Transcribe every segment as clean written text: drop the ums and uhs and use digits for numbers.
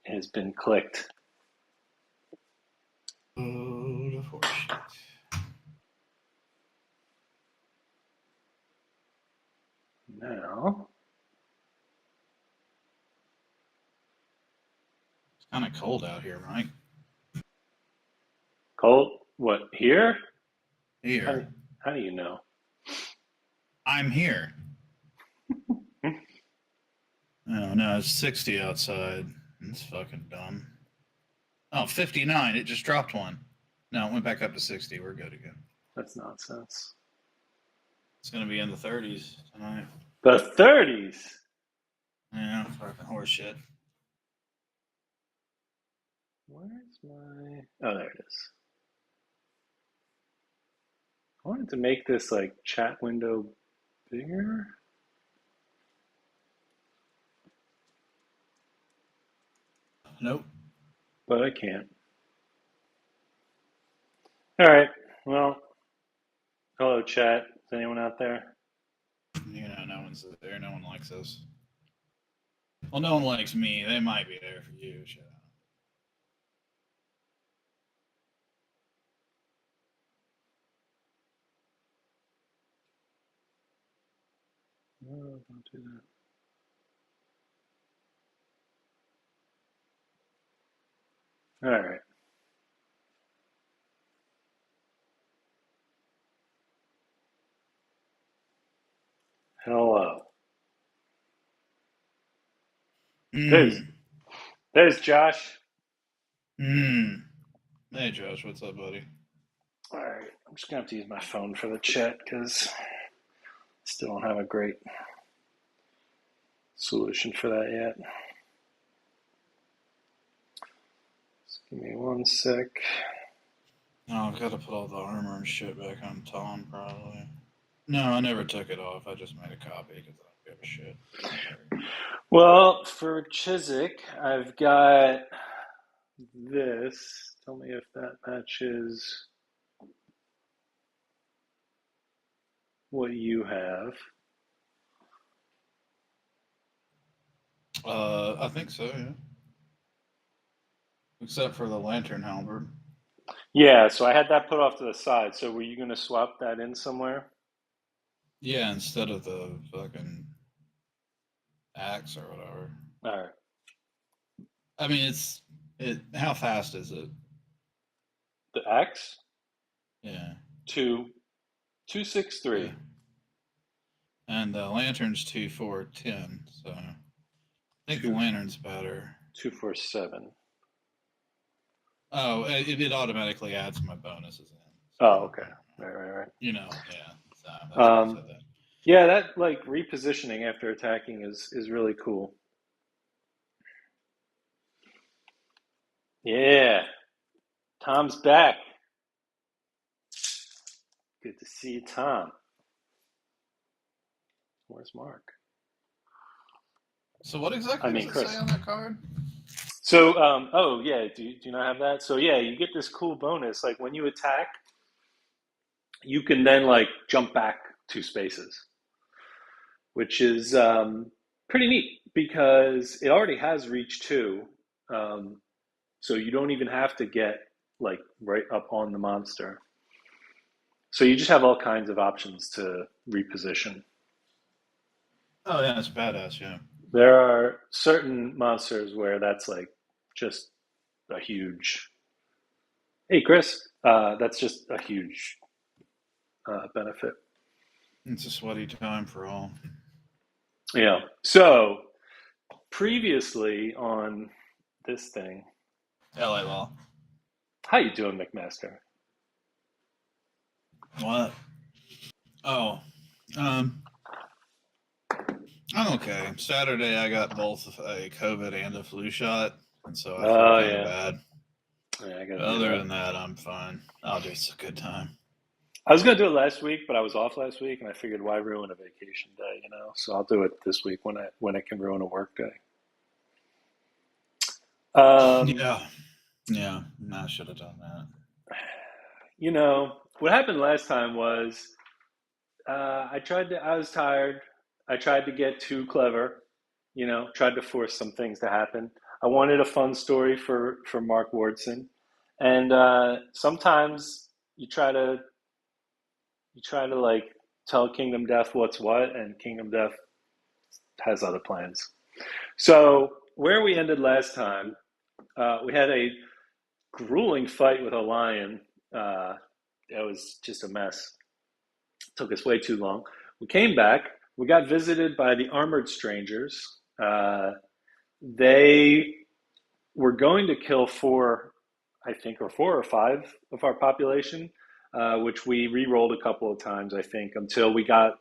has been clicked. Oh, the horseshit. Now, It's kind of cold out here, Mike. Colt, what, here? How do, Here. how do you know? I'm here. Oh, no, it's 60 outside. It's fucking dumb. Oh, 59. It just dropped one. No, it went back up to 60. We're good again. That's nonsense. It's going to be in the 30s tonight. The 30s? Yeah, fucking horseshit. Where's my... Oh, there it is. I wanted to make this, like, chat window bigger. Nope. But I can't. All right. Well, hello, chat. Is anyone out there? No one's there. No one likes us. Well, no one likes me. They might be there for you. Shut up. No, don't do that. All right. Hello. There's Mmm. there's Josh. Mmm. Hey, Josh. What's up, buddy? All right. I'm just gonna have to use my phone for the chat because I still don't have a great solution for that yet. Just give me one sec. Oh, I've got to put all the armor and shit back on Tom, probably. No, I never took it off. I just made a copy because I don't give a shit. Well, for Chiswick, I've got this. Tell me if that matches what you have. I think so, yeah. Except for the lantern halberd. Yeah, so I had that put off to the side. So were you going to swap that in somewhere? Yeah, instead of the fucking axe or whatever. All right. I mean, it. How fast is it? The X Yeah, 2263. yeah. And the lantern's 2, 4, 10. So I think the Two lantern's better. 247. Oh, it automatically adds my bonuses in. So Oh, okay. Right. yeah. So that's why I Um, said that. yeah, that like repositioning after attacking is really cool. Yeah, Tom's back. Good to see you, Tom. Where's Mark? So what I exactly does mean, it say Chris. on that card? So, oh yeah, do you not have that? So yeah, you get this cool bonus. Like when you attack, you can then like jump back 2 spaces, which is pretty neat because it already has reach two, um, so you don't even have to get like right up on the monster. So you just have all kinds of options to reposition. Oh yeah, it's badass. Yeah. There are certain monsters where that's like just a huge. Hey, Chris, that's just a huge benefit. It's a sweaty time for all. Yeah. So previously on this thing, LA Law. how you doing, McMaster? What? Oh, um, I'm okay. Saturday I got both a COVID and a flu shot, and so I feel Oh kind of yeah, bad. yeah, I got to do Other that. than that, I'm fine. Oh, just a good time. I was gonna do it last week, but I was off last week, and I figured why ruin a vacation day, you know? So I'll do it this week when it can ruin a work day. Um, Yeah, yeah. I should have done that. what happened last time was I was tired. I tried to get too clever, tried to force some things to happen. I wanted a fun story for Mark Wardson, and sometimes you try to like tell Kingdom Death what's what, and Kingdom Death has other plans. So where we ended last time, we had a grueling fight with a lion. It was just a mess. It took us way too long. We came back. We got visited by the armored strangers. They were going to kill four, I think, or four or five of our population, which we re-rolled a couple of times, I think, until we got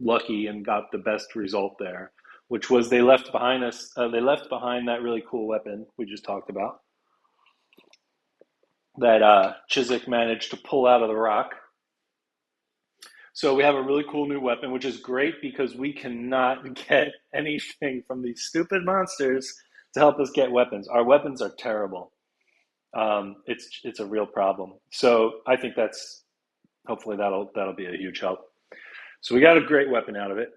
lucky and got the best result there, which was they left behind us. They left behind that really cool weapon we just talked about that Chiswick managed to pull out of the rock. So we have a really cool new weapon, which is great because we cannot get anything from these stupid monsters to help us get weapons. Our weapons are terrible. It's a real problem. So I think that's hopefully that'll be a huge help. So we got a great weapon out of it.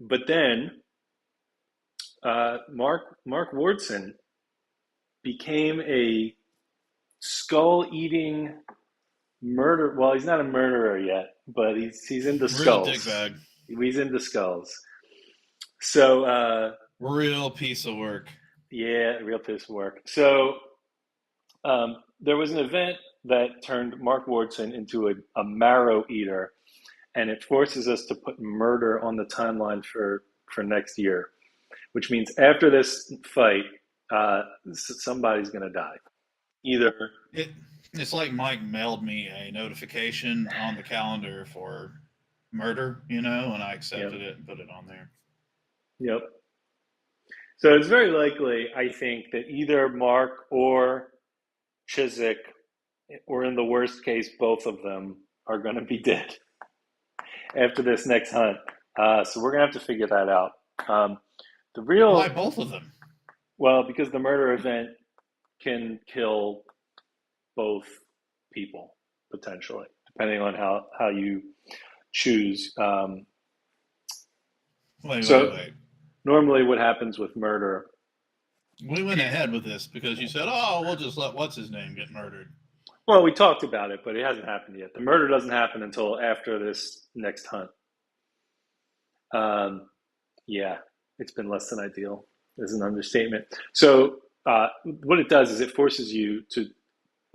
But then Mark Wardson became a skull-eating murder. Well, he's not a murderer yet, but he's into Real skulls. dickbag. He's into skulls. So real piece of work. Yeah, real piece of work. So there was an event that turned Mark Wardson into a marrow eater, and it forces us to put murder on the timeline for next year, which means after this fight, somebody's going to die. Either It's like Mike mailed me a notification on the calendar for murder, and I accepted it and put it on there. Yep. So it's very likely, I think, that either Mark or Chiswick, or in the worst case, both of them, are going to be dead after this next hunt. So we're going to have to figure that out. Why both of them? Well, because the murder event can kill both people, potentially, depending on how you choose. Wait. Normally what happens with murder... We went ahead with this because you said, we'll just let what's-his-name get murdered. Well, we talked about it, but it hasn't happened yet. The murder doesn't happen until after this next hunt. Yeah, it's been less than ideal. Is an understatement. So what it does is it forces you to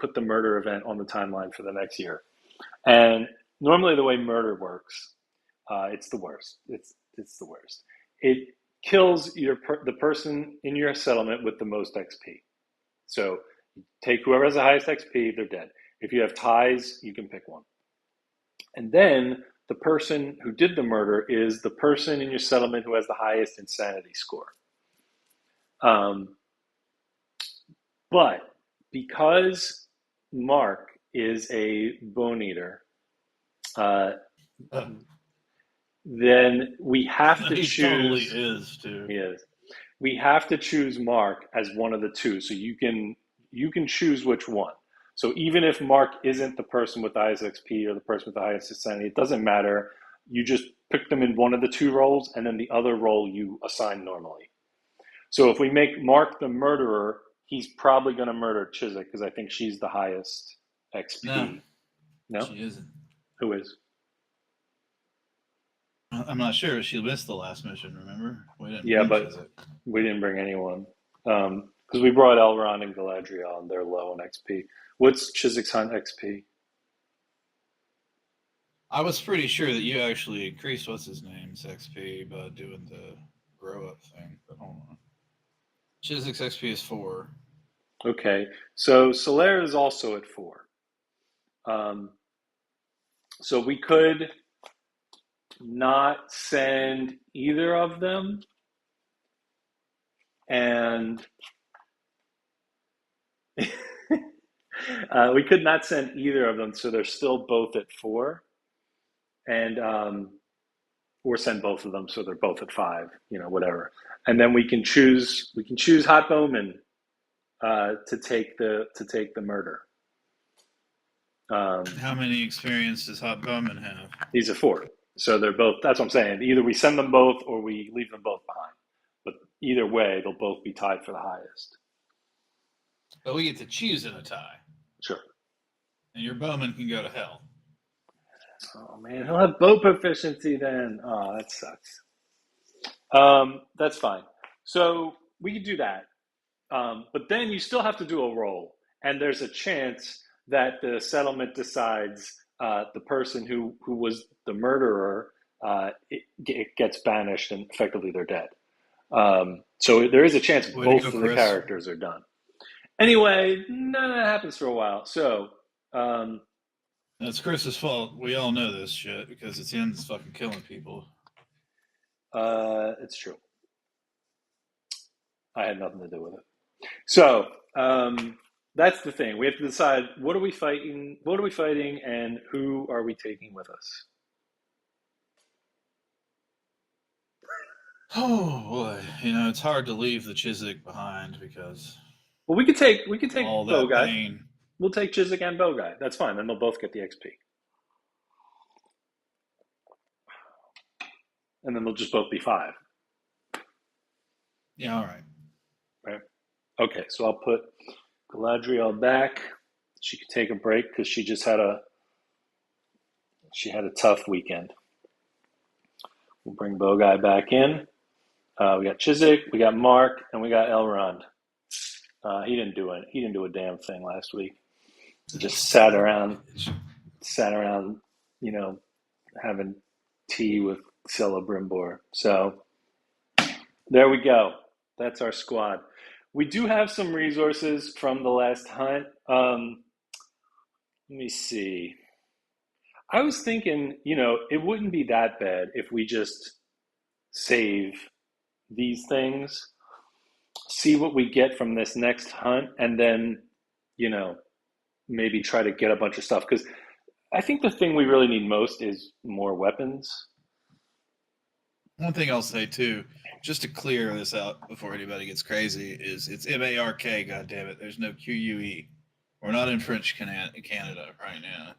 put the murder event on the timeline for the next year. And normally the way murder works, it's the worst. It's the worst. It kills the person in your settlement with the most XP. So you take whoever has the highest XP, they're dead. If you have ties, you can pick one. And then the person who did the murder is the person in your settlement who has the highest insanity score. But because Mark is a bone eater, then we have to choose. He totally is too. He is. We have to choose Mark as one of the two. So you can choose which one. So even if Mark isn't the person with the highest XP or the person with the highest insanity, it doesn't matter. You just pick them in one of the two roles, and then the other role you assign normally. So if we make Mark the murderer, he's probably going to murder Chiswick because I think she's the highest XP. No? She isn't. Who is? I'm not sure. She missed the last mission, remember? We didn't bring anyone. Because we brought Elrond and Galadriel, and they're low on XP. What's Chiswick's hunt XP? I was pretty sure that you actually increased what's-his-name's XP by doing the grow-up thing, but hold on. Chiswick's XP is 4. Okay, so Solaire is also at 4. So we could not send either of them, and we could not send either of them, so they're still both at 4, and or send both of them so they're both at 5, whatever. And then we can choose Hot Bowman to take the murder. How many experience does Hot Bowman have? He's a 4. So they're both. That's what I'm saying. Either we send them both or we leave them both behind. But either way, they'll both be tied for the highest. But we get to choose in a tie, Sure. and your bowman can go to hell. Oh man, he'll have bow proficiency then. Oh, that sucks. That's fine. So we can do that. But then you still have to do a roll, and there's a chance that the settlement decides the person who was the murderer it gets banished and effectively they're dead. So there is a chance Way to go, both of the Chris. characters are done. Anyway, none of that happens for a while. So um, That's Chris's fault. We all know this shit because it ends fucking killing people. it's true. I had nothing to do with it. So that's the thing. We have to decide what are we fighting, and who are we taking with us. Oh boy, it's hard to leave the Chiswick behind because Well, we could take all Bow that Guy. pain. We'll take Chiswick and Bow Guy. That's fine. Then they'll both get the XP, and then they'll just both be 5. Yeah, all right. Right. Okay. So I'll put Galadriel back. She could take a break because she had a tough weekend. We'll bring Bow Guy back in. We got Chiswick, we got Mark, and we got Elrond. He didn't do it. He didn't do a damn thing last week. He just sat around, you know, having tea with Celebrimbor. So there we go. That's our squad. We do have some resources from the last hunt. Let me see. I was thinking, it wouldn't be that bad if we just save these things, see what we get from this next hunt, and then, you know, maybe try to get a bunch of stuff. Because I think the thing we really need most is more weapons. One thing I'll say too, just to clear this out before anybody gets crazy, is it's MARK. God damn it! There's no QUE. We're not in French Canada right now.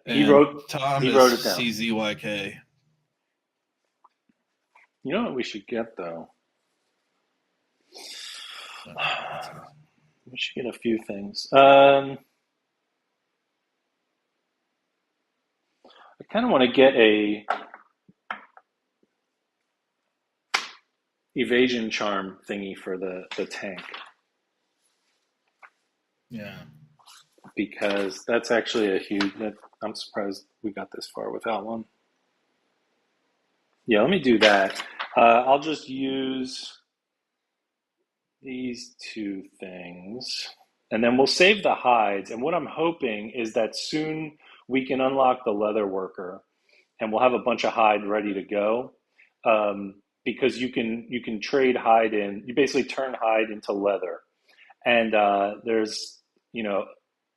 He And wrote Tom he is wrote it down. CZYK. You know what we should get though? We should get a few things. I kind of want to get a evasion charm thingy for the tank Yeah. because that's actually a huge. I'm surprised we got this far without one. Yeah, let me do that. I'll just use these two things, and then we'll save the hides. And what I'm hoping is that soon we can unlock the leather worker, and we'll have a bunch of hide ready to go. Because you can trade hide in. You basically turn hide into leather, and there's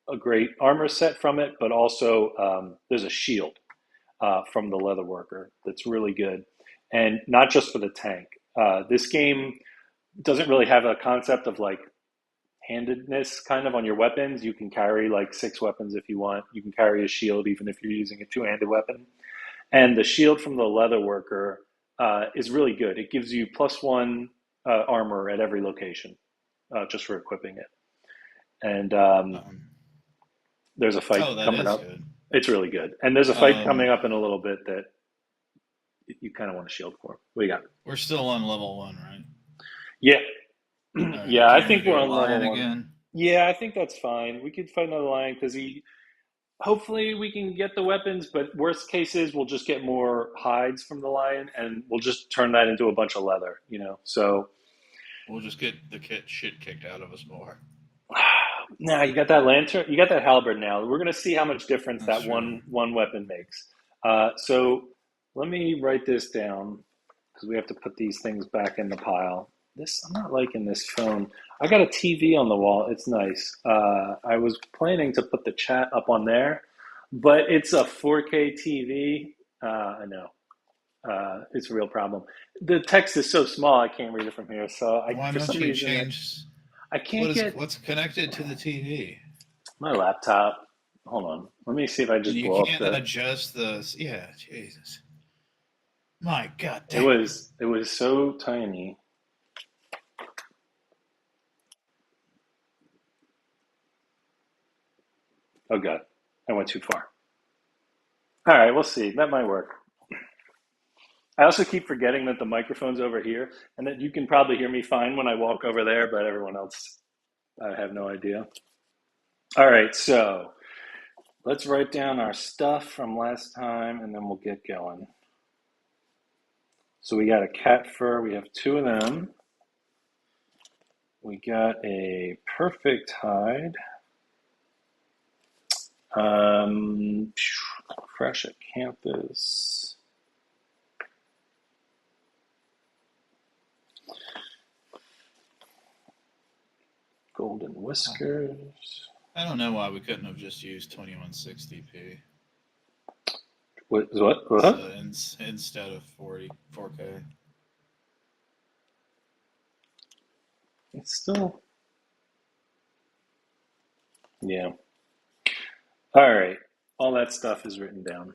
a great armor set from it, but also there's a shield from the leather worker that's really good, and not just for the tank. This game doesn't really have a concept of like handedness kind of on your weapons. You can carry like 6 weapons if you want. You can carry a shield even if you're using a two-handed weapon. And the shield from the leather worker is really good. It gives you +1 armor at every location just for equiping it. And there's a fight that coming is up. good. It's really good. And there's a fight coming up in a little bit that you kind of want a shield for. What do you got? We're still on level 1, right? Yeah. Right. Yeah, I Do you think want to we're do a on level lion 1. again? Yeah, I think that's fine. We could fight another lion because hopefully we can get the weapons, but worst case is we'll just get more hides from the lion and we'll just turn that into a bunch of leather. So We'll just get the shit kicked out of us more. now you got that lantern, you got that halberd now. We're gonna see how much difference That's that true. one weapon makes. So let me write this down because we have to put these things back in the pile. I'm not liking this phone. I got a TV on the wall. It's nice. I was planning to put the chat up on there, but it's a 4K TV. I know. It's a real problem. The text is so small I can't read it from here. So Why for don't some you reason, change I can't get what's connected to the TV? my laptop. Hold on. Let me see if I And just you blow up can't adjust the. Yeah, Jesus. My God It damn it. was so tiny. Oh, God. I went too far. All right, we'll see. That might work. I also keep forgetting that the microphone's over here and that you can probably hear me fine when I walk over there, but everyone else, I have no idea. All right, so let's write down our stuff from last time and then we'll get going. So we got a cat fur. We have two of them. We got a perfect hide. Fresh acanthus. Golden whiskers. I don't know why we couldn't have just used 2160p. What? So instead of 4K. It's still. Yeah. All right. All that stuff is written down.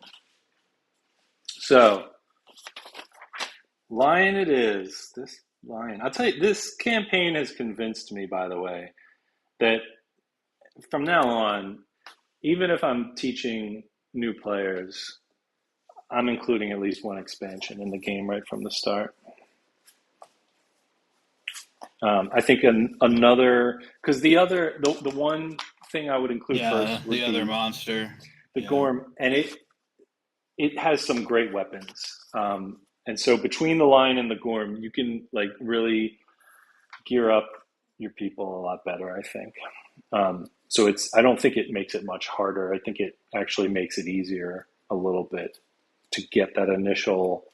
So, lion it is. This lion. I'll tell you, this campaign has convinced me, by the way, that from now on, even if I'm teaching new players, I'm including at least one expansion in the game right from the start. I think another, because the one thing I would include first would the other be monster. the Gorm, and it has some great weapons. And so between the lion and the Gorm, you can like really gear up your people a lot better, I think. So I don't think it makes it much harder. I think it actually makes it easier a little bit to get that initial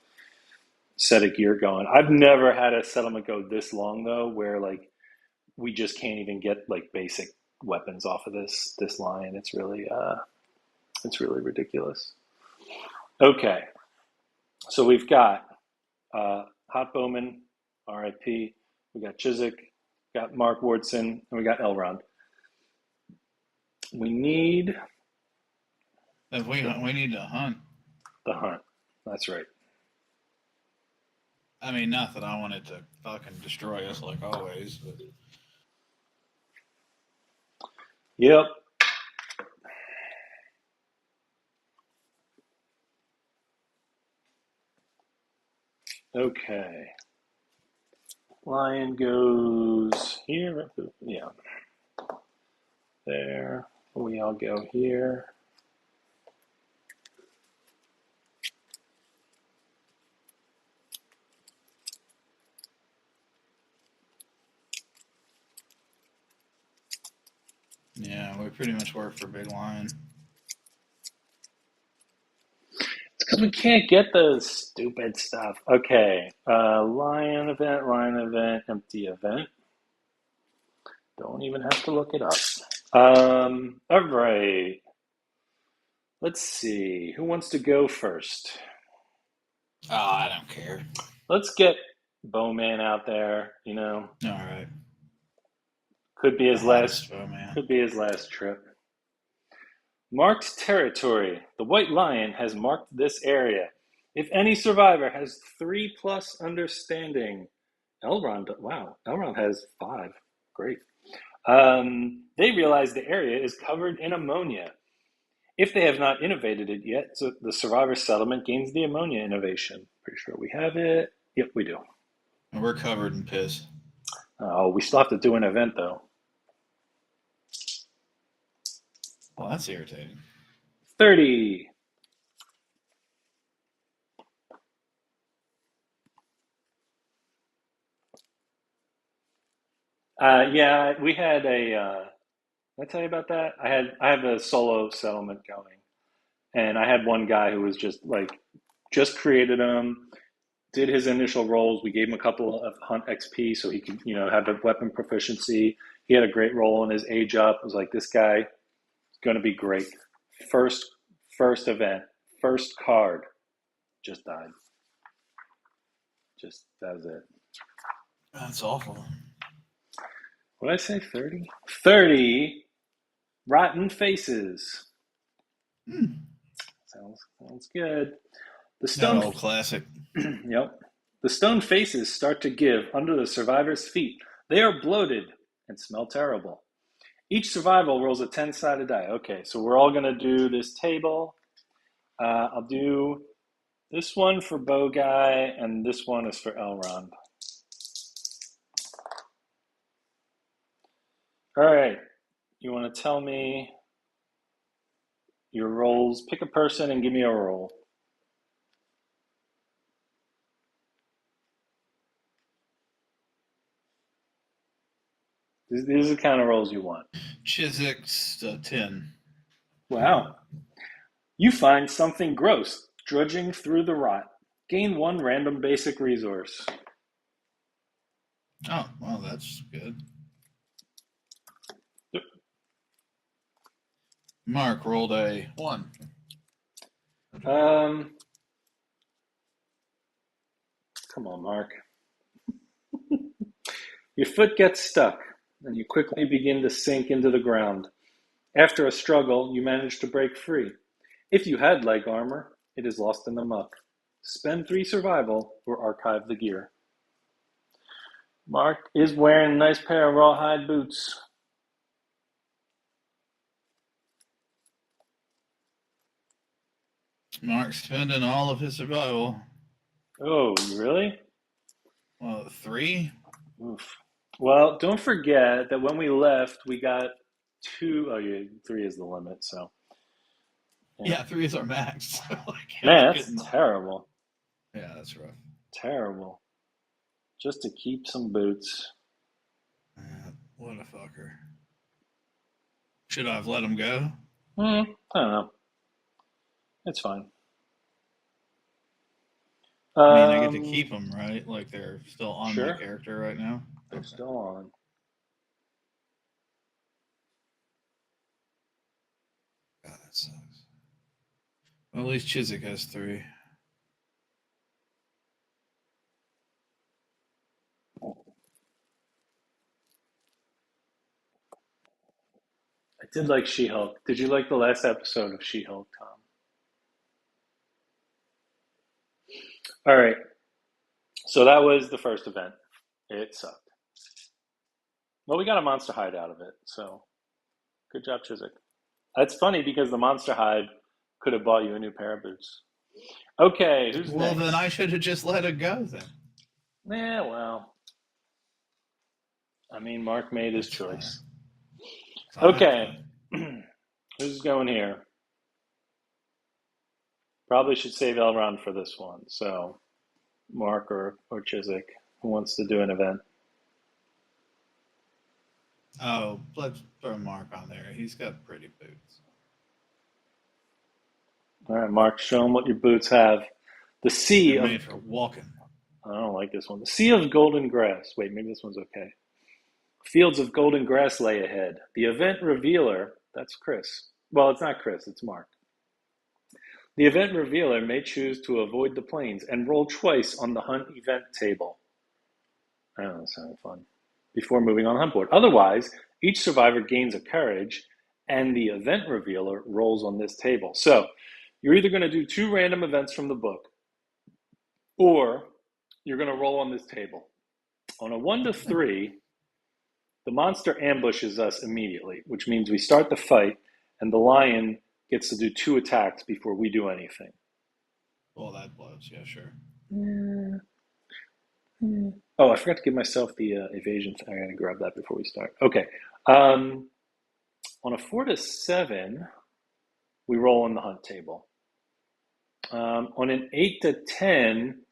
set of gear going. I've never had a settlement go this long though, where like we just can't even get like basic weapons off of this line. It's really ridiculous. Okay, so we've got Hot Bowman, R.I.P. We got Chiswick, got Mark Wardson, and we got Elrond. We need We need to hunt. the hunt. That's right. I mean, not that I want it to fucking destroy us like always, but Yep. Okay. Lion goes here. Yeah. There. We all go here. yeah, we pretty much work for Big Lion. It's because we can't get the stupid stuff. Okay. Lion event, empty event. Don't even have to look it up. All right. Let's see. Who wants to go first? Oh, I don't care. Let's get Bowman out there. You know, All right. could be his last. Bowman. Could be his last trip. Marked territory. The White Lion has marked this area. If any survivor has 3+ understanding, Elrond. Wow, Elrond has 5. Great. They realize the area is covered in ammonia. If they have not innovated it yet, so the survivor settlement gains the ammonia innovation. Pretty sure we have it. Yep, we do. And we're covered in piss. Oh, we still have to do an event though. Well, that's irritating. 30. Yeah, we had a. Did I tell you about that? I have a solo settlement going, and I had one guy who was just created them, did his initial rolls. We gave him a couple of hunt XP so he could have the weapon proficiency. He had a great roll in his age up. It was like this guy is going to be great. First event, first card, just died. Just that was it. That's awful. What did I say? 30? 30 rotten faces. Sounds good. The stone old classic. Yep. The stone faces start to give under the survivor's feet. They are bloated and smell terrible. Each survival rolls a 10-sided die. Okay, so we're all going to do this table. I'll do this one for Bow Guy, and this one is for Elrond. All right, you want to tell me your rolls? Pick a person and give me a roll. These are the kind of rolls you want. Chiswick's 10. Wow. You find something gross drudging through the rot. Gain one random basic resource. Oh, well, that's good. Mark rolled a 1. Come on, Mark. Your foot gets stuck, and you quickly begin to sink into the ground. After a struggle, you manage to break free. If you had leg armor, it is lost in the muck. Spend 3 survival or archive the gear. Mark is wearing a nice pair of rawhide boots. Mark's spending all of his survival. Oh, really? Well, 3? Oof. Well, don't forget that when we left, we got 2. Oh, yeah, 3 is the limit, so. Yeah, 3 is our max. Man, that's terrible. Yeah, that's rough. Terrible. Just to keep some boots. What a fucker. Should I have let him go? I don't know. It's fine. I mean, I get to keep them, right? Like they're still on Sure. my character right now? They're still on. God, that sucks. Well, at least Chiswick has 3. I did like She-Hulk. Did you like the last episode of She-Hulk, Tom? All right. So that was the first event. It sucked. Well, we got a monster hide out of it, so good job, Chiswick. That's funny because the monster hide could have bought you a new pair of boots. Okay, who's Well, next? then I should have just let it go then. Yeah, well. I mean, Mark made his That's choice. fine. Okay. Who's going here? Probably should save Elrond for this one. So, Mark or Chiswick, who wants to do an event? Oh, let's throw Mark on there. He's got pretty boots. All right, Mark, show them what your boots have. The sea They're of. made for walking. I don't like this one. The sea of golden grass. Wait, maybe this one's okay. Fields of golden grass lay ahead. The event revealer. That's Chris. Well, it's not Chris, it's Mark. The event revealer may choose to avoid the plains and roll twice on the hunt event table. I don't know, that sounded fun. Before moving on the hunt board. Otherwise, each survivor gains a courage, and the event revealer rolls on this table. So, you're either going to do 2 random events from the book, or you're going to roll on this table. On a 1 to 3, the monster ambushes us immediately, which means we start the fight, and the lion gets to do 2 attacks before we do anything. Well, that blows. Yeah, sure. Oh, I forgot to give myself the evasion. I gotta grab that before we start. Okay. On a 4 to 7, we roll on the hunt table. On an 8 to 10,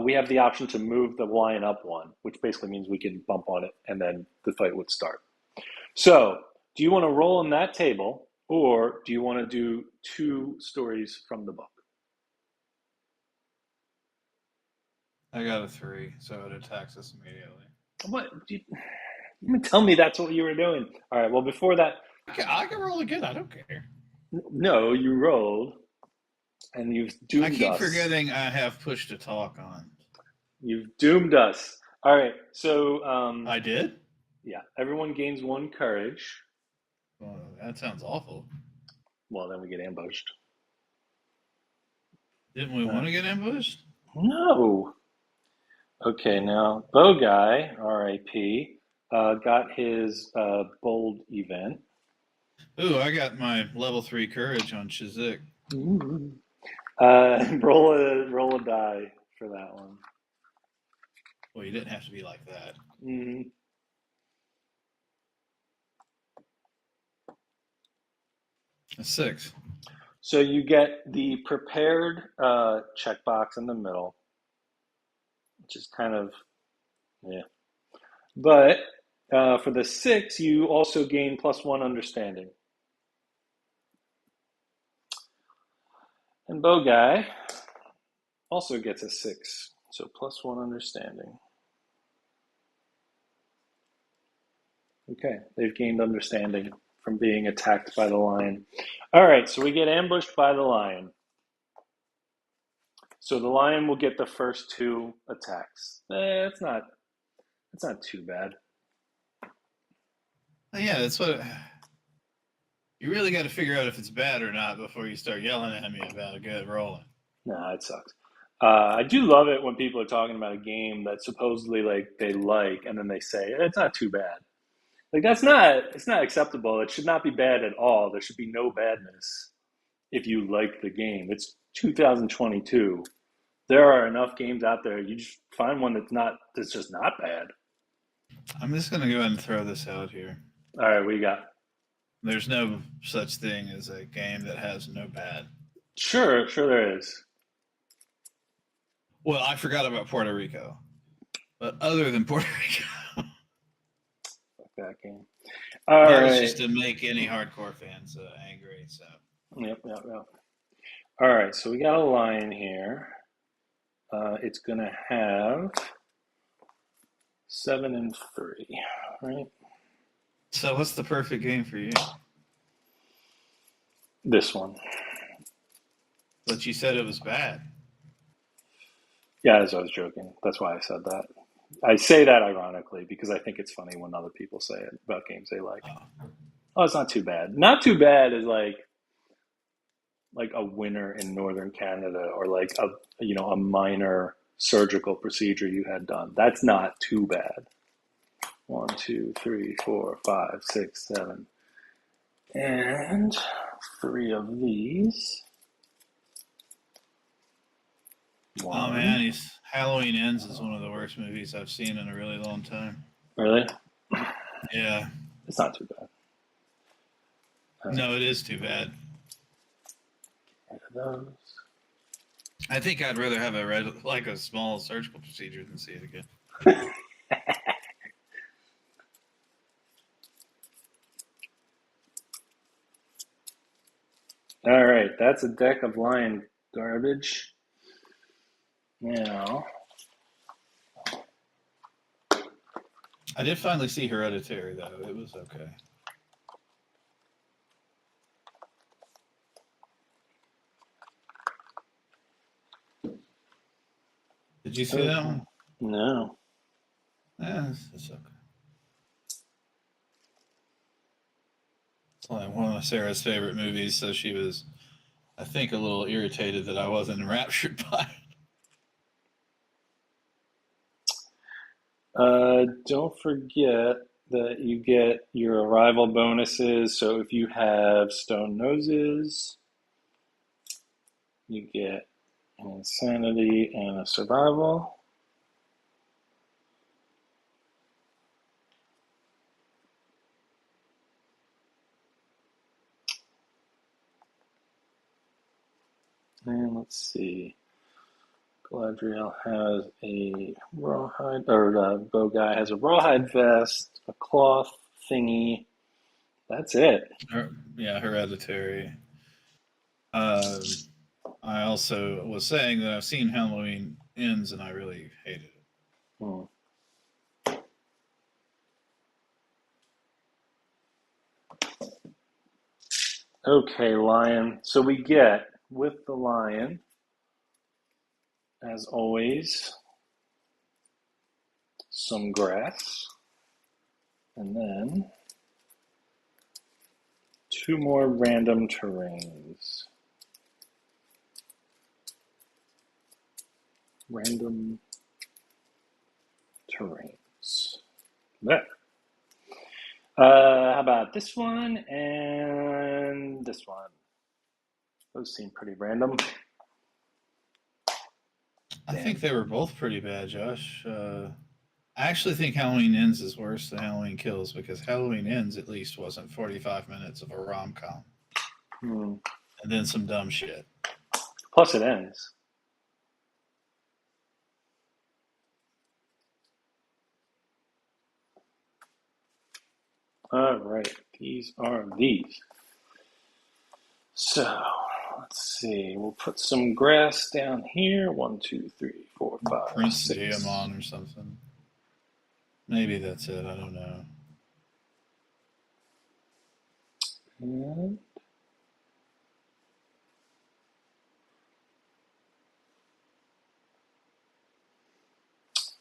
we have the option to move the lion up 1, which basically means we can bump on it and then the fight would start. So, do you want to roll on that table, or do you want to do 2 stories from the book? I got a 3, so it attacks us immediately. What? You tell me that's what you were doing. All right. Well, before that, I can roll again. I don't care. no, you rolled, and you've doomed us. I keep forgetting I have push to talk on. You've doomed us. All right. So. I did? Yeah. Everyone gains 1 courage. Well, that sounds awful. Well, then we get ambushed. Didn't we want to get ambushed? No. Okay, now, Bow Guy, R.I.P., got his bold event. Ooh, I got my level 3 courage on Shizik. Ooh. Roll a die for that one. Well, you didn't have to be like that. Mm-hmm. A 6. So you get the prepared checkbox in the middle, which is kind of, yeah. But for the 6, you also gain +1 understanding. And Bow Guy also gets a 6, so +1 understanding. Okay, they've gained understanding from being attacked by the lion. All right, so we get ambushed by the lion. So the lion will get the first 2 attacks. It's not too bad. Yeah, that's what. You really got to figure out if it's bad or not before you start yelling at me about a good rolling. Nah, it sucks. I do love it when people are talking about a game that supposedly they like, and then they say it's not too bad. Like it's not acceptable. It should not be bad at all. There should be no badness if you like the game. It's 2022. There are enough games out there. You just find one that's just not bad. I'm just going to go ahead and throw this out here. All right, what you got? There's no such thing as a game that has no bad. Sure there is. Well, I forgot about Puerto Rico. But other than Puerto Rico, Fuck that game. All that was right. just to make any hardcore fans angry. So. Yep. All right, so we got a lion here. It's gonna have 7 and 3, right? So what's the perfect game for you? This one. But you said it was bad. Yeah, as I was joking. That's why I said that. I say that ironically because I think it's funny when other people say it about games they like. Oh, it's not too bad. Not too bad is like a winter in northern Canada or like a minor surgical procedure you had done. That's not too bad. 1, 2, 3, 4, 5, 6, 7, and 3 of these. Oh man, Halloween Ends is one of the worst movies I've seen in a really long time. Really? Yeah. It's not too bad. No, it is too bad. Those. I think I'd rather have a small surgical procedure than see it again. All right, that's a deck of lion garbage. Now, I did finally see Hereditary, though. It was okay. Did you see that one? No. Yeah, it's okay. It's like one of Sarah's favorite movies, so she was, I think, a little irritated that I wasn't enraptured by it. Don't forget that you get your arrival bonuses. So if you have stone noses, you get an insanity and a survival. And let's see. Galadriel has a rawhide, or Bow Guy has a rawhide vest, a cloth thingy. That's it. Yeah, Hereditary. I also was saying that I've seen Halloween Ends and I really hated it. Hmm. Okay, lion. So we get with the lion, as always, some grass, and then 2 more random terrains. Random terrains. There. How about this one and this one? Those seem pretty random. I think Damn. they were both pretty bad, Josh. I actually think Halloween Ends is worse than Halloween Kills because Halloween Ends at least wasn't 45 minutes of a rom com Hmm. and then some dumb shit. Plus, it ends. All right. These are these. So let's see. We'll put some grass down here. One, two, three, four, five, Prince six. Diamond or something. Maybe that's it. I don't know. And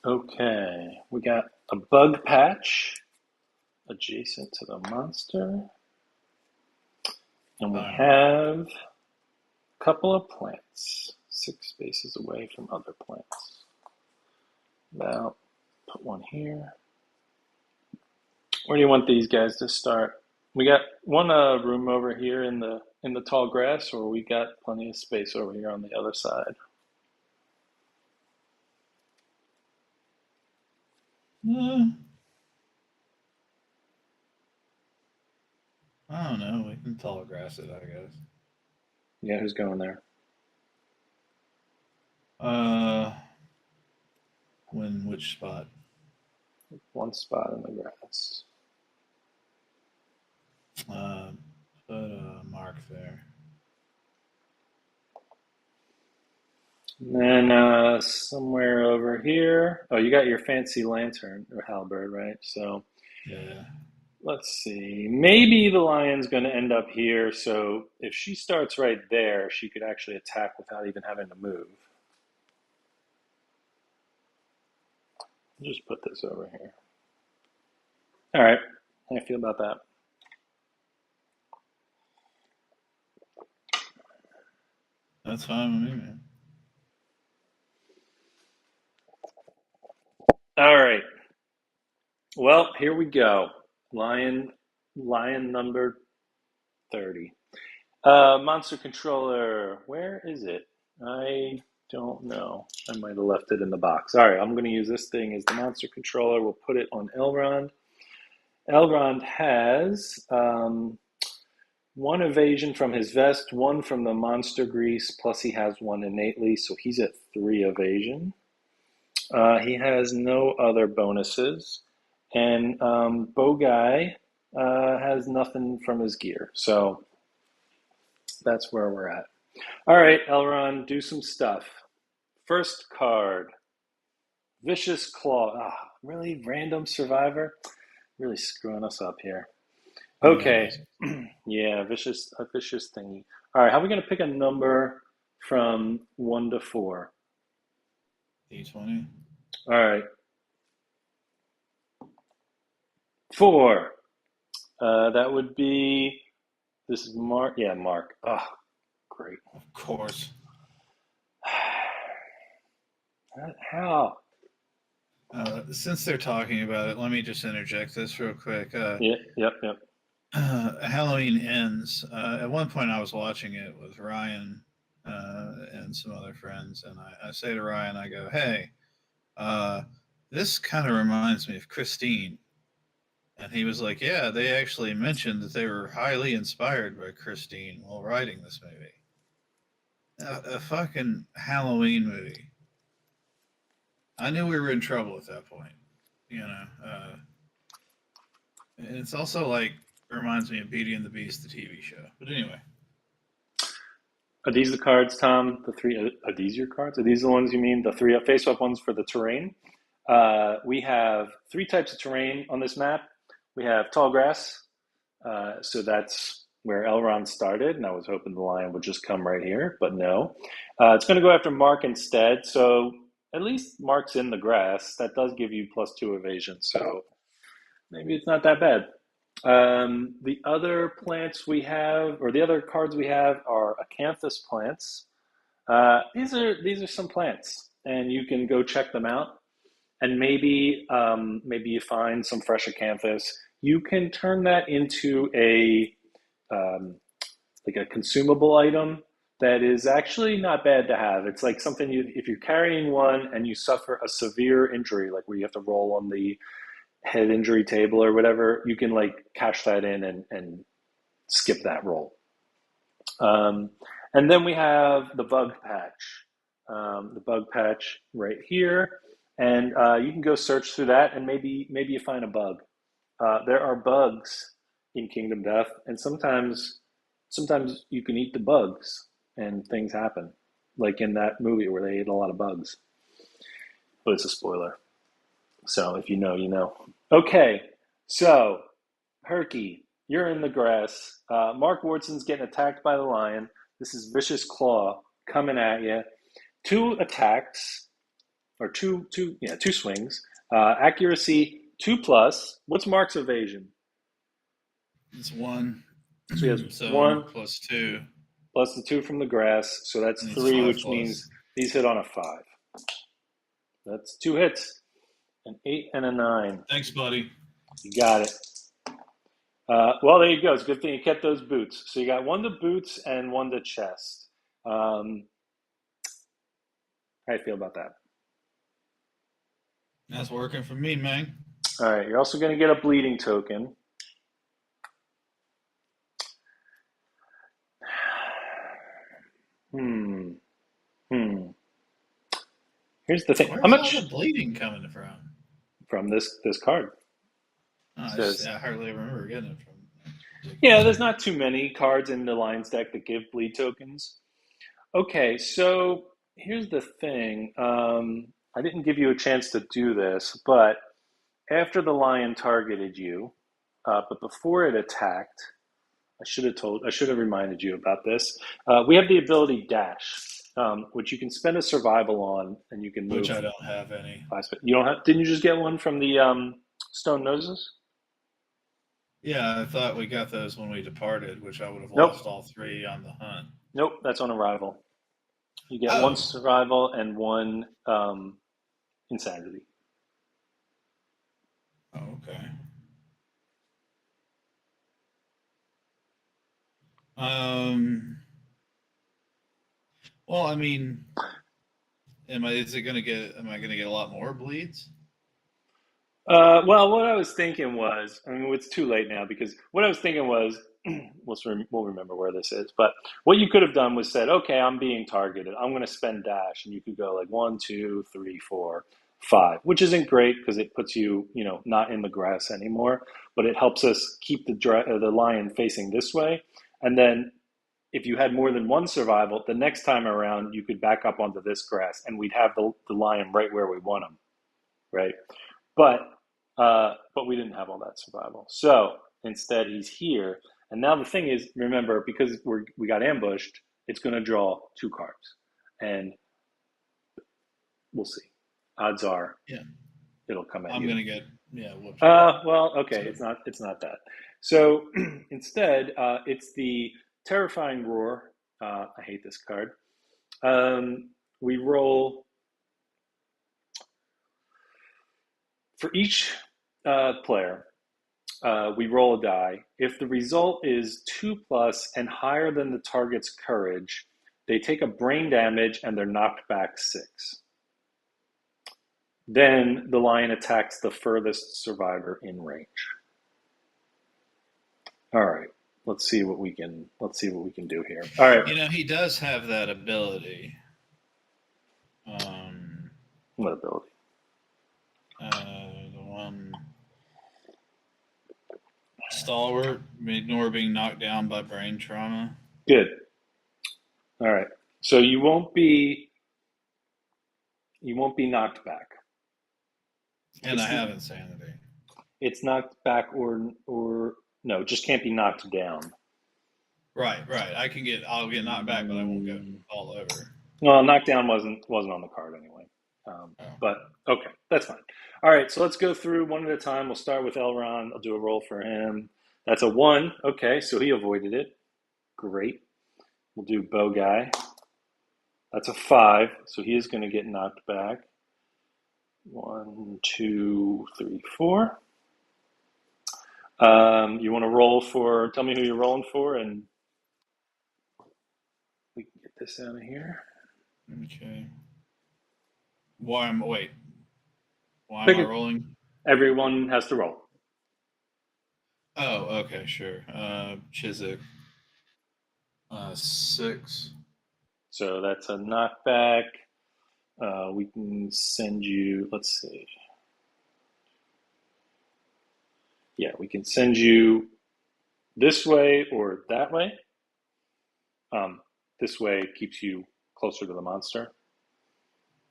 okay, we got a bug patch adjacent to the monster, and we Finally. have a couple of plants, 6 spaces away from other plants. Now, put one here. Where do you want these guys to start? We got one room over here in the tall grass, or we got plenty of space over here on the other side. Uh, I don't know. We can tall grass it, I guess. Yeah, who's going there? Uh, which spot? One spot in the grass. Uh, put a mark there. And then somewhere over here. Oh, you got your fancy lantern or halberd, right? So Yeah. let's see. Maybe the lion's going to end up here. So if she starts right there, she could actually attack without even having to move. Just put this over here. All right. How do you feel about that? That's fine with me, man. All right. Well, here we go. Lion number 30. Monster controller. Where is it? I don't know. I might have left it in the box. All right, I'm going to use this thing as the monster controller. We'll put it on Elrond. Elrond has one evasion from his vest, one from the monster grease, plus he has one innately, so he's at 3 evasion. He has no other bonuses. And Bow Guy has nothing from his gear. So that's where we're at. All right, Elrond, do some stuff. First card, Vicious Claw. Ah, really? Random Survivor? Really screwing us up here. Yeah, it Okay. is. Yeah, a vicious thingy. All right, how are we going to pick a number from 1 to 4? D20. All right, 4. That would be, this is Mark. Yeah, Mark. Oh, great. Of course. How? Since they're talking about it, let me just interject this real quick. Yeah, yep, yep. Halloween Ends. At one point, I was watching it with Ryan and some other friends, and I say to Ryan, I go, "Hey, uh, this kind of reminds me of Christine." And he was like, "Yeah, they actually mentioned that they were highly inspired by Christine while writing this movie. A fucking Halloween movie." I knew we were in trouble at that point, you know. And it's also like reminds me of Beauty and the Beast, the TV show. But anyway, Are these the cards, Tom? The three, are these your cards? Are these the ones you mean? The three face-up ones for the terrain? We have 3 types of terrain on this map. We have tall grass, so that's where Elrond started, and I was hoping the lion would just come right here, but no. It's going to go after Mark instead, so at least Mark's in the grass. That does give you +2 evasion, so maybe it's not that bad. The other plants we have, or the other cards we have, are acanthus plants. These are some plants, and you can go check them out. and maybe you find some fresh acanthus. You can turn that into a um, like a consumable item that is actually not bad to have. It's like something you, if you're carrying one and you suffer a severe injury, like where you have to roll on the head injury table or whatever, you can like cash that in and skip that roll. Um, and then we have the bug patch, the bug patch right here, and you can go search through that, and maybe you find a bug. There are bugs in Kingdom Death, and sometimes you can eat the bugs, and things happen, like in that movie where they ate a lot of bugs. But it's a spoiler, so if you know, you know. Okay, so Herky, you're in the grass. Mark Wardson's getting attacked by the lion. This is Vicious Claw coming at you. Two attacks, or two swings. Accuracy 2+. What's Mark's evasion? It's 1. So he has So 1 plus 2. plus the 2 from the grass. So that's And it's 3, 5 which means plus. he's hit on a 5. That's 2 hits, an 8 and a 9. Thanks, buddy. You got it. Well, there you go. It's a good thing you kept those boots. So you got 1 to boots and 1 to chest. How do you feel about that? That's working for me, man. All right. You're also going to get a bleeding token. Hmm. Hmm. Here's the thing. How Where's all the much bleeding coming from? from this card? Oh, It says, I hardly remember getting it from. yeah, there's not too many cards in the Lions deck that give bleed tokens. Okay, so here's the thing. I didn't give you a chance to do this, but after the lion targeted you, but before it attacked, I should have reminded you about this. We have the ability dash, which you can spend a survival on, and you can Which move I don't have any. 5 You don't have? Didn't you just get one from the stone noses? Yeah, I thought we got those when we departed, which I would have Nope, lost all 3 on the hunt. nope. That's on arrival. You get 1 Oh, survival and 1 insanity. oh okay. Um. Well, I mean, am I? Is it gonna get? Am I gonna get a lot more bleeds? Well, what I was thinking was, I mean, it's too late now because what I was thinking was, we'll remember where this is. But what you could have done was said, okay, I'm being targeted. I'm going to spend dash, and you could go like 1, 2, 3, 4, 5, which isn't great because it puts you, not in the grass anymore. But it helps us keep the lion facing this way, and then if you had more than 1 survival, the next time around you could back up onto this grass, and we'd have the lion right where we want him, right? But but we didn't have all that survival. So instead, he's here. And now the thing is, remember, because we got ambushed, it's going to draw 2 cards, and we'll see. Odds are Yeah, it'll come at I'm you. gonna get whoops. Well, okay, So it's not that. So instead, it's the terrifying roar. I hate this card. We roll for each player. We roll a die. If the result is 2+ and higher than the target's courage, they take a brain damage and they're knocked back 6. Then the lion attacks the furthest survivor in range. All right, let's see what we can do here. All right, he does have that ability. Um, what ability? the one stalwart, ignore being knocked down by brain trauma. Good. All right, so you won't be knocked back. And I It's have insanity. it's knocked back or no, it just can't be knocked down. Right, right. I'll get knocked back, but I won't go Mm, all over. Well, knockdown wasn't on the card anyway. Oh. But okay, that's fine. All right, so let's go through one at a time. We'll start with Elron. I'll do a roll for him. That's a 1. Okay, so he avoided it. Great. We'll do Bow Guy. That's a 5, so he is going to get knocked back. 1, 2, 3, 4. You want to roll for? Tell me who you're rolling for, and we can get this out of here. Okay. Why am wait? Why am Pick I it. rolling? Everyone has to roll. Oh, okay, sure. Chiswick. 6. So that's a knockback. We can send you. Let's see. Yeah, we can send you this way or that way. Um, this way keeps you closer to the monster.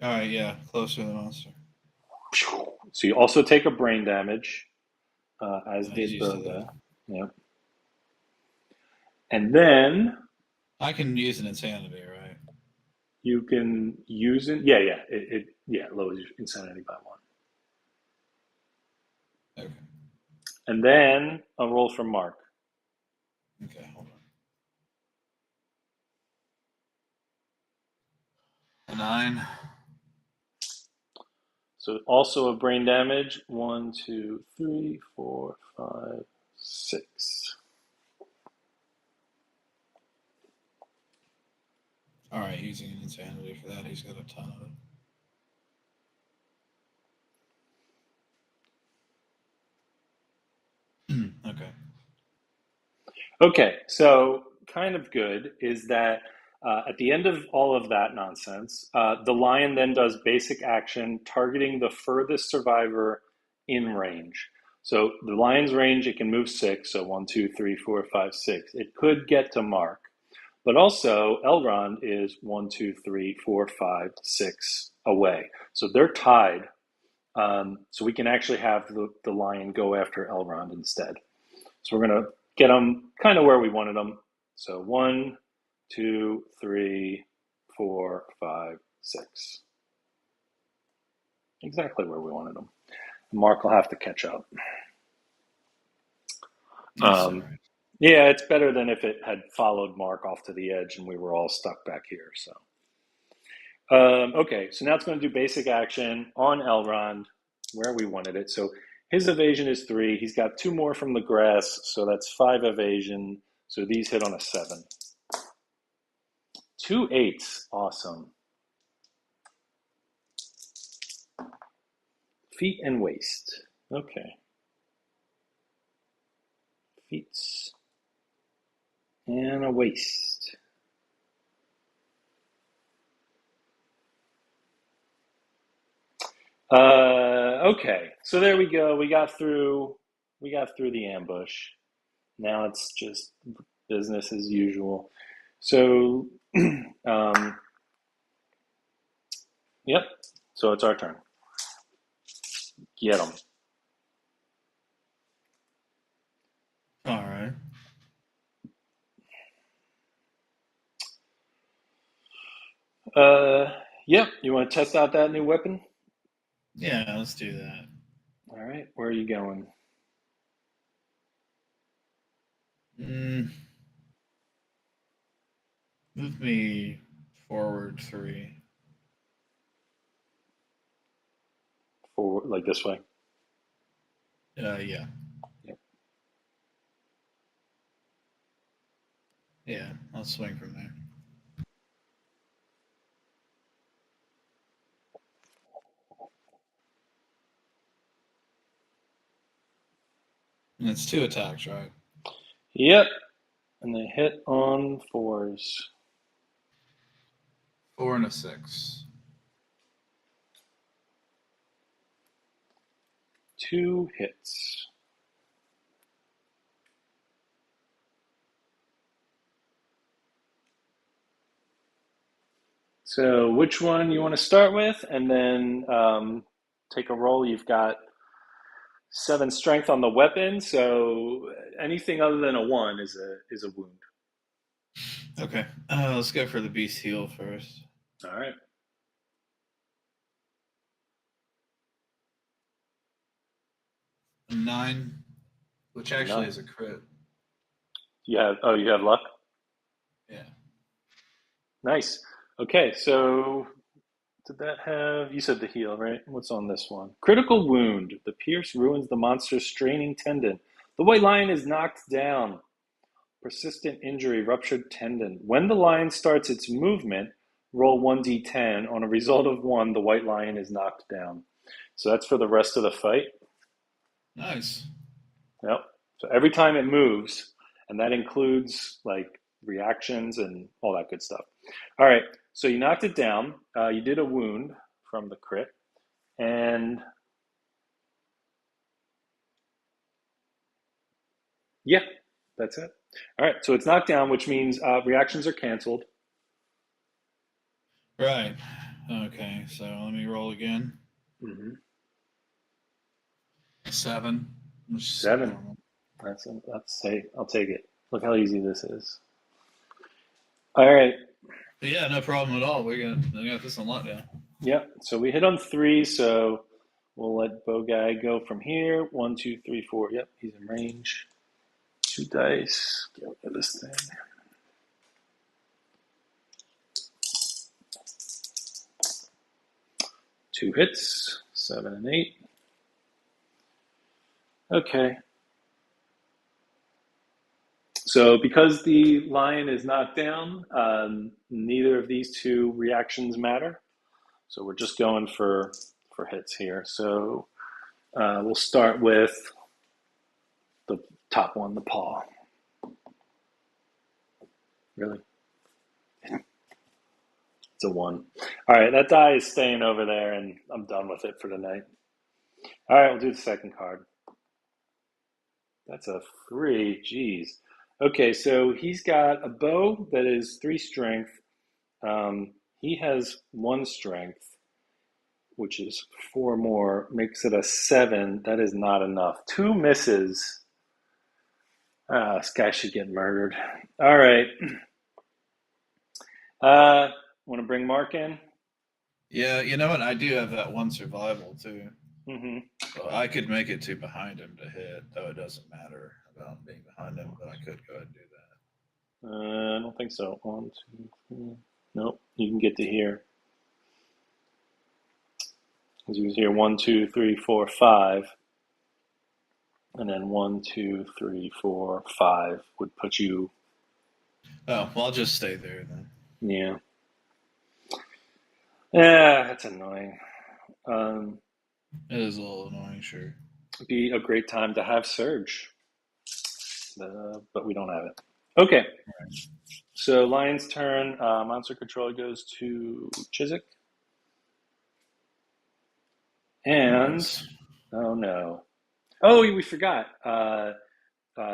All right, yeah, closer to the monster. So you also take a brain damage, as He's did used to that. Bertha. Yeah. And then I can use an insanity, right? you can use it. Yeah, yeah. It lowers your insanity by 1. Okay. And then a roll from Mark. Okay, hold on. A 9. So also a brain damage. 1, 2, 3, 4, 5, 6. All right, using an insanity for that. He's got a ton of it. Okay. Okay, so kind of good is that at the end of all of that nonsense, the lion then does basic action targeting the furthest survivor in range. So the lion's range, it can move 6, so 1, 2, 3, 4, 5, 6. It could get to Mark, but also Elrond is 1, 2, 3, 4, 5, 6 away. So they're tied. So we can actually have the lion go after Elrond instead. So we're going to get them kind of where we wanted them. So 1, 2, 3, 4, 5, 6. Exactly where we wanted them. Mark will have to catch up. That's all right. Yeah, it's better than if it had followed Mark off to the edge and we were all stuck back here. So, okay, so now it's going to do basic action on Elrond where we wanted it. So his evasion is 3. He's got 2 more from the grass, so that's 5 evasion. So these hit on a 7. 2 8s, awesome. Feet and waist. Okay. Feet and a waist. Okay. So there we go. We got through. We got through the ambush. Now it's just business as usual. So, yep. So it's our turn. Get them. All right. Yep. You want to test out that new weapon? Yeah, let's do that. All right. Where are you going? Mm, move me forward 3. Forward, like this way. Yeah. Yep. Yeah, I'll swing from there. And it's 2 attacks, right? Yep. And they hit on 4s. 4 and a 6. 2 hits. So which one you want to start with, and then take a roll. You've got 7 strength on the weapon, so anything other than a 1 is a wound. Okay. Let's go for the beast heal first. All right. 9, which actually Nine. is a crit. You have luck. Yeah. Nice. Okay, so Did that have, you said the heel, right? What's on this one? Critical wound. The pierce ruins the monster's straining tendon. The white lion is knocked down. Persistent injury, ruptured tendon. When the lion starts its movement, roll 1d10. On a result of 1, the white lion is knocked down. So that's for the rest of the fight. Nice. Yep. So every time it moves, and that includes like reactions and all that good stuff. All right. So you knocked it down. You did a wound from the crit. And yeah, that's it. All right. So it's knocked down, which means reactions are canceled. Right. Okay, so let me roll again. Mm-hmm. 7. Which is 7. normal. That's say I'll take it. Look how easy this is. All right. Yeah, no problem at all. I got this on lockdown. Yep. So we hit on 3. So we'll let Bow Guy go from here. 1, 2, 3, 4. Yep, he's in range. 2 dice. Get rid of this thing. Two hits. 7 and 8. Okay. So because the lion is knocked down, neither of these 2 reactions matter. So we're just going for hits here. So we'll start with the top one, the paw. Really? It's a 1. All right, that die is staying over there, and I'm done with it for the night. All right, we'll do the second card. That's a 3. Jeez. Okay, so he's got a bow that is 3 strength. He has 1 strength, which is 4 more, makes it a 7. That is not enough. 2 misses. This guy should get murdered. All right. Want to bring Mark in? Yeah, you know what? I do have that 1 survival too. Mm-hmm. So I could make it 2 behind him to hit, though it doesn't matter about being behind him, but I could go ahead and do that. I don't think so. 1, 2, 3. Nope. You can get to here. Because he was here 1, 2, 3, 4, 5. And then 1, 2, 3, 4, 5 would put you. Oh, well, I'll just stay there then. Yeah. Yeah, that's annoying. It is a little annoying, sure. Be a great time to have Surge. But we don't have it. Okay. So Lion's turn. Monster controller goes to Chiswick. And Nice. oh no. Oh, we forgot.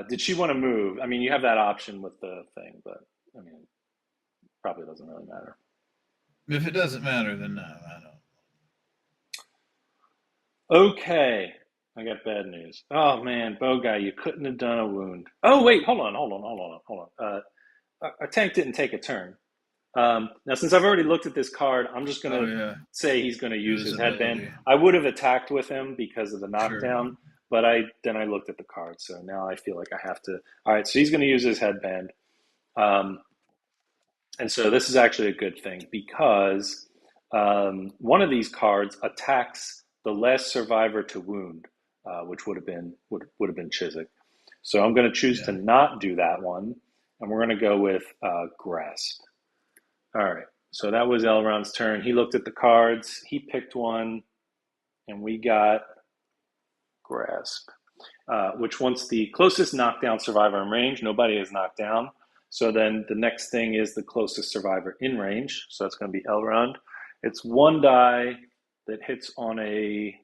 Did she want to move? I mean, you have that option with the thing, but I mean, probably doesn't really matter. If it doesn't matter, then no, I don't. Okay. I got bad news. Oh man, Bow Guy, you couldn't have done a wound. Oh wait, hold on. Our tank didn't take a turn. Now, since I've already looked at this card, I'm just going Oh, to yeah. say he's going to use His his headband. ability. I would have attacked with him because of the Sure. knockdown, but then I looked at the card, so now I feel like I have to. All right, so he's going to use his headband, um, and so this is actually a good thing because one of these cards attacks the last survivor to wound, which would have been Chiswick. So I'm going to choose to Yeah. not do that one, and we're going to go with Grasp. All right. So that was Elrond's turn. He looked at the cards. He picked one, and we got Grasp, which once the closest knockdown survivor in range, nobody is knocked down. So then the next thing is the closest survivor in range. So that's going to be Elrond. It's 1 die that hits on a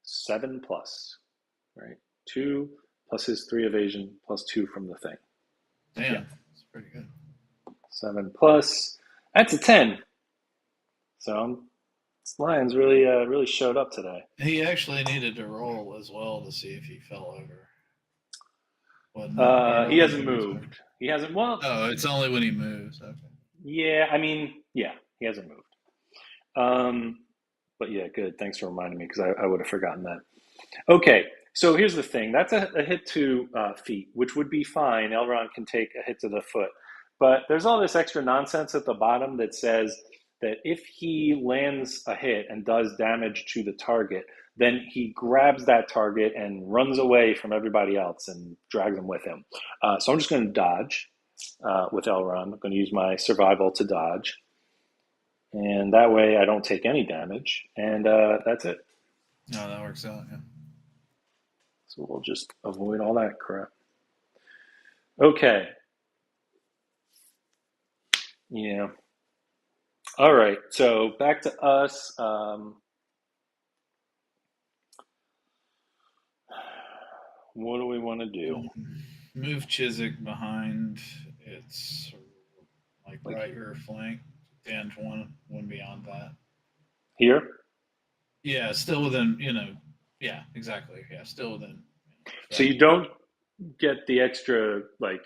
7 plus, right? 2 plus his 3 evasion plus 2 from the thing. Damn. Yeah. That's pretty good. 7 plus. That's a 10. So Lions really showed up today. He actually needed to roll as well to see if he fell over. He hasn't moved. He hasn't. Well, Oh, it's only when he moves. Okay. yeah. I mean, yeah, he hasn't moved. But yeah, good. Thanks for reminding me because I would have forgotten that. Okay, so here's the thing. That's a hit to feet, which would be fine. Elrond can take a hit to the foot. But there's all this extra nonsense at the bottom that says that if he lands a hit and does damage to the target, then he grabs that target and runs away from everybody else and drags them with him. So I'm just going to dodge with Elrond. I'm going to use my survival to dodge. And that way I don't take any damage. And that's it. No, that works out. Yeah. So we'll just avoid all that crap. Okay. Yeah. All right. So back to us. What do we want to do? Move Chiswick behind its like Like right rear flank, and one beyond that. here? Yeah, still within, yeah, exactly. Yeah, still within So you striking. don't get the extra like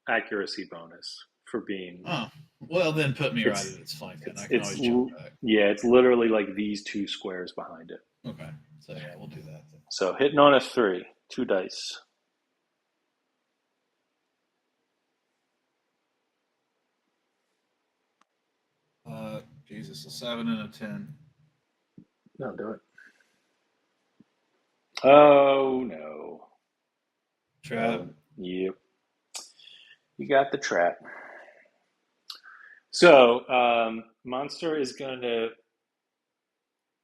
accuracy bonus for being. Oh, well, then put me right It's at its flank, and it's I can it's always jump back. yeah. It's literally like these two squares behind it. Okay, so yeah, we'll do that then. So hitting on a three, two dice. Jesus, a 7 and a 10. No, do it. Oh no. Trap. Yep. You got the trap. So monster is going to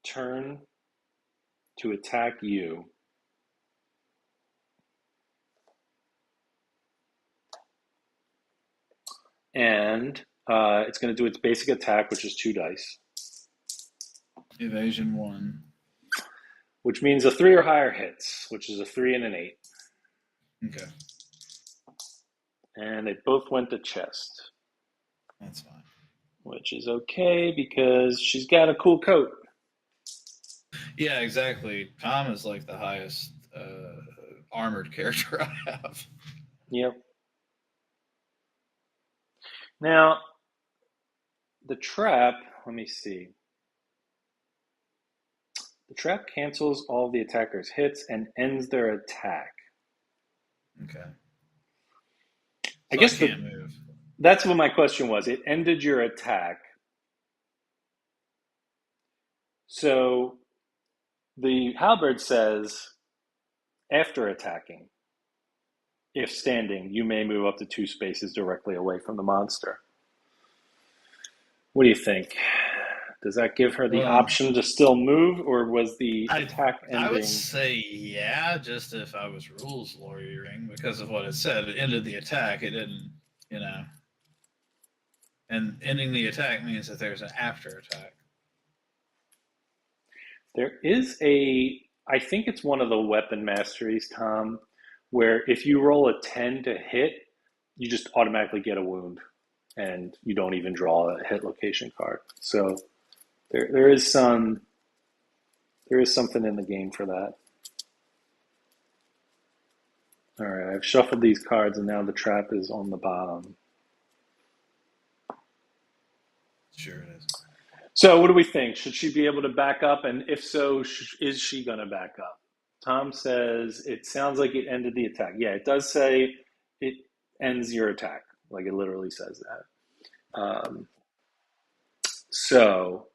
turn to attack you. And it's going to do its basic attack, which is two dice, Evasion 1. which means a three or higher hits, which is a three and an eight. Okay, And they both went to chest, that's fine. which is okay because she's got a cool coat. Yeah, exactly. Tom is like the highest armored character I have. Yep. Now, the trap, let me see. The trap cancels all the attacker's hits and ends their attack. Okay, I so I guess can't move. that's what my question was. It ended your attack. So the halberd says after attacking, if standing, you may move up to two spaces directly away from the monster. What do you think? Does that give her the Well, option to still move, or was the I attack I would ending? say yeah, just if I was rules lawyering because of what it said. It ended the attack. It didn't, you know. And ending the attack means that there's an after attack. There is I think it's one of the weapon masteries, Tom, where if you roll a 10 to hit, you just automatically get a wound and you don't even draw a hit location card. So there is something in the game for that. All right, I've shuffled these cards and now the trap is on the bottom. Sure it is. So what do we think? Should she be able to back up? And if so, is she going to back up? Tom says it sounds like it ended the attack. Yeah, it does say it ends your attack. Like it literally says that. So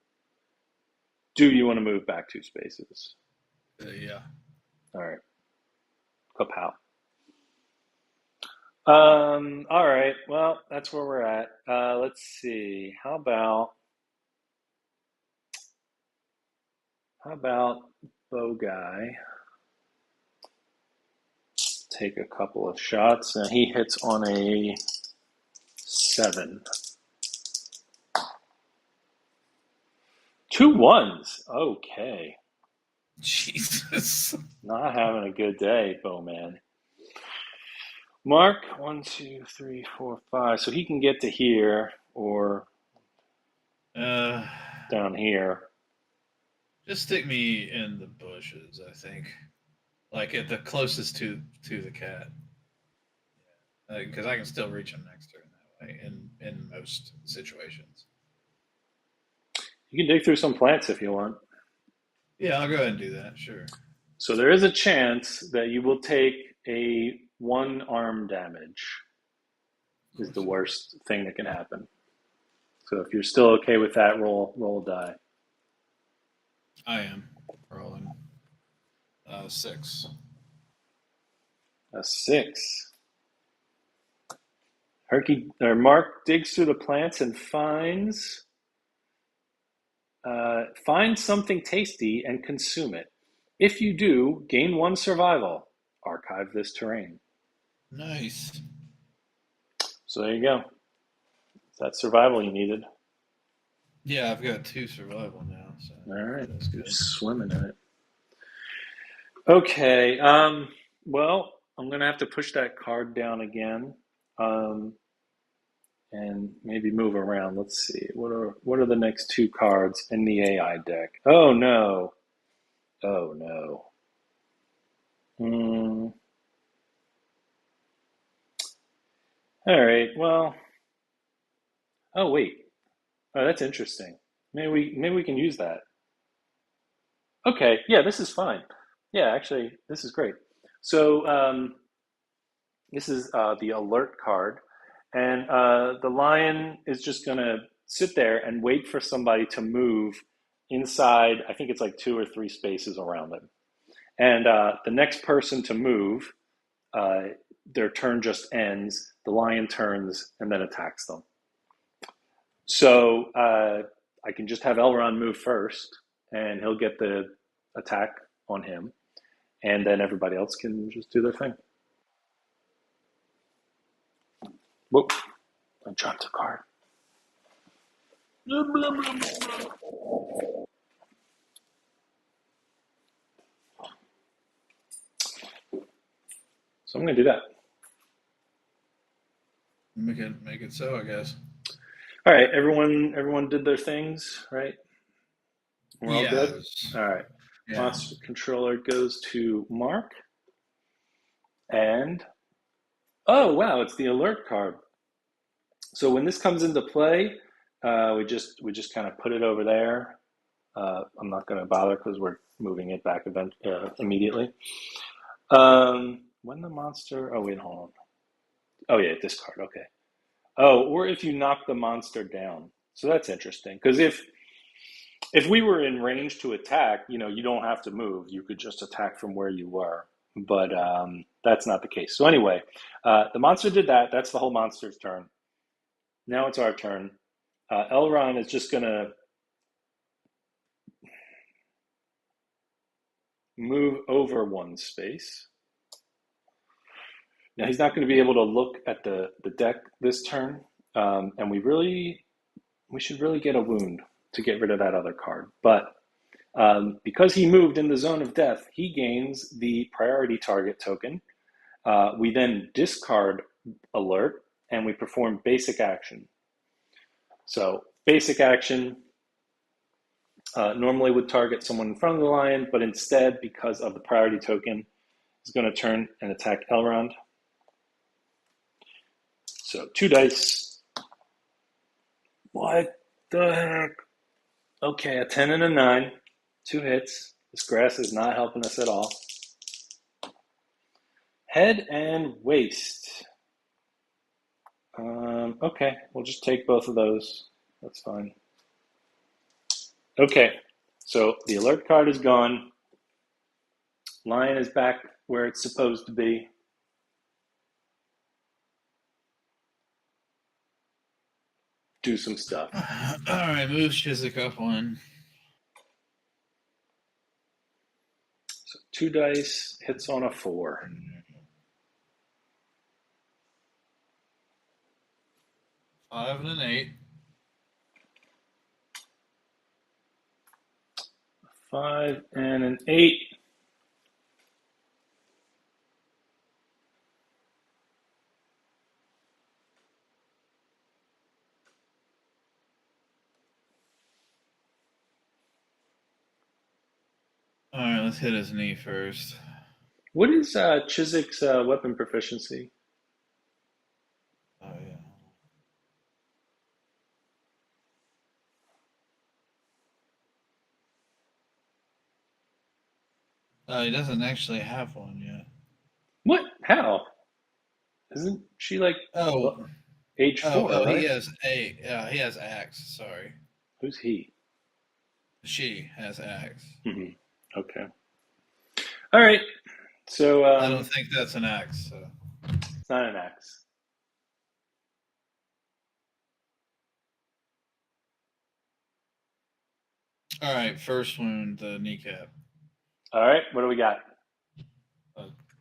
do you want to move back two spaces? Yeah. All right. Kapow. All right. Well, that's where we're at. Let's see. How about Bow Guy take a couple of shots and he hits on a 7. Two ones. Okay. Jesus. Not having a good day, Bowman. Mark, 1, 2, 3, 4, 5. So he can get to here or Uh, down here. just stick me in the bushes. I think, like at the closest to the cat, because I can still reach him next turn that way in most situations. You can dig through some plants if you want. Yeah, I'll go ahead and do that. Sure. So there is a chance that you will take a one arm damage. Of is the course it is. worst thing that can happen. So if you're still okay with that, roll a die. I am rolling 6. A 6. Herky or Mark digs through the plants and finds something tasty and consume it. If you do, gain 1 survival. Archive this terrain. Nice. So there you go. It's that survival you needed. Yeah, I've got 2 survival now, so All right, that's you're good. swimming in it. Okay. Well, I'm gonna have to push that card down again, um, and maybe move around. Let's see. What are the next 2 cards in the AI deck? Oh no. Oh no. Mm, all right. Well. Oh wait. Oh, that's interesting. Maybe we can use that. Okay. Yeah, this is fine. Yeah, actually, this is great. So this is the alert card, and the lion is just gonna sit there and wait for somebody to move inside. I think it's like 2 or 3 spaces around them, and the next person to move, uh, their turn just ends. The lion turns and then attacks them. So I can just have Elrond move first, and he'll get the attack on him, and then everybody else can just do their thing. Whoop! I dropped a card. So I'm going to do that. Make it so, I guess. All right, everyone did their things, right? We're all good. Yes. All right. Yeah. Monster controller goes to Mark, and oh wow, it's the alert card. So when this comes into play, we just kind of put it over there. I'm not going to bother because we're moving it back immediately. When the monster, oh wait, hold on. Oh yeah, discard. Okay. Oh, or if you knock the monster down. So that's interesting because if we were in range to attack, you don't have to move. You could just attack from where you were. But that's not the case. So anyway, the monster did that. That's the whole monster's turn. Now it's our turn. Elrond is just going to move over 1 space. Now he's not going to be able to look at the deck this turn, and we should really get a wound to get rid of that other card. But because he moved in the zone of death, he gains the priority target token. We then discard alert and we perform basic action. So basic action normally would target someone in front of the lion, but instead, because of the priority token, is going to turn and attack Elrond. So 2 dice. What the heck? Okay, a 10 and a 9. 2 hits. This grass is not helping us at all. Head and waist. Okay, we'll just take both of those. That's fine. Okay, so the alert card is gone. Lion is back where it's supposed to be. Do some stuff. All right, move Chiswick up 1. So 2 dice, hits on a 4. 5 and an 8. 5 and an 8. All right, let's hit his knee first. What is Chiswick's weapon proficiency? Oh yeah. He doesn't actually have one yet. What? How? Isn't she like? Oh, Well, Age Oh, 4, he right? has he has axe. Sorry, Who's he? she has axe. Okay. All right. So I don't think that's an axe. So. it's not an X. All right, first wound, the kneecap. All right. What do we got?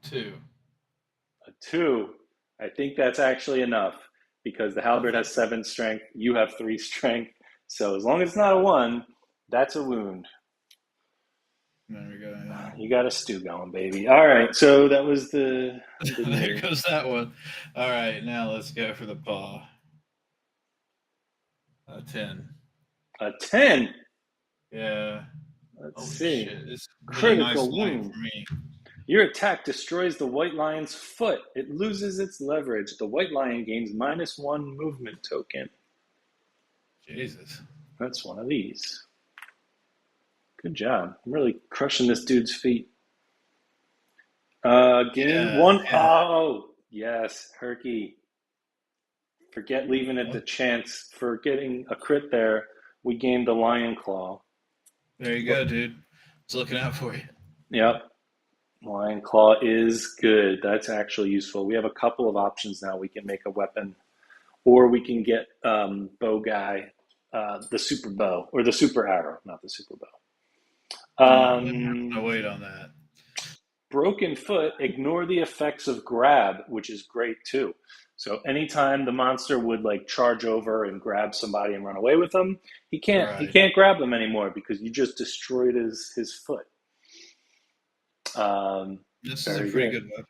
2. A 2. I think that's actually enough because the halberd Okay. has 7 strength. You have 3 strength. So as long as it's not a 1, that's a wound. There we go. Yeah. You got a stew going, baby. All right. So that was the There knee. goes that one. All right, now let's go for the paw. 10. A 10. Yeah. Let's Holy see. shit! This has been a nice Critical night wound. for me. Your attack destroys the white lion's foot. It loses its leverage. The white lion gains -1 movement token. Jesus. That's one of these. Good job. I'm really crushing this dude's feet. Gain Yeah. one. Yeah. Oh, yes, Herky. Forget leaving it to Well, chance for getting a crit there. We gained the lion claw. there you go, dude. It's looking out for you. Yep. Lion claw is good. That's actually useful. We have a couple of options now. We can make a weapon, or we can get bow guy, the super bow, or the super arrow, not the super bow. I'm gonna wait on that. Broken foot, ignore the effects of grab, which is great too. So anytime the monster would like charge over and grab somebody and run away with them, he Right. can't grab them anymore because you just destroyed his foot. This is a Very pretty good. good weapon.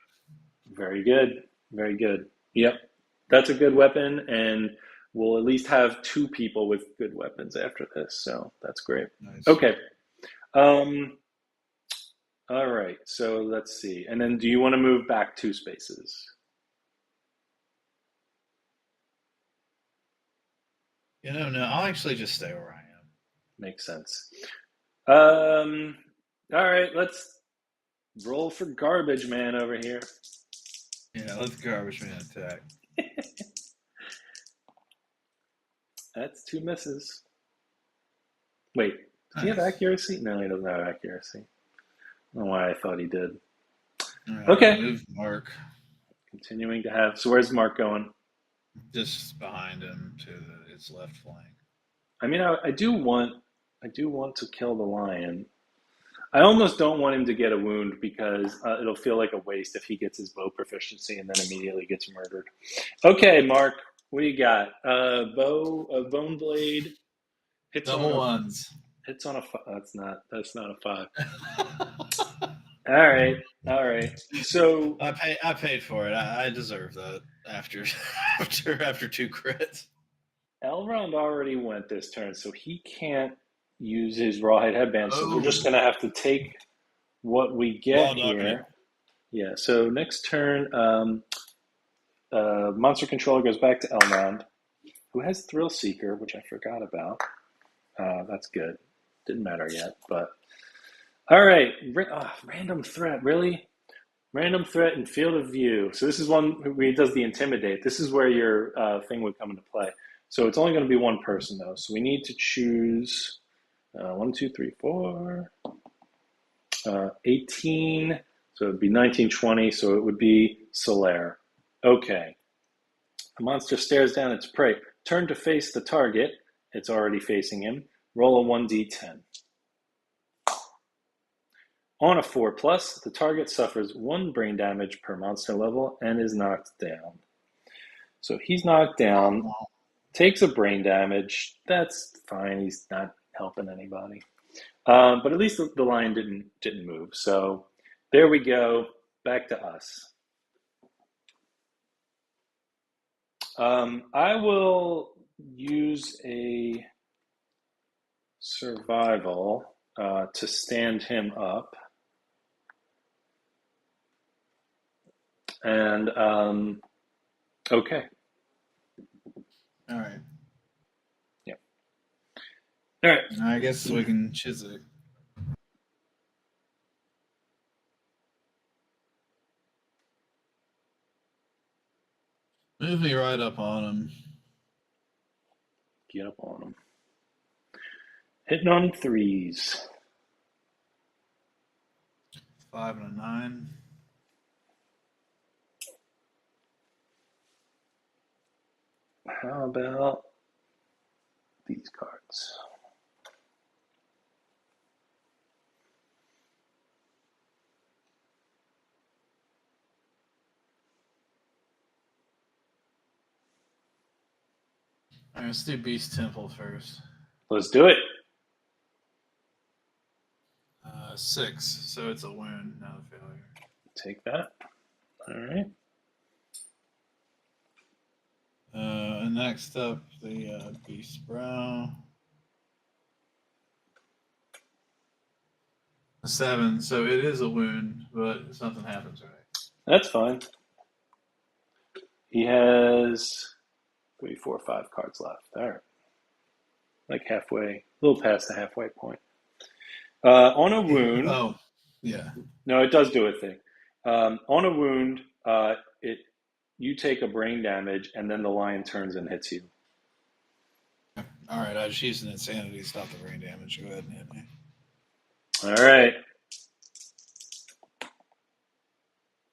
Very good. Very good. Yep. That's a good weapon, and we'll at least have 2 people with good weapons after this, so that's great. Nice. Okay. Um, all right, so let's see. And then do you want to move back 2 spaces? No, I'll actually just stay where I am. Makes sense. Um, all right, let's roll for garbage man over here. Yeah, let the garbage man attack. That's 2 misses. Wait, does he have Nice. accuracy? No, he doesn't have accuracy. I don't know why I thought he did. All right, Okay. move Mark Continuing to have. So where's Mark going? just behind him to its left flank. I mean, I do want to kill the lion. I almost don't want him to get a wound because it'll feel like a waste if he gets his bow proficiency and then immediately gets murdered. Okay, Mark, what do you got? A bone blade hits on Double a ones. That's not a 5. All right, all right. So I paid for it. I deserve that after after 2 crits. Elrond already went this turn, so he can't use his rawhide headband. So we're just Oh, gonna have to take what we get well darn it. here. Yeah. So next turn, monster controller goes back to Elrond, who has Thrill Seeker, which I forgot about. That's good. Didn't matter yet, but all right. Random threat, really? Random threat and field of view. So this is one where he does the intimidate. This is where your thing would come into play. So it's only going to be one person though. So we need to choose 1, 2, 3, 4, 18. So it would be 19, 20. So it would be Solaire. Okay. The monster stares down its prey. Turn to face the target. It's already facing him. Roll a 1d10. On a 4 plus, the target suffers 1 brain damage per monster level and is knocked down. So he's knocked down, takes a brain damage. That's fine. He's not helping anybody. But at least the lion didn't move. So there we go. Back to us. I will use a survival to stand him up. And okay. All right. Yeah. All right. I guess we can Chiswick. Move me right up on him. Get up on them. Hitting on threes. 5 and a 9. How about these cards? All right, let's do Beast Temple first. Let's do it. 6, so it's a wound, not a failure. Take that. All right. And next up, the Beast Brow. A 7, so it is a wound, but something happens, right? That's fine. He has 3, 4, 5 cards left. All right. Like halfway, a little past the halfway point. On a wound. Oh, yeah. No, it does do a thing. On a wound, you take a brain damage, and then the lion turns and hits you. All right, I was using insanity to stop the brain damage. Go ahead and hit me. All right.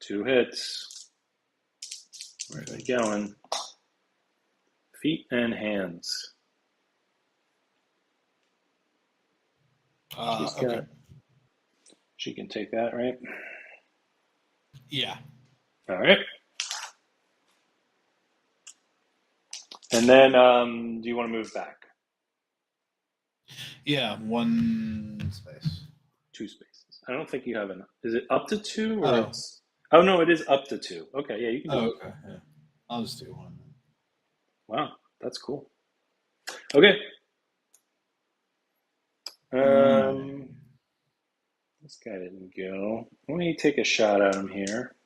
2 hits. Where are they going? Feet and hands. Okay. She can take that, right? Yeah. All right. And then, do you want to move back? Yeah, 1 space. 2 spaces. I don't think you have enough. Is it up to 2 or Oh. it's? Oh no, it is up to 2. Okay, yeah, you can do it. Okay. Yeah. I'll just do 1. Wow, that's cool. Okay. This guy didn't go. Let me take a shot at him here.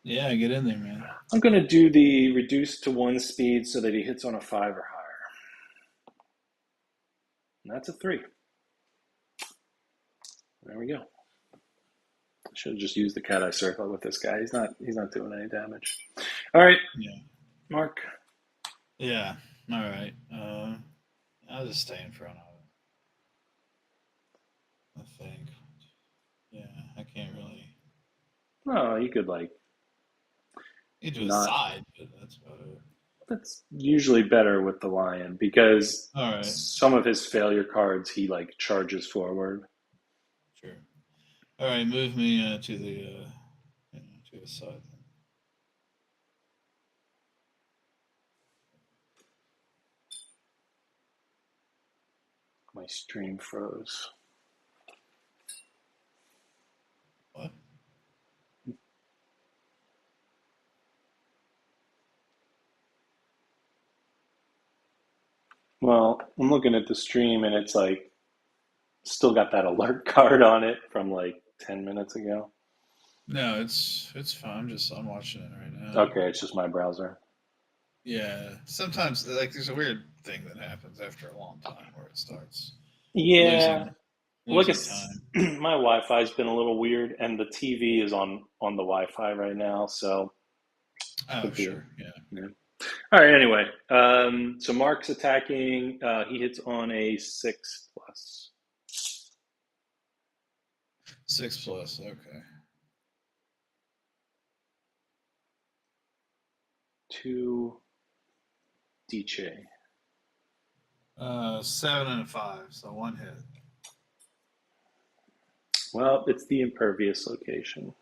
Yeah, get in there, man. I'm going to do the reduce to 1 speed so that he hits on a 5 or higher. And that's a 3. There we go. I should have just used the cat eye circle with this guy. He's not doing any damage. All right. Yeah. Mark. Yeah. All right. I'll just stay in front of it. I think. Yeah, I can't really. Oh, you could You do a not. side, but that's about it. That's usually better with the lion because All right. some of his failure cards he charges forward. Sure. All right, move me to the side. My stream froze. What? Well, I'm looking at the stream and it's still got that alert card on it from 10 minutes ago. No, it's fine. I'm watching it right now. Okay, it's just my browser. Yeah, sometimes there's a weird thing that happens after a long time where it starts. Yeah, losing time. My Wi-Fi's been a little weird, and the TV is on the Wi-Fi right now, so. Oh, sure, yeah. All right. Anyway, so Mark's attacking. He hits on a 6+. 6+, okay. 2 DJ. 7 and a 5, so 1 hit. Well, it's the impervious location.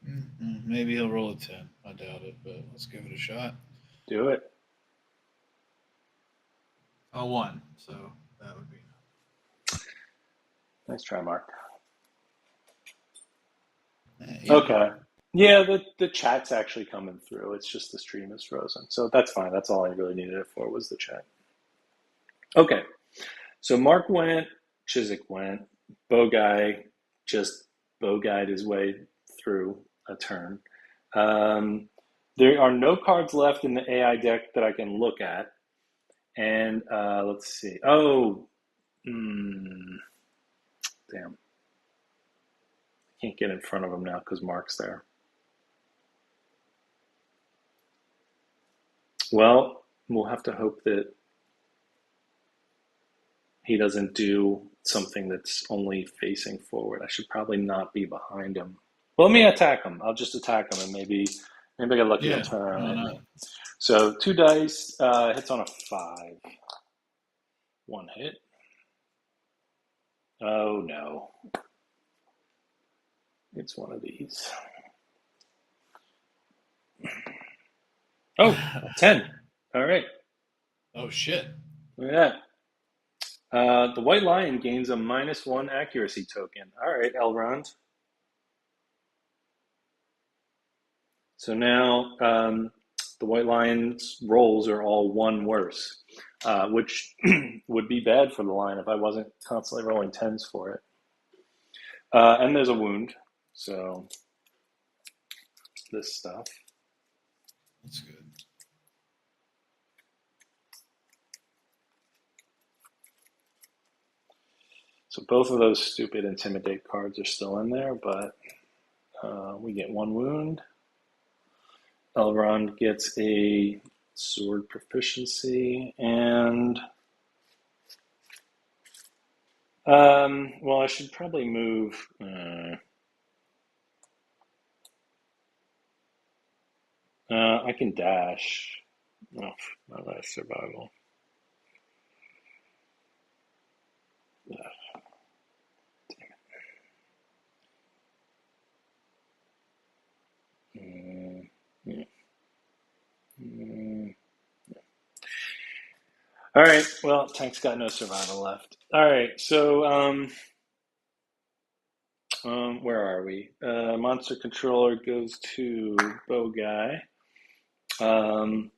Mm-hmm. Maybe he'll roll a 10. I doubt it, but let's give it a shot. Do it. A 1, so that would be enough. Nice try, Mark. Yeah. Okay. Yeah, the chat's actually coming through. It's just the stream is frozen. So that's fine. That's all I really needed it for was the chat. Okay. So Mark went, Chiswick went, Boguy just Boguyed his way through a turn. There are no cards left in the AI deck that I can look at. And let's see. Oh, damn. I can't get in front of him now because Mark's there. Well, we'll have to hope that he doesn't do something that's only facing forward. I should probably not be behind him. Well, let me attack him. I'll just attack him, and maybe I get lucky to Yeah, turn why it. not? So 2 dice, hits on a 5. One hit. Oh no, it's one of these. Oh, 10. All right, Oh shit. look at that. The white lion gains a -1 accuracy token. All right, Elrond. So now the white lion's rolls are all one worse, which would be bad for the lion if I wasn't constantly rolling tens for it. And there's a wound, so this stuff. That's good. So both of those stupid intimidate cards are still in there, but we get one wound. Elrond gets a sword proficiency, and well, I should probably move. I can dash. Oh, my last survival. Mm, yeah. Mm. All right. Well, tank's got no survival left. All right. So, where are we? Monster controller goes to bow guy. Um,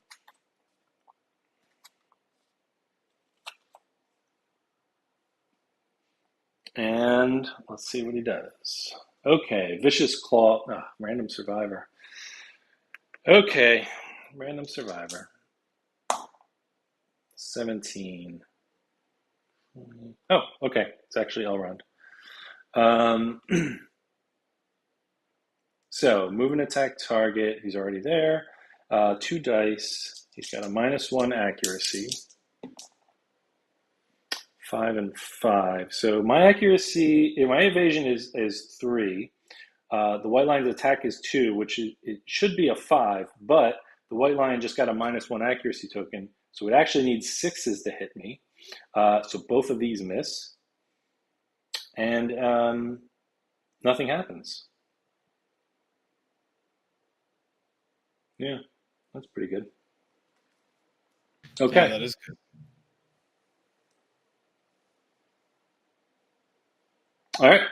and let's see what he does. Okay, vicious claw. Random survivor. Okay, random survivor. 17. Oh, okay. It's actually Elrond. Um, so move and attack target. He's already there. 2 dice. He's got a -1 accuracy. 5 and 5. So my accuracy, my evasion is 3. The white lion's attack is 2, which it should be a 5, but the white lion just got a -1 accuracy token, so it actually needs 6s to hit me. So both of these miss, and nothing happens. Yeah, that's pretty good. Yeah, Okay. that is good. All right.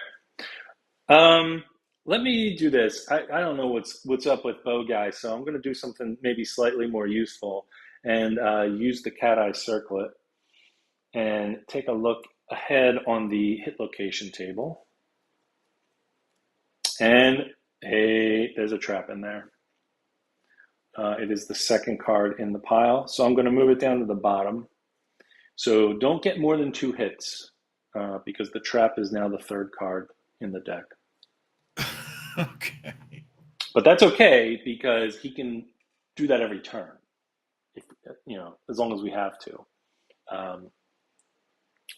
Um, Let me do this. I don't know what's up with bow guy, so I'm going to do something maybe slightly more useful and use the cat eye circlet and take a look ahead on the hit location table. And hey, there's a trap in there. It is the second card in the pile, so I'm going to move it down to the bottom. So don't get more than 2 hits because the trap is now the third card in the deck. Okay. But that's okay because he can do that every turn, if as long as we have to.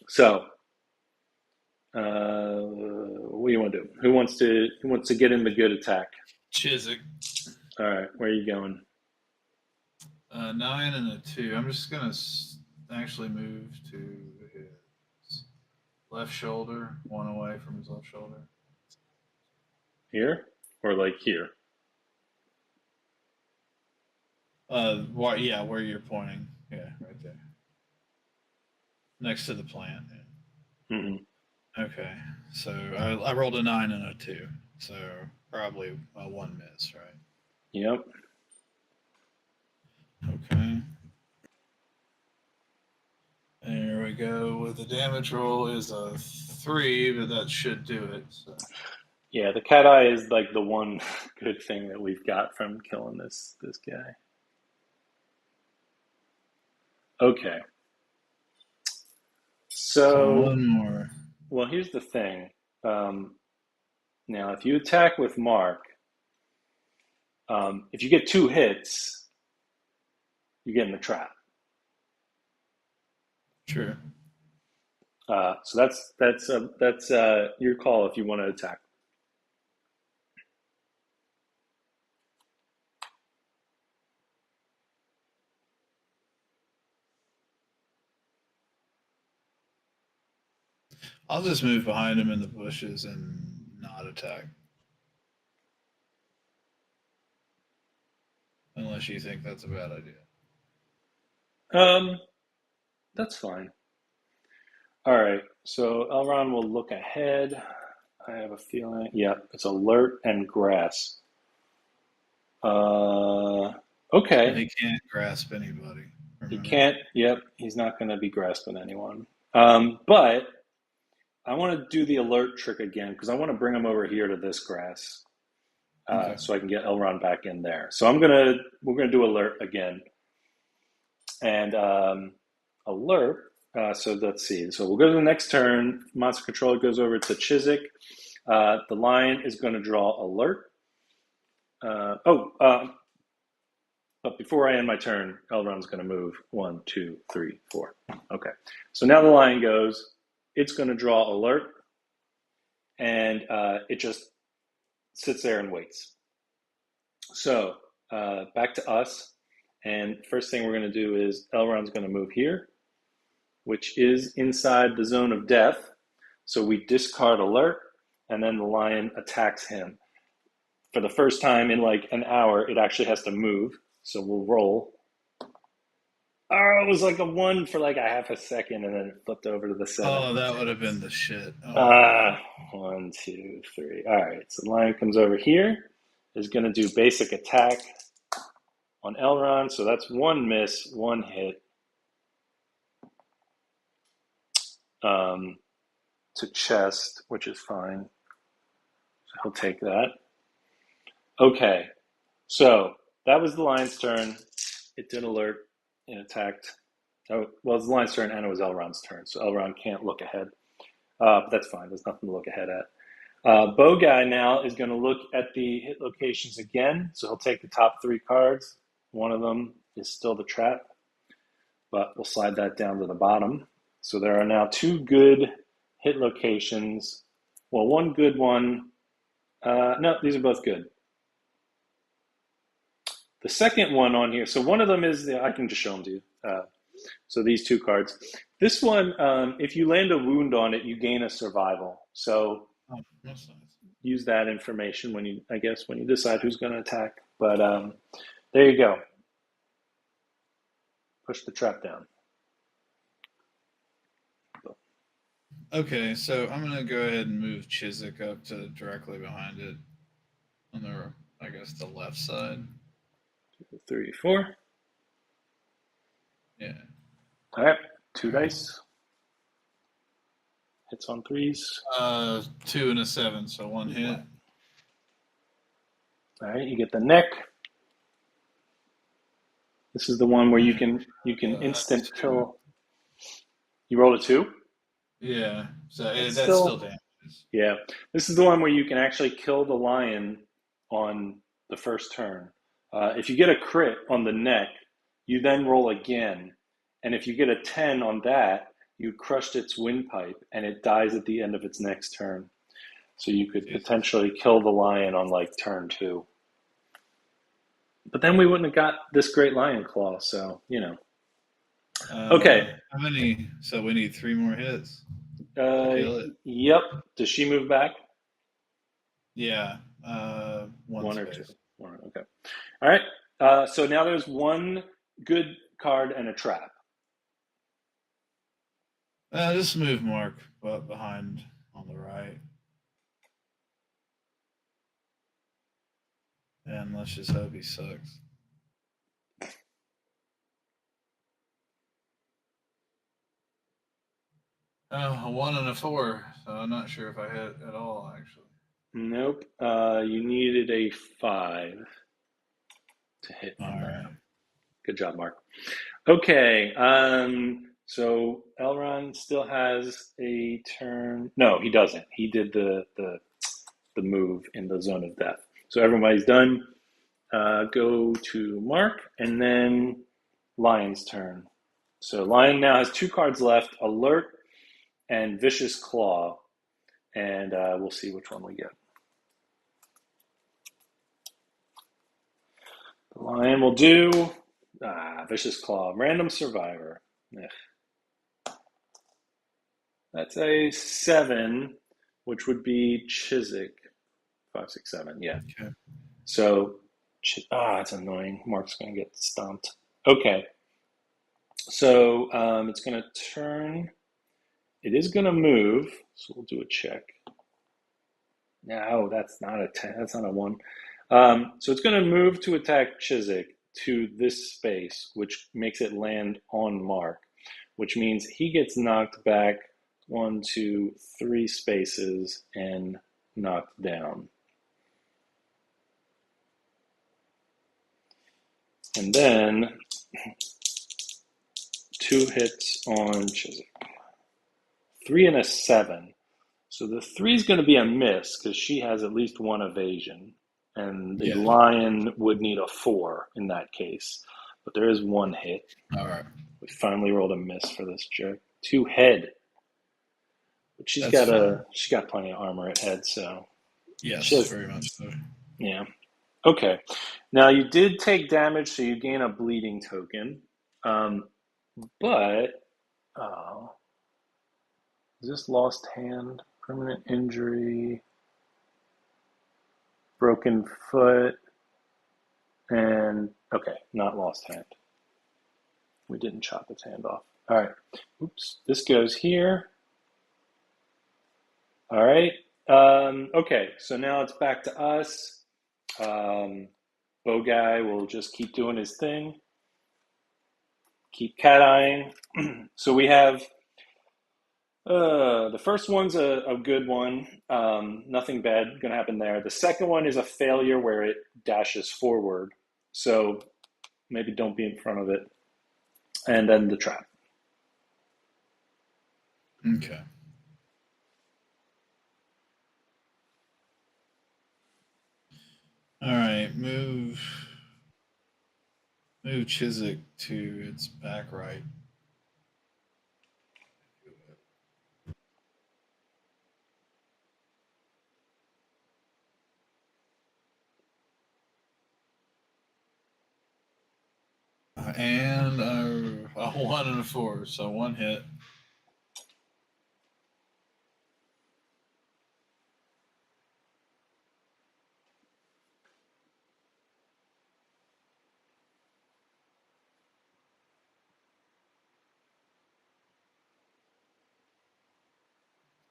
So, what do you want to do? Who wants to get in the good attack? Chiswick. All right, where are you going? 9 and a 2. I'm just gonna actually move to his left shoulder, one away from his left shoulder. Here or like here? Yeah, where you're pointing. Yeah, right there, next to the plant. Yeah. Mm-hmm. Okay, so I rolled a 9 and a 2, so probably a 1 miss, right? Yep. Okay. There we go. With the damage roll is a 3, but that should do it. So. Yeah, the cat eye is like the one good thing that we've got from killing this guy. Okay. So So, one more. well, here's the thing. Um, Now, if you attack with Mark, if you get 2 hits, you get in the trap. Sure. So that's your call if you want to attack. I'll just move behind him in the bushes and not attack. Unless you think that's a bad idea. Um, that's fine. All right. So Elron will look ahead. I have a feeling. Yeah, it's alert and grass. Uh, And okay. he can't grasp anybody. He Remember? can't. Yep, he's not going to be grasping anyone. But I want to do the alert trick again because I want to bring him over here to this grass, Okay. so I can get Elron back in there. So we're gonna do alert again, and alert. So let's see. So we'll go to the next turn. Monster controller goes over to Chiswick. The lion is going to draw alert. But before I end my turn, Elrond's going to move 1, 2, 3, 4. Okay. So now the lion goes. It's going to draw alert, and it just sits there and waits. So back to us. And first thing we're going to do is Elrond's going to move here, which is inside the zone of death. So we discard alert, and then the lion attacks him. For the first time in like an hour, it actually has to move. So we'll roll. Oh, it was like a 1 for like a half a second, and then it flipped over to the 7. Oh, that would have been the shit. Oh my god. Ah, 1, 2, 3. All right, so the lion comes over here. Is going to do basic attack on Elrond. So that's 1 miss, 1 hit. To chest, which is fine. So he'll take that. Okay, so that was the lion's turn. It did alert and attacked. Oh, well, it was the lion's turn and it was Elrond's turn. So Elrond can't look ahead. But that's fine. There's nothing to look ahead at. Bow guy now is going to look at the hit locations again. So he'll take the top 3 cards. One of them is still the trap, but we'll slide that down to the bottom. So there are now 2 good hit locations. Well, 1 good one. No, these are both good. The second one on here, so one of them is I can just show them to you. So these 2 cards. This one, if you land a wound on it, you gain a survival. So Oh, that's nice. use that information when you decide who's going to attack. But there you go. Push the trap down. Okay, so I'm gonna go ahead and move Chiswick up to directly behind it on the, I guess, the left side. 2, 3, 4. Yeah. All right, 2 All right. dice. Hits on 3s. 2 and a 7, so 1 hit. All right, you get the neck. This is the one where you can instant 2. kill. You rolled a 2. Yeah, so That's that's still still damages. Yeah. This is the one where you can actually kill the lion on the first turn. If you get a crit on the neck, you then roll again, and if you get a 10 on that, you crushed its windpipe, and it dies at the end of its next turn. So you could Jesus. potentially kill the lion on like turn 2. But then we wouldn't have got this great lion claw, so Okay. How many? So we need 3 more hits to Uh, kill it. yep. Does she move back? Yeah, 1 1 or 2? space. 1. Okay. All right. So now there's 1 good card and a trap. Just move Mark behind on the right. And let's just hope he sucks. Oh, a 1 and a 4. So I'm not sure if I hit at all, actually. Nope. You needed a 5 to hit All on that. right. Good job, Mark. Okay. So Elrond still has a turn. No, he doesn't. He did the move in the zone of death. So everybody's done. Go to Mark, and then Lion's turn. So Lion now has 2 cards left: Alert and Vicious Claw, and we'll see which one we get. The Lion will do Vicious Claw, Random Survivor. Ugh. That's a 7, which would be Chiswick. 5, 6, 7. Yeah. Okay. So, it's annoying. Mark's going to get stomped. Okay. So it's going to turn. It is going to move. So we'll do a check. No, that's not a 10. That's not a 1. So it's going to move to attack Chiswick to this space, which makes it land on Mark, which means he gets knocked back 1, 2, 3 spaces and knocked down. And then 2 hits on Chiswick. 3 and a 7. So the 3 is going to be a miss because she has at least 1 evasion. And the Lion would need a 4 in that case. But there is 1 hit. All right. We finally rolled a miss for this jerk. 2 head. But she's got plenty of armor at head, so. Yes, very much so. Yeah. Okay. Now you did take damage, so you gain a bleeding token. But is this lost hand? Permanent injury, broken foot, and okay, not lost hand. We didn't chop its hand off. All right. Oops. This goes here. All right. Okay. So now it's back to us. Bow guy will just keep doing his thing. Keep cat-eyeing. So we have the first one's a good one. Nothing bad going to happen there. The second one is a failure where it dashes forward. So maybe don't be in front of it. And then the trap. Okay. All right, move Chiswick to its back right. And a 1 and a 4, so 1 hit.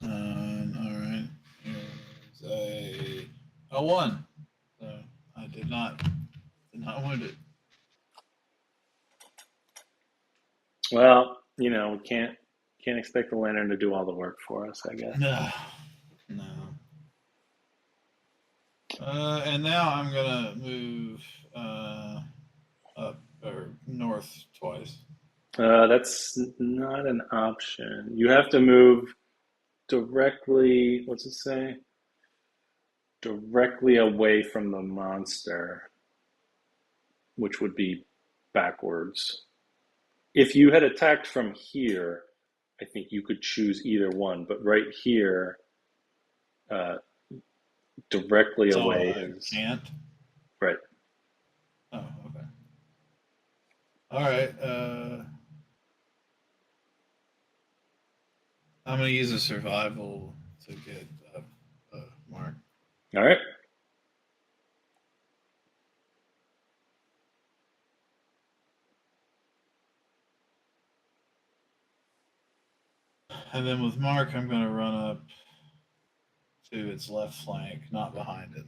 All right. Here's a 1. So I did not wound it. Well, we can't expect the lantern to do all the work for us, I guess. No. And now I'm gonna move up or north twice. That's not an option. You have to move directly. What's it say? Directly away from the monster, which would be backwards. If you had attacked from here, I think you could choose either one. But right here, directly away is. Can't. Right. Oh, okay. All right. I'm gonna use a survival to get Mark. All right. And then with Mark, I'm gonna run up to its left flank, not behind it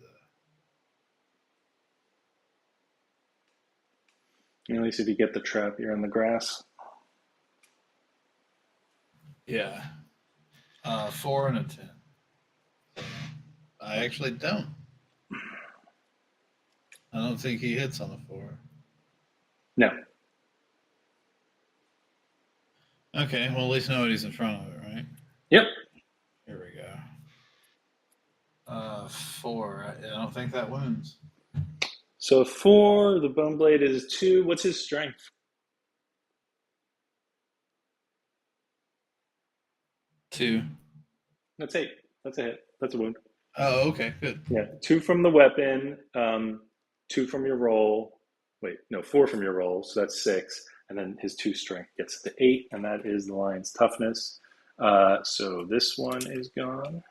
though. At least if you get the trap, you're in the grass. Yeah. 4 and a 10. I actually don't. I don't think he hits on the 4. No. Okay, well, at least nobody's in front of it, right? Yep. Here we go. 4. I don't think that wounds. So 4, the bone blade is 2. What's his strength? 2. That's 8. That's a hit. That's a wound. Oh, okay, good. Yeah, 2 from the weapon, 2 from your roll. Wait, no, 4 from your roll, so that's 6. And then his 2 strength gets to 8, and that is the lion's toughness. So this one is gone,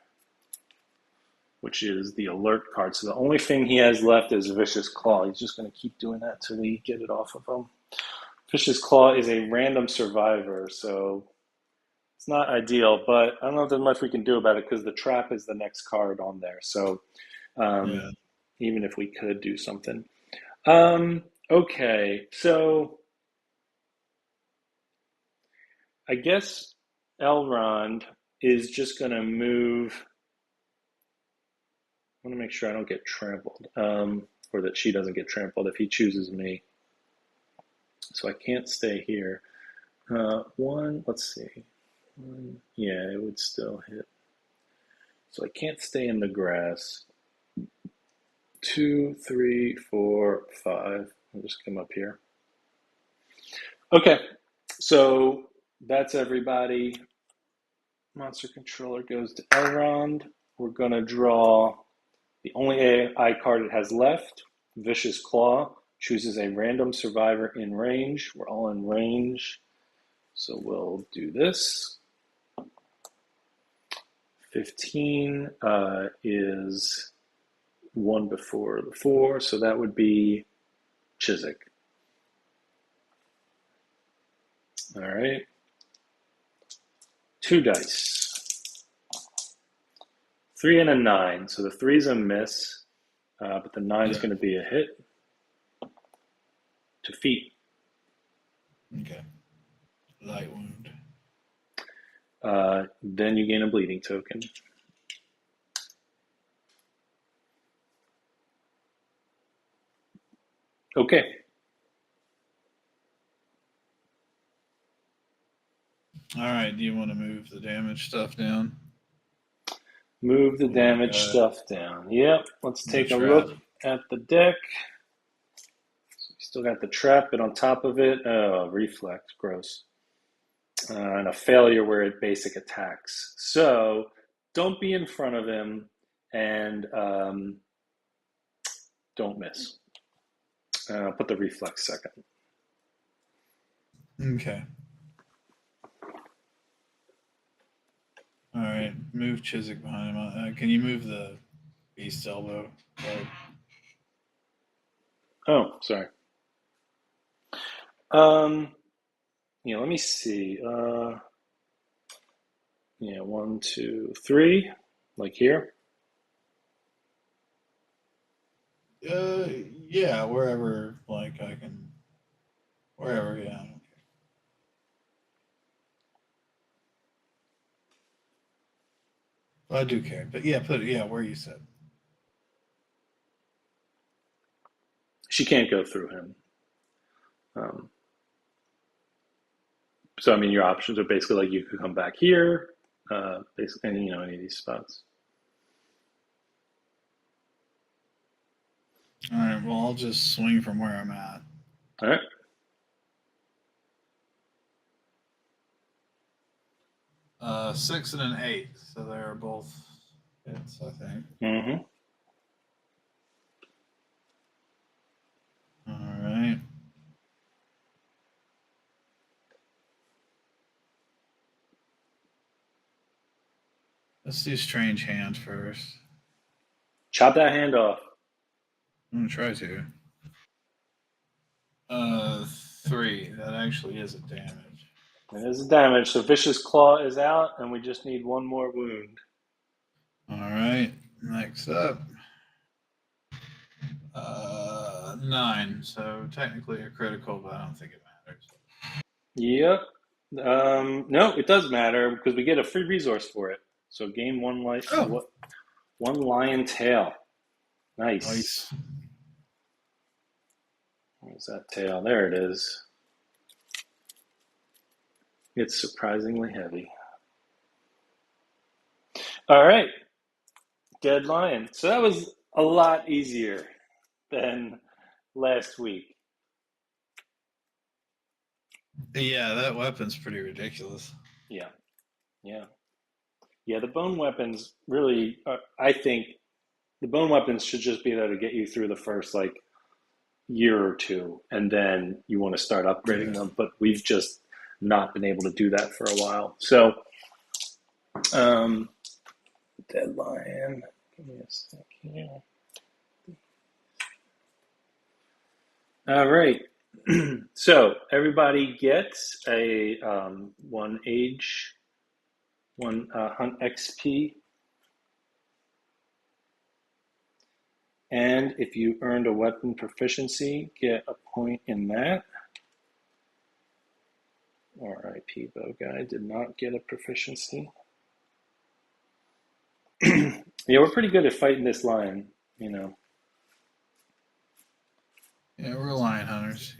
which is the alert card. So the only thing he has left is Vicious Claw. He's just going to keep doing that till we get it off of him. Vicious Claw is a random survivor, so it's not ideal, but I don't know if there's much we can do about it because the trap is the next card on there. So Yeah. even if we could do something. Okay, so I guess Elrond is just going to move. I want to make sure I don't get trampled, or that she doesn't get trampled if he chooses me. So I can't stay here. Let's see. Yeah, it would still hit. So I can't stay in the grass. 2, 3, 4, 5. I'll just come up here. Okay, so that's everybody. Monster controller goes to Elrond. We're gonna draw the only AI card it has left. Vicious Claw chooses a random survivor in range. We're all in range, so we'll do this. 15 is one before the 4, so that would be Chiswick. All right. 2 dice. 3 and a 9. So the 3 is a miss, but the 9 is Yeah. going to be a hit. To feet. Okay. Light wound. Then you gain a bleeding token. Okay. All right. Do you want to move the damage stuff down? Move the What we damage got? stuff down. Yep. Let's The take a trap. look at the deck. Still got the trap, but on top of it, reflex, gross. And a failure where it basic attacks. So don't be in front of him and don't miss. Put the reflex second. Okay. All right. Move Chiswick behind him. Can you move the beast elbow? Oh, sorry. Let me see. Yeah, 1, 2, 3, like here. Yeah, wherever, like, I can, wherever, yeah. I don't care. Well, I do care, but yeah, put it, yeah, where you said. She can't go through him. So I mean, your options are basically like you could come back here, basically, any of these spots. All right, well, I'll just swing from where I'm at. All right. 6 and an 8, so they're both hits, I think. Mm-hmm. All right. Let's do strange hand first. Chop that hand off. I'm gonna try to. 3. That actually is a damage. It is a damage. So Vicious Claw is out, and we just need one more wound. All right. Next up. 9. So technically a critical, but I don't think it matters. Yep. No, it does matter because we get a free resource for it. So gain one light. Oh, One lion tail. Nice. nice. Where's that tail? There it is. It's surprisingly heavy. All right. Dead lion. So that was a lot easier than last week. Yeah, that weapon's pretty ridiculous. Yeah. Yeah. Yeah, the bone weapons really, I think the bone weapons should just be there to get you through the first like year or two, and then you want to start upgrading Yeah. them. But we've just not been able to do that for a while. So, um, Dead Lion. Give me a sec here. All right. So everybody gets a one age, one hunt XP, and if you earned a weapon proficiency, get a point in that. R.I.P. Bow Guy did not get a proficiency. Yeah, we're pretty good at fighting this lion, you know. Yeah, we're lion hunters.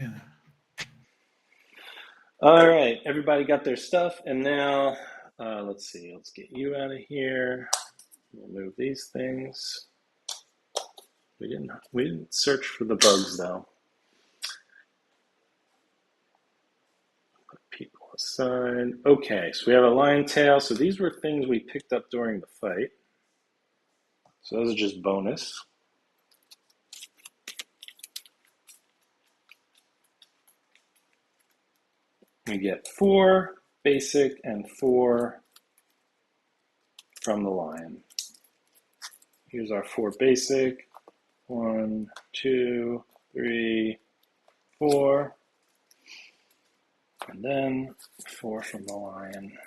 All right, everybody got their stuff, and now let's see. Let's get you out of here. We'll move these things. We didn't search for the bugs though. Put people aside. Okay, so we have a lion tail. So these were things we picked up during the fight. So those are just bonus. We get 4 basic and 4 from the lion. Here's our 4 basic. 1, 2, 3, 4. And then 4 from the lion.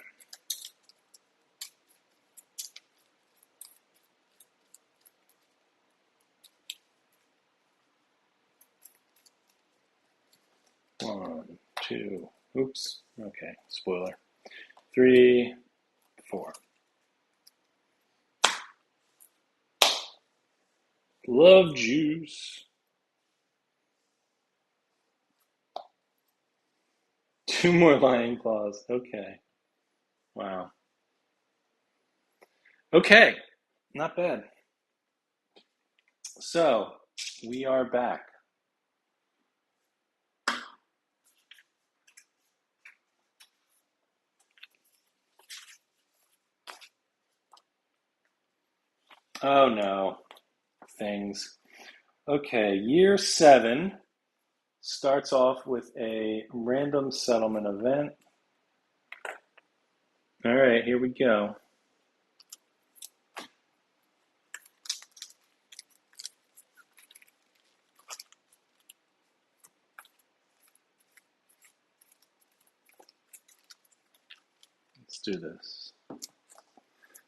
One, 2, oops, okay, spoiler. 3, 4. Love juice. 2 more lion claws. Okay. Wow. Okay. Not bad. So, we are back. Oh no. Things. Okay, year 7 starts off with a random settlement event. All right, here we go. Let's do this.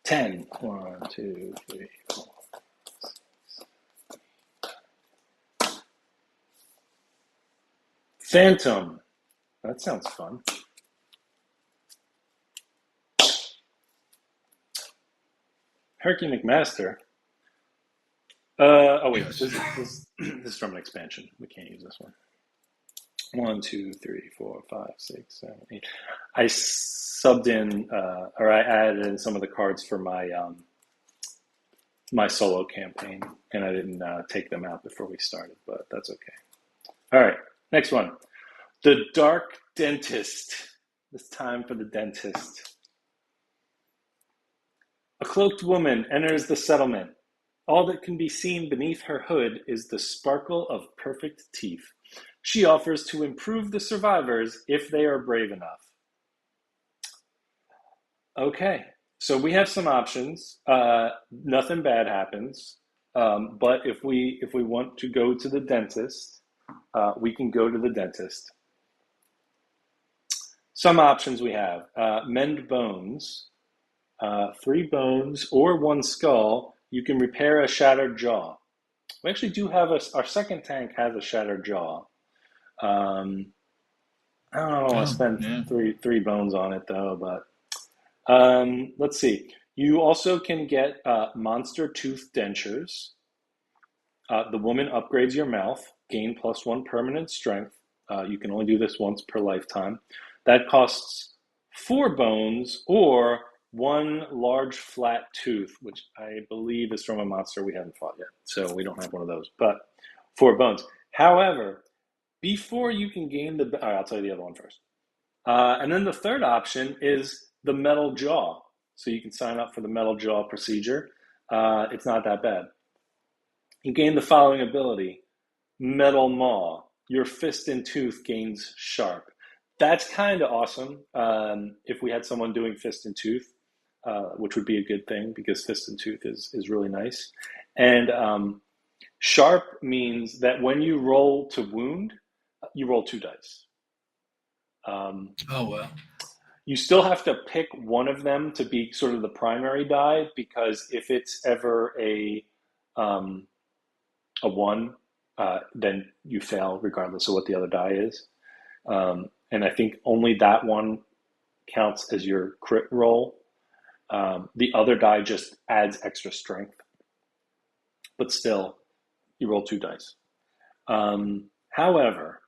10. 1, 2, 3, 4. Phantom. That sounds fun. Herky McMaster. Oh wait, Yes. this is from an expansion. We can't use this one. 1, 2, 3, 4, 5, 6, 7, 8. I subbed in, or I added in some of the cards for my solo campaign, and I didn't take them out before we started, but that's okay. All right, next one. The Dark Dentist. It's time for the dentist. A cloaked woman enters the settlement. All that can be seen beneath her hood is the sparkle of perfect teeth. She offers to improve the survivors if they are brave enough. Okay, so we have some options. Nothing bad happens, but if we want to go to the dentist, we can go to the dentist. Some options we have: mend bones, 3 bones or 1 skull. You can repair a shattered jaw. We actually do have our second tank has a shattered jaw. Um, I don't know. I want to Oh, spend yeah. three bones on it though, but let's see. You also can get monster tooth dentures. The woman upgrades your mouth, gain +1 permanent strength. You can only do this once per lifetime. That costs 4 bones or 1 large flat tooth, which I believe is from a monster we haven't fought yet. So we don't have one of those, but 4 bones. However, before you can gain the, all right, I'll tell you the other one first. And then the third option is the metal jaw. so you can sign up for the Metal Jaw procedure. It's not that bad. You gain the following ability: Metal Maw. Your fist and tooth gains sharp. That's kind of awesome. If we had someone doing fist and tooth, which would be a good thing because fist and tooth is really nice. And sharp means that when you roll to wound, you roll 2 dice. Oh well. You still have to pick one of them to be sort of the primary die, because if it's ever a one, then you fail regardless of what the other die is. And I think only that one counts as your crit roll. The other die just adds extra strength, but still, you roll 2 dice. However,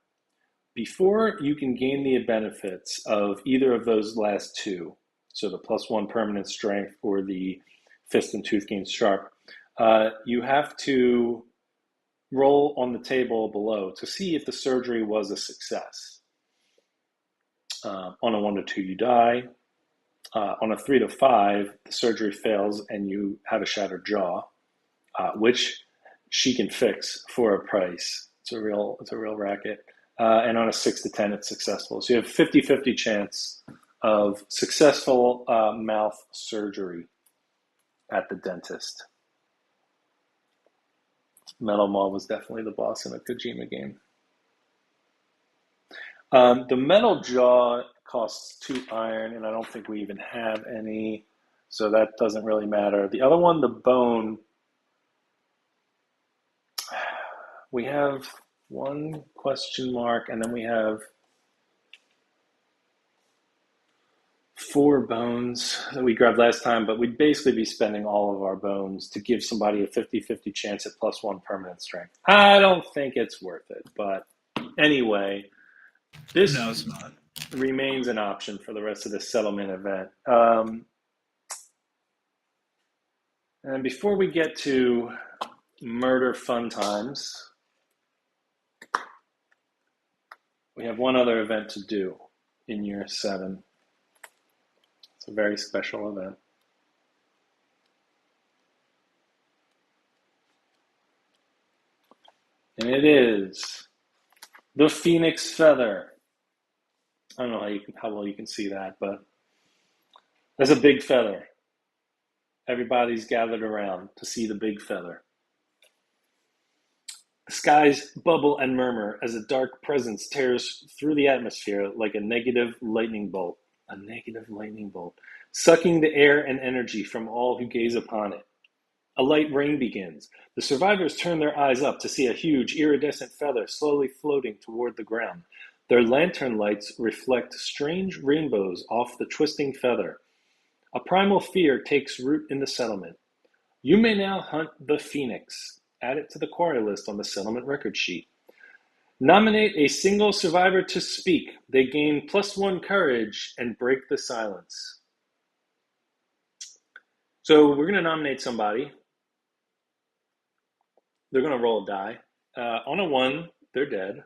before you can gain the benefits of either of those last two, so the +1 permanent strength or the fist and tooth gains sharp, you have to roll on the table below to see if the surgery was a success. On a 1 to 2, you die. On a 3 to 5, the surgery fails and you have a shattered jaw, which she can fix for a price. It's a real racket. And on a 6 to 10, it's successful. So you have 50-50 chance of successful mouth surgery at the dentist. Metal Maw was definitely the boss in a Kojima game. The Metal Jaw costs 2 iron, and I don't think we even have any, so that doesn't really matter. The other one, the Bone, we have 1 question mark, and then we have 4 bones that we grabbed last time, but we'd basically be spending all of our bones to give somebody a 50-50 chance at +1 permanent strength. I don't think it's worth it, but anyway, this No, it's not. remains an option for the rest of the settlement event. And before we get to murder fun times, we have one other event to do in year 7. It's a very special event. And it is the Phoenix Feather. I don't know how well you can see that, but there's a big feather. Everybody's gathered around to see the big feather. The skies bubble and murmur as a dark presence tears through the atmosphere like a negative lightning bolt. A negative lightning bolt, sucking the air and energy from all who gaze upon it. A light rain begins. The survivors turn their eyes up to see a huge iridescent feather slowly floating toward the ground. Their lantern lights reflect strange rainbows off the twisting feather. A primal fear takes root in the settlement. You may now hunt the Phoenix. Add it to the quarry list on the settlement record sheet. Nominate a single survivor to speak. They gain +1 courage and break the silence. So we're going to nominate somebody. They're going to roll a die. On a 1, they're dead.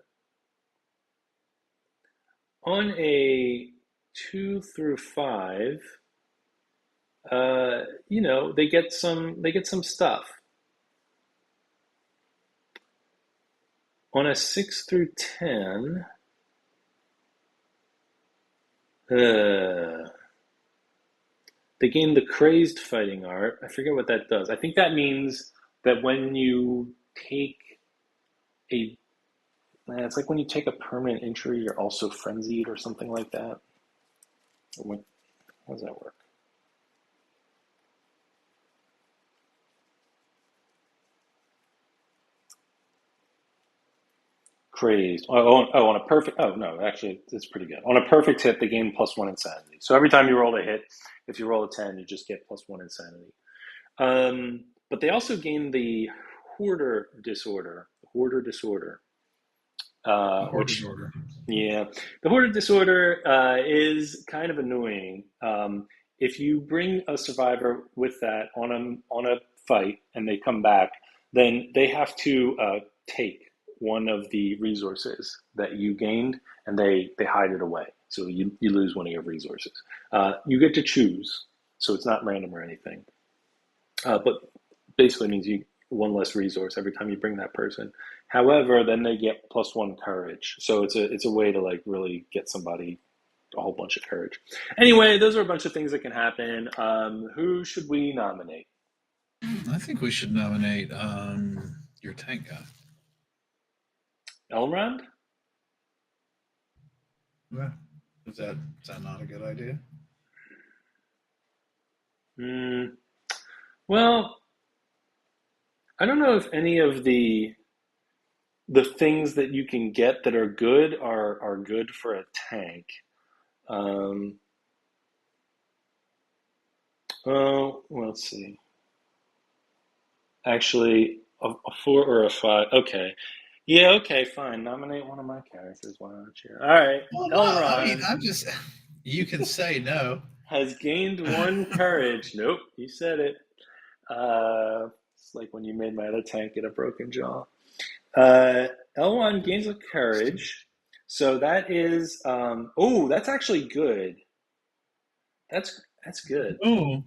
On a 2 through 5, they get some stuff. On a 6 through 10, they gain the crazed fighting art. I forget what that does. I think that means that when you take it's like when you take a permanent injury, you're also frenzied or something like that. How does that work? Crazed. On a perfect. Oh no, actually, it's pretty good. On a perfect hit, they gain +1 insanity. So every time you roll a hit, if you roll a 10, you just get +1 insanity. But they also gain the hoarder disorder. Hoarder disorder. Yeah, the hoarder disorder is kind of annoying. If you bring a survivor with that on a fight and they come back, then they have to take one of the resources that you gained, and they hide it away. So you lose one of your resources. You get to choose. So it's not random or anything. But basically means you one less resource every time you bring that person. However, then they get +1 courage. So it's a way to like really get somebody a whole bunch of courage. Anyway, those are a bunch of things that can happen. Who should we nominate? I think we should nominate your tank guy. Elrond? Yeah. Is that not a good idea? Mm, well, I don't know if any of the things that you can get that are good are good for a tank. Um, well, let's see. Actually, a 4 or a 5. Okay. Yeah, okay, fine. Nominate one of my characters. Why don't you? All right. Well, no, I mean, Elrond I'm just. You can say no. has gained 1 courage. Nope, you said it. It's like when you made my other tank get a broken jaw. Uh, Elrond gains a courage. So that is, oh, that's actually good. That's good. Oh,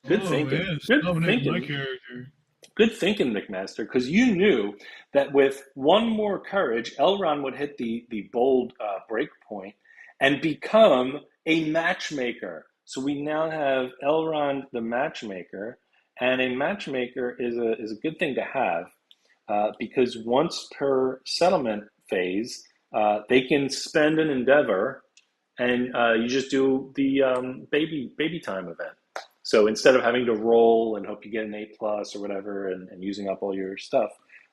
Good oh thinking. man, just Good nominate my thinking. character. Good thinking, McMaster, because you knew that with 1 more courage, Elrond would hit the bold break point and become a matchmaker. So we now have Elrond the matchmaker, and a matchmaker is a good thing to have because once per settlement phase, they can spend an endeavor, and you just do the baby time event. So instead of having to roll and hope you get an A+ or whatever, and using up all your stuff,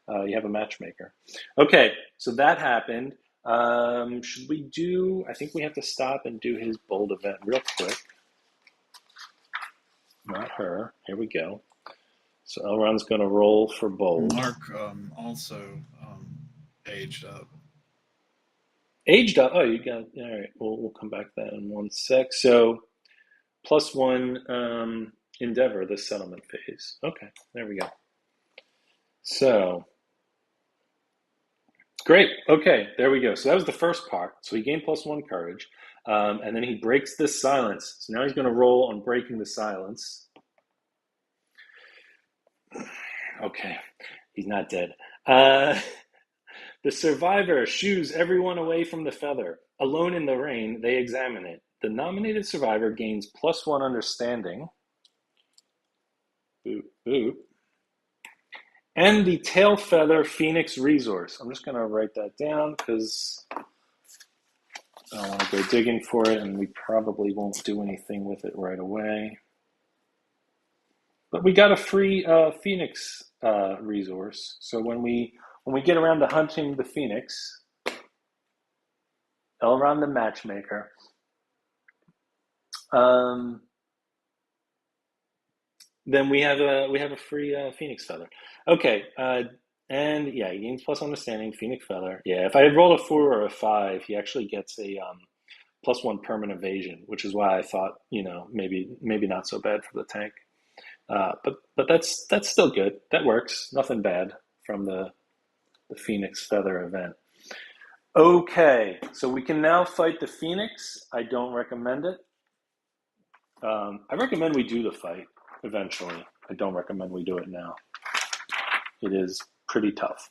you have a matchmaker. Okay, so that happened. Should we do? I think we have to stop and do his bold event real quick. Not her. Here we go. So Elrond's going to roll for bold. Mark also aged up. Aged up. Oh, you got. All right. We'll come back to that in 1 sec. So +1 endeavor this settlement phase. Okay, there we go. So great. Okay, there we go. So that was the first part. So he gained +1 courage, and then he breaks this silence. So now he's going to roll on breaking the silence. Okay, he's not dead. The survivor shoos everyone away from the feather. Alone in the rain, they examine it. The nominated survivor gains +1 understanding. Boop, boop. And the tail feather phoenix resource. I'm just going to write that down because I want to go digging for it, and we probably won't do anything with it right away. But we got a free phoenix resource. So when we get around to hunting the phoenix, Elrond the matchmaker, then we have a free phoenix feather. Okay, and yeah, he gains plus understanding, phoenix feather. Yeah, if I had rolled a 4 or a 5, he actually gets a +1 permanent evasion, which is why I thought maybe not so bad for the tank. But that's still good. That works. Nothing bad from the phoenix feather event. Okay, so we can now fight the phoenix. I don't recommend it. I recommend we do the fight eventually. I don't recommend we do it now. It is pretty tough,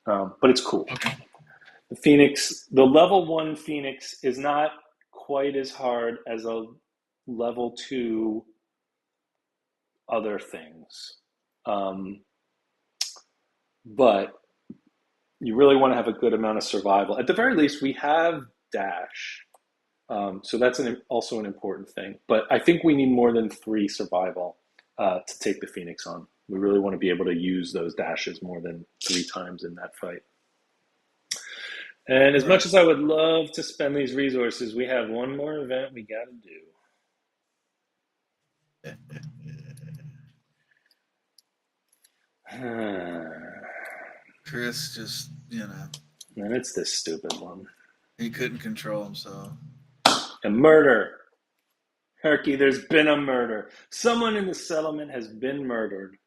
but it's cool. Okay. The phoenix, the level 1 phoenix, is not quite as hard as a level 2 other things, but you really want to have a good amount of survival. At the very least, we have dash. So that's also an important thing. But I think we need more than 3 survival to take the Phoenix on. We really want to be able to use those dashes more than 3 times in that fight. And as much as I would love to spend these resources, we have one more event we got to do. Chris just, And it's this stupid one. He couldn't control himself. A murder. Herky, there's been a murder. Someone in the settlement has been murdered.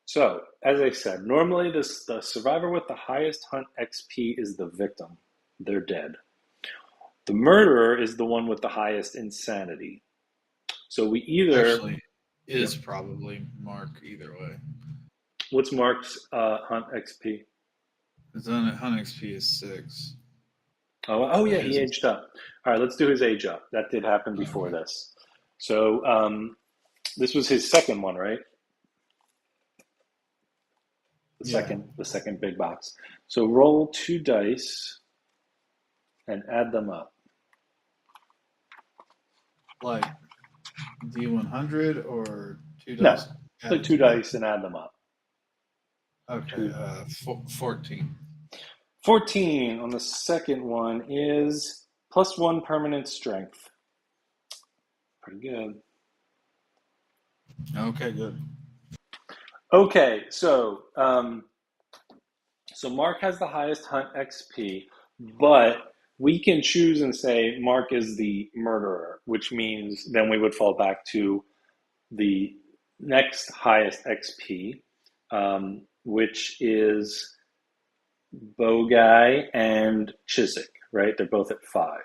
So, as I said, normally the survivor with the highest hunt XP is the victim. They're dead. The murderer is the one with the highest insanity. So we either, Actually, yeah. is probably Mark either way. What's Mark's Hunt XP? His on Hunt XP is 6. Oh yeah, he His aged up. All right, let's do his age up. That did happen before okay. this. So this was his second one, right? Yeah, The second big box. So roll 2 dice and add them up. like D100 or two No, dice like added two together. dice and add them up. Okay, Two. 14. 14 on the second one is +1 permanent strength. Pretty good. Okay, good. Okay, so Mark has the highest Hunt XP, but we can choose and say Mark is the murderer, which means then we would fall back to the next highest XP, which is Bogai and Chiswick, right? They're both at 5.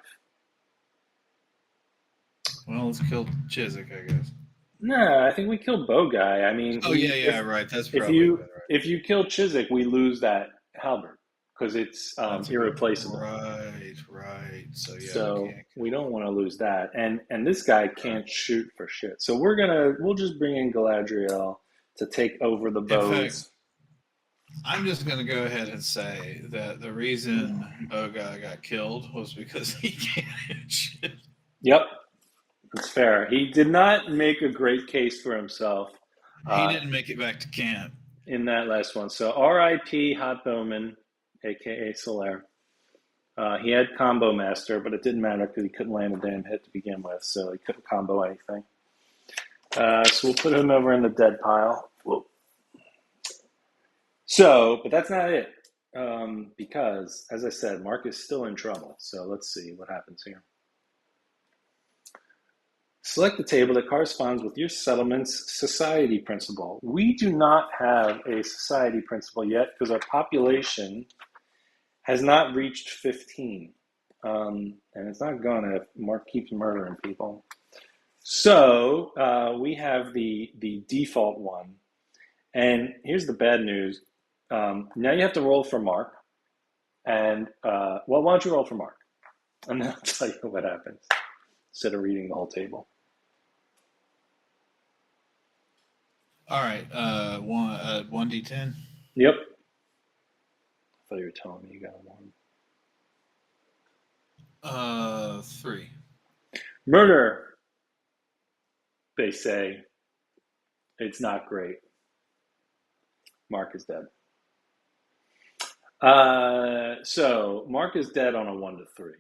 Well, let's kill Chiswick, I guess. No, I think we killed Bogai. I mean, Oh yeah, he yeah, right. That's if probably you better. if you kill Chiswick, we lose that halberd because it's That's a good point. irreplaceable. Right, right. So yeah, we So can't. we don't want to lose that. And this guy Right. can't shoot for shit. So we'll just bring in Galadriel to take over the In fact, bows. I'm just gonna go ahead and say that the reason Boga got killed was because he can't shit. Yep, it's fair. He did not make a great case for himself He uh, didn't make it back to camp. in that last one. So R.I.P. Hot Bowman, aka Solaire. He had Combo Master, but it didn't matter because he couldn't land a damn hit to begin with, so he couldn't combo anything. So we'll put him over in the dead pile. Whoa. So, but that's not it. Because, as I said, Mark is still in trouble. So let's see what happens here. Select the table that corresponds with your settlement's society principle. We do not have a society principle yet because our population has not reached 15. And it's not gonna if Mark keeps murdering people. So we have the default one. And here's the bad news. Now you have to roll for Mark. And, well, why don't you roll for Mark? And then I'll tell you what happens instead of reading the whole table. All right, 1d10. Yep. I thought you were telling me you got one. 3. Murder, they say. It's not great. Mark is dead. So Mark is dead on a 1 to 3.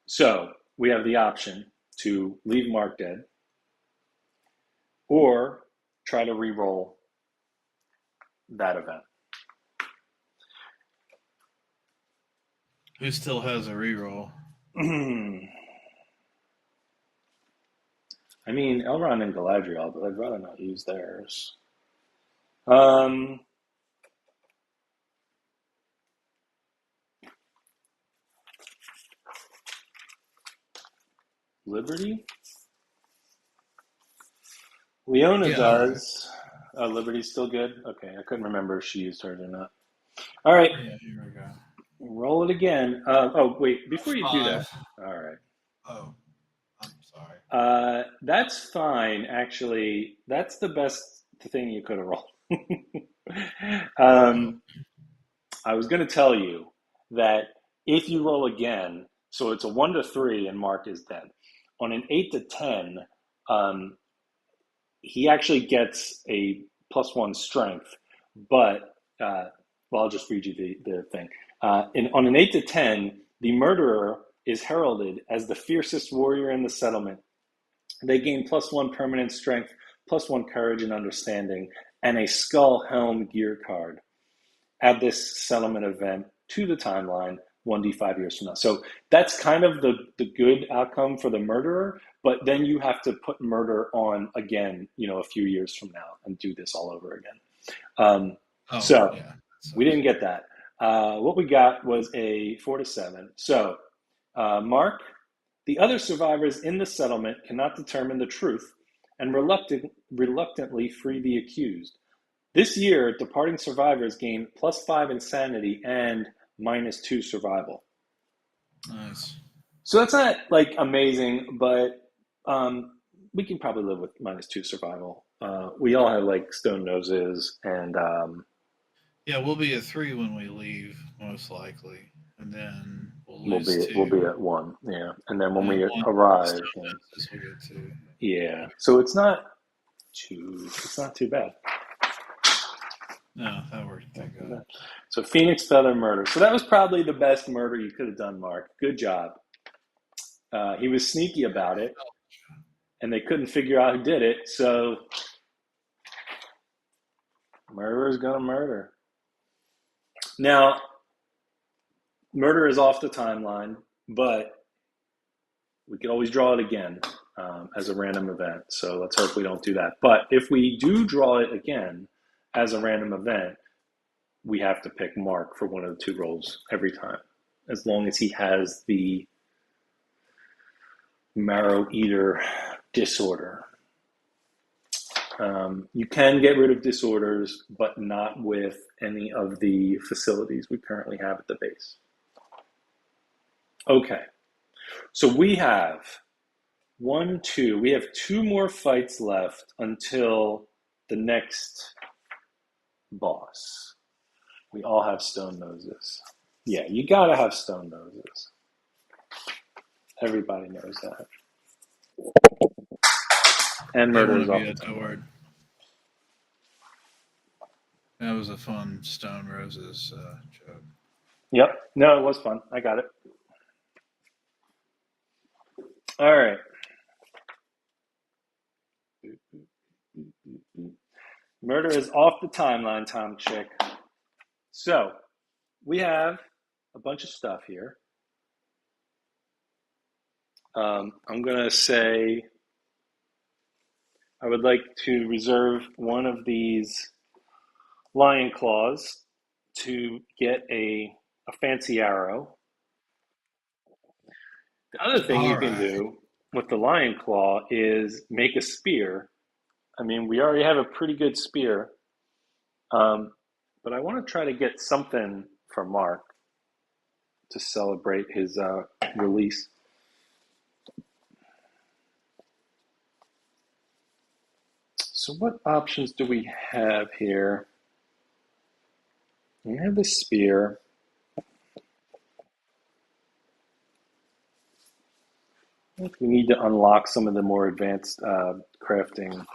So we have the option to leave Mark dead or try to re-roll that event. Who still has a reroll? I mean, Elrond and Galadriel, but I'd rather not use theirs. Um, Liberty? Leona Yeah, all right. does. Liberty's still good? Okay, I couldn't remember if she used hers or not. All right, Yeah, here we go. roll it again. Oh, wait, before you do that. 5. All right. Oh, I'm sorry. That's fine, actually. That's the best thing you could have rolled. Oh, um, I was going to tell you that if you roll again, so it's a 1 to 3 and Mark is dead. On an 8 to 10, um, he actually gets a +1 strength, but, well, I'll just read you the thing. On an 8 to 10, the murderer is heralded as the fiercest warrior in the settlement. They gain +1 permanent strength, +1 courage and understanding, and a skull helm gear card. Add this settlement event to the timeline 1d5 years from now. So that's kind of the good outcome for the murderer, but then you have to put murder on again, a few years from now and do this all over again. oh, So yeah. That we sucks. didn't get that. What we got was a 4 to 7. So Mark, the other survivors in the settlement cannot determine the truth and reluctantly free the accused. This year, departing survivors gain +5 insanity and -2 survival. Nice. So that's not like amazing, but we can probably live with -2 survival. We all have like stone noses, and Yeah, we'll be at 3 when we leave, most likely, and then we'll we'll lose be we'll 2, be at 1, yeah. And then when and at we 1 arrive, stone noses will get 2. yeah. So it's not too bad. No, that worked. Thank God. So Phoenix Feather murder. So that was probably the best murder you could have done, Mark. Good job. He was sneaky about it, and they couldn't figure out who did it. So murderer's gonna murder. Now, murder is off the timeline, but we could always draw it again as a random event. So let's hope we don't do that. But if we do draw it again as a random event, we have to pick Mark for one of the two roles every time, as long as he has the marrow eater disorder. You can get rid of disorders, but not with any of the facilities we currently have at the base. Okay, so we have we have 2 more fights left until the next boss. We all have stone noses. Yeah, you gotta have stone noses. Everybody knows that. And They murder want is to be off the time. adored. That was a fun Stone Roses joke. Yep. No, it was fun. I got it. All right. Murder is off the timeline, Tom Chick. So we have a bunch of stuff here. I'm going to say I would like to reserve one of these lion claws to get a fancy arrow. The other thing All you can right. do with the lion claw is make a spear. I mean, we already have a pretty good spear, but I want to try to get something for Mark to celebrate his release. So what options do we have here? We have the spear. I think we need to unlock some of the more advanced crafting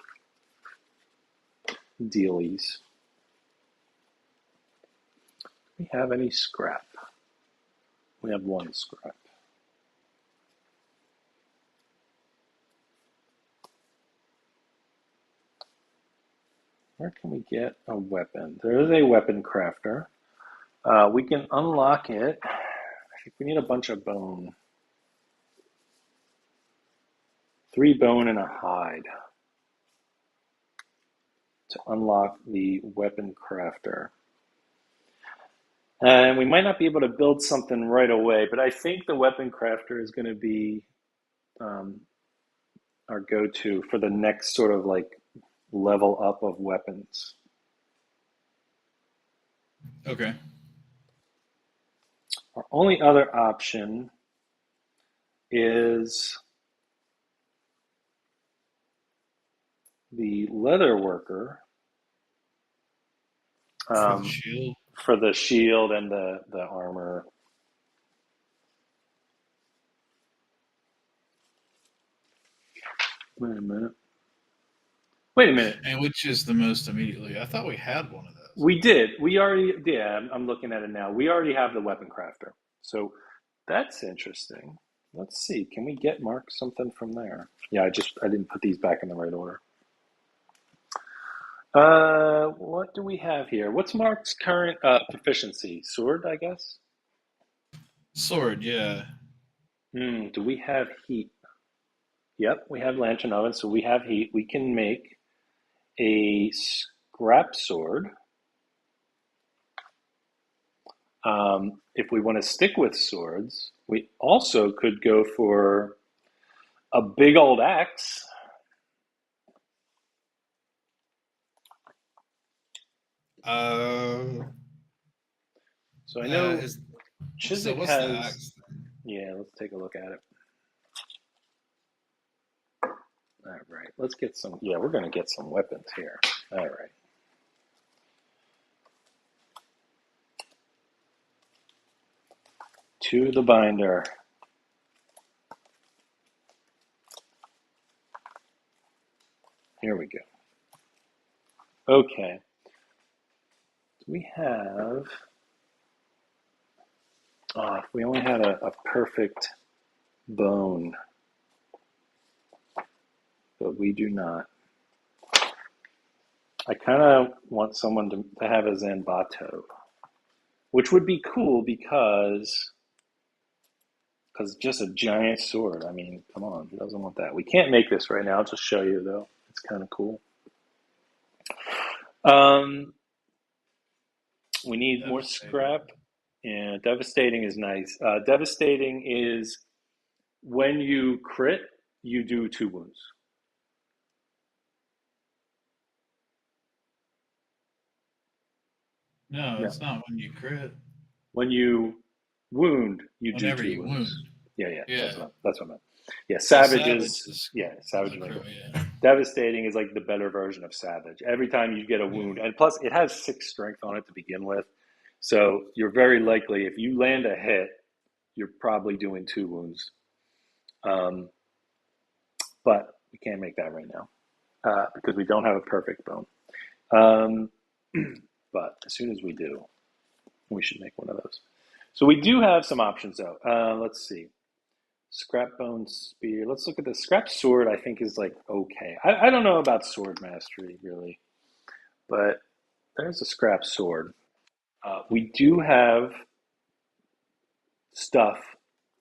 dealies. Do we have any scrap? We have 1 scrap. Where can we get a weapon? There is a weapon crafter. We can unlock it. I think we need a bunch of bone. 3 bone and a hide to unlock the weapon crafter. And we might not be able to build something right away, but I think the weapon crafter is going to be our go-to for the next sort of like level up of weapons. Okay. Our only other option is the leather worker For the shield. for the shield and the armor. Wait a minute. Wait a minute. And which is the most immediately? I thought we had one of those. We did. We already, yeah, I'm looking at it now. We already have the weapon crafter. So that's interesting. Let's see. Can we get Mark something from there? Yeah, I didn't put these back in the right order. What do we have here? What's Mark's current proficiency? Sword, I guess? Sword, yeah. Do we have heat? Yep, we have lantern oven, so we have heat. We can make a scrap sword. If we want to stick with swords, we also could go for a big old axe. Uh, So I know is so Chiswick what's the has. axe thing? Yeah, let's take a look at it. All right, let's get some. Yeah, we're going to get some weapons here. All right. To the binder. Here we go. Okay. We have. Oh, if we only had a perfect bone, but we do not. I kind of want someone to have a Zanbato, which would be cool because just a giant sword. I mean, come on, who doesn't want that? We can't make this right now. I'll just show you though. It's kind of cool. Um, we need more Devastating. scrap. And devastating is nice. Devastating is when you crit, you do 2 wounds. No, Yeah. it's not when you crit. When you wound, you do Whenever two you wounds. wound. Yeah, yeah, Yeah. that's what I meant. Yeah, So savage savage is is yeah, on savage the is like crit. Yeah. devastating is like the better version of savage. Every time you get a Yeah. wound, and plus it has 6 strength on it to begin with, so you're very likely if you land a hit, you're probably doing 2 wounds. Um, but we can't make that right now because we don't have a perfect bone. Um, but as soon as we do, we should make one of those. So we do have some options though. Let's see. Scrap bone spear. Let's look at the scrap sword. I think is like okay. I don't know about sword mastery really, but there's a scrap sword. We do have stuff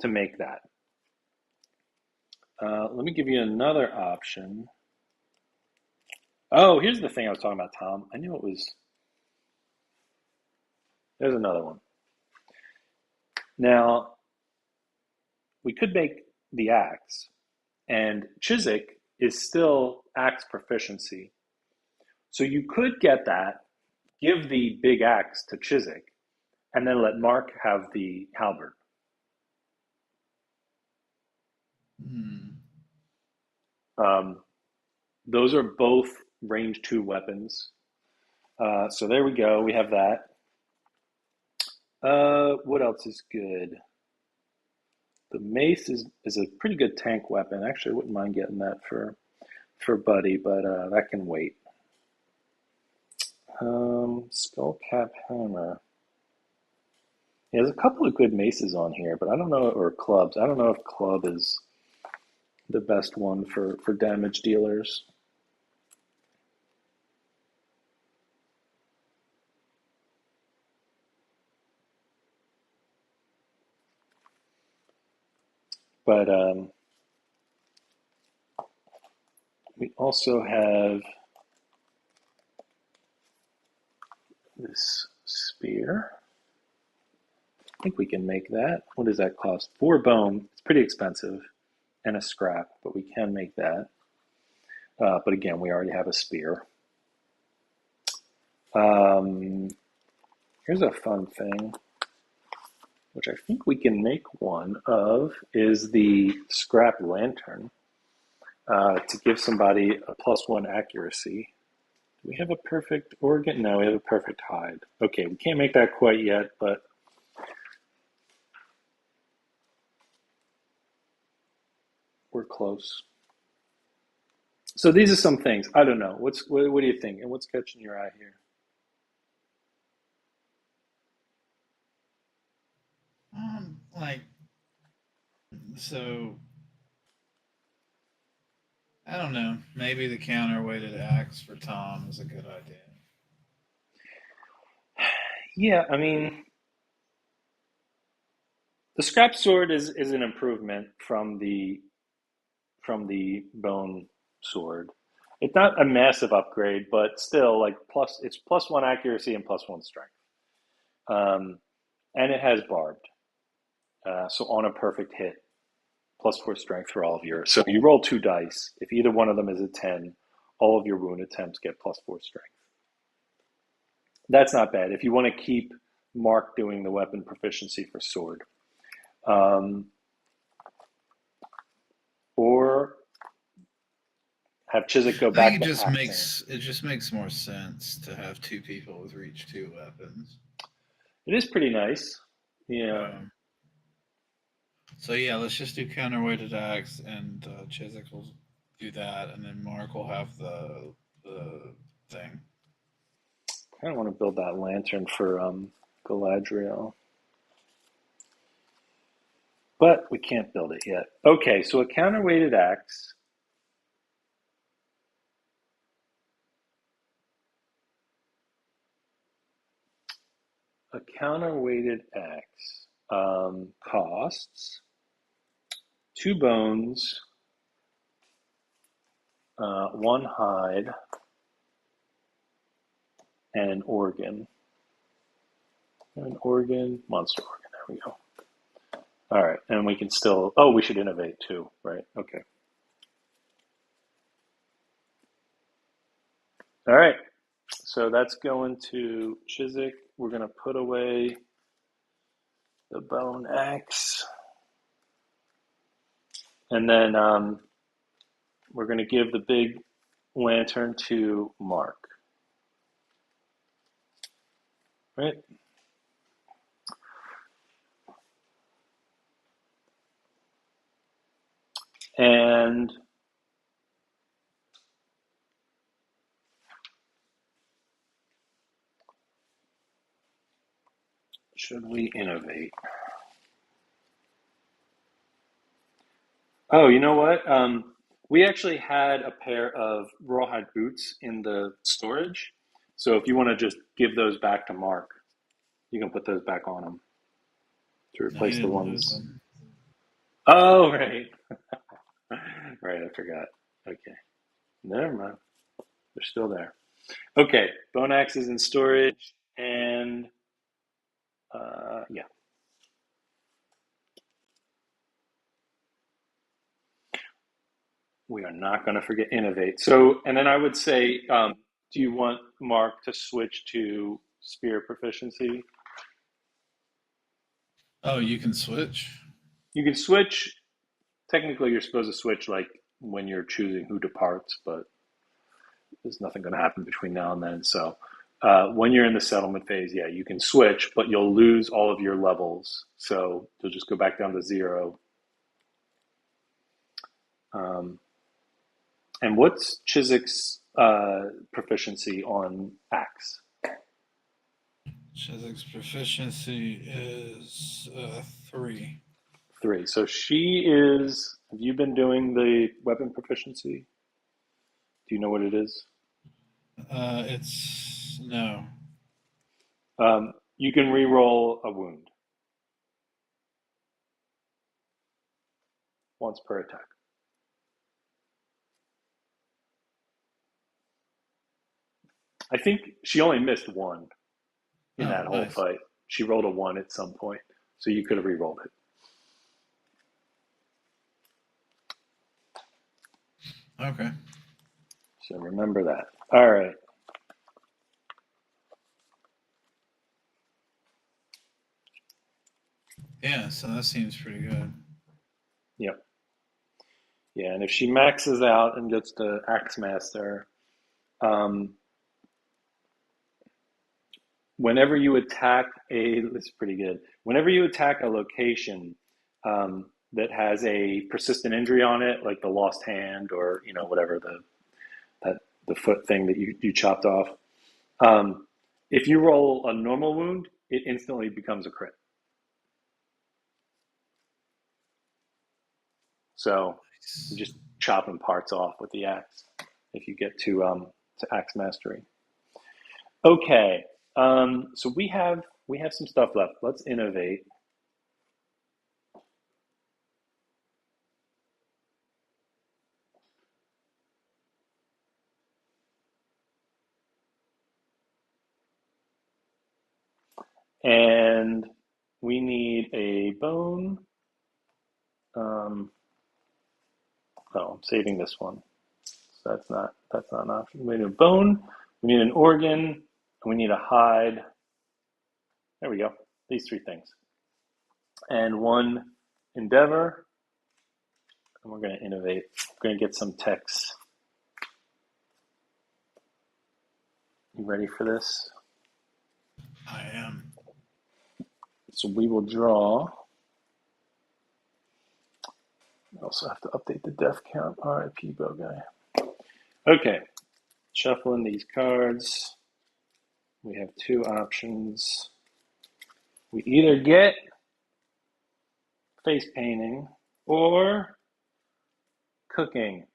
to make that. Let me give you another option. Oh, here's the thing I was talking about, Tom. I knew it was. There's another one. Now we could make the axe, and Chiswick is still axe proficiency. So you could get that, give the big axe to Chiswick, and then let Mark have the halberd. Hmm. Um, those are both range 2 weapons. So there we go. We have that. What else is good? The mace is a pretty good tank weapon. Actually, I wouldn't mind getting that for Buddy, but that can wait. Skull cap hammer. Yeah, there's a couple of good maces on here, but I don't know, or clubs. I don't know if club is the best one for damage dealers. But we also have this spear. I think we can make that. What does that cost? 4 bone. It's pretty expensive and a scrap, but we can make that. But again, we already have a spear. Um, here's a fun thing, which I think we can make one of, is the scrap lantern to give somebody a +1 accuracy. Do we have a perfect organ? No, we have a perfect hide. Okay, we can't make that quite yet, but we're close. So these are some things. I don't know. What do you think? And what's catching your eye here? Like so. I don't know. Maybe the counterweighted axe for Tom is a good idea. Yeah, I mean, the scrap sword is an improvement from the bone sword. It's not a massive upgrade, but still, like plus it's +1 accuracy and +1 strength. Um, and it has barbed. So on a perfect hit, +4 strength for all of yours. So you roll 2 dice. If either one of them is a 10, all of your wound attempts get +4 strength. That's not bad. If you want to keep Mark doing the weapon proficiency for sword. Or have Chiswick go I think back to axing. it just makes more sense to have two people with reach two weapons. It is pretty nice. Yeah. So yeah, let's just do counterweighted axe, and Chiswick will do that, and then Mark will have the thing. I kind of want to build that lantern for Galadriel. But we can't build it yet. Okay, so a counterweighted axe. A counterweighted axe costs 2 bones, 1 hide, and an organ. Monster organ. There we go. All right, and we can still. Oh, we should innovate too, right? Okay. All right. So that's going to Chiswick. We're going to put away the bone axe. And then we're going to give the big lantern to Mark. Right? And should we innovate? Oh, you know what? We actually had a pair of rawhide boots in the storage. So if you want to just give those back to Mark, you can put those back on him to No, he replace the didn't lose ones. them. Oh, right. Right, I forgot. Okay. Never mind. They're still there. Okay, bone axe is in storage, and yeah. We are not going to forget innovate. So, and then I would say, do you want Mark to switch to spear proficiency? Oh, you can switch. You can switch. Technically, you're supposed to switch like when you're choosing who departs, but there's nothing going to happen between now and then. So, when you're in the settlement phase, yeah, you can switch, but you'll lose all of your levels. So you'll just go back down to 0. Um, and what's Chiswick's proficiency on axe? Chiswick's proficiency is 3. 3. So she is. Have you been doing the weapon proficiency? Do you know what it is? It's no. You can re-roll a wound once per attack. I think she only missed 1 in Oh, that whole nice. fight. She rolled a 1 at some point, so you could have re-rolled it. Okay. So remember that. All right. Yeah, so that seems pretty good. Yep. Yeah, and if she maxes out and gets to McMaster, um, whenever you attack this is pretty good. Whenever you attack a location that has a persistent injury on it, like the lost hand or whatever the foot thing that you chopped off, if you roll a normal wound, it instantly becomes a crit. So you just chopping parts off with the axe if you get to axe mastery. Okay, so we have some stuff left. Let's innovate. And we need a bone. I'm saving this one. So that's not an option. We need a bone, we need an organ, and we need a hide. There we go. These three things. And one endeavor. And we're going to innovate. We're going to get some text. You ready for this? I am. So we will draw. I also have to update the def count. RIP, Bo guy. Okay. Shuffling these cards. We have two options. We either get face painting or cooking.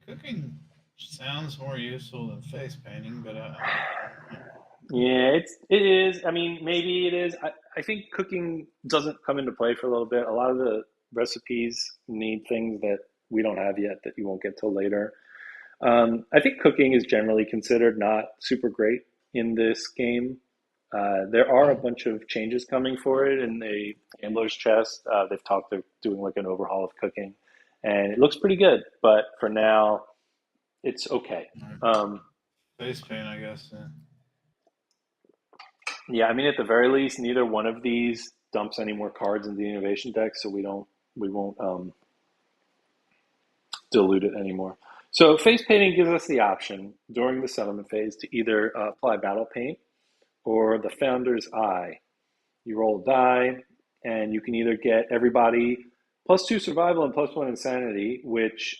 Cooking sounds more useful than face painting, but Yeah, it is. I mean, maybe it is. I think cooking doesn't come into play for a little bit. A lot of the recipes need things that we don't have yet that you won't get till later. I think cooking is generally considered not super great in this game. There are a bunch of changes coming for it in the Gambler's Chest. They've talked of doing like an overhaul of cooking, and it looks pretty good. But for now, it's okay. Um, face paint, I guess. Yeah. yeah, I mean, at the very least, neither one of these dumps any more cards in the innovation deck, so we won't dilute it anymore. So face painting gives us the option during the settlement phase to either apply battle paint or the Founder's Eye. You roll a die, and you can either get everybody +2 survival and +1 insanity, which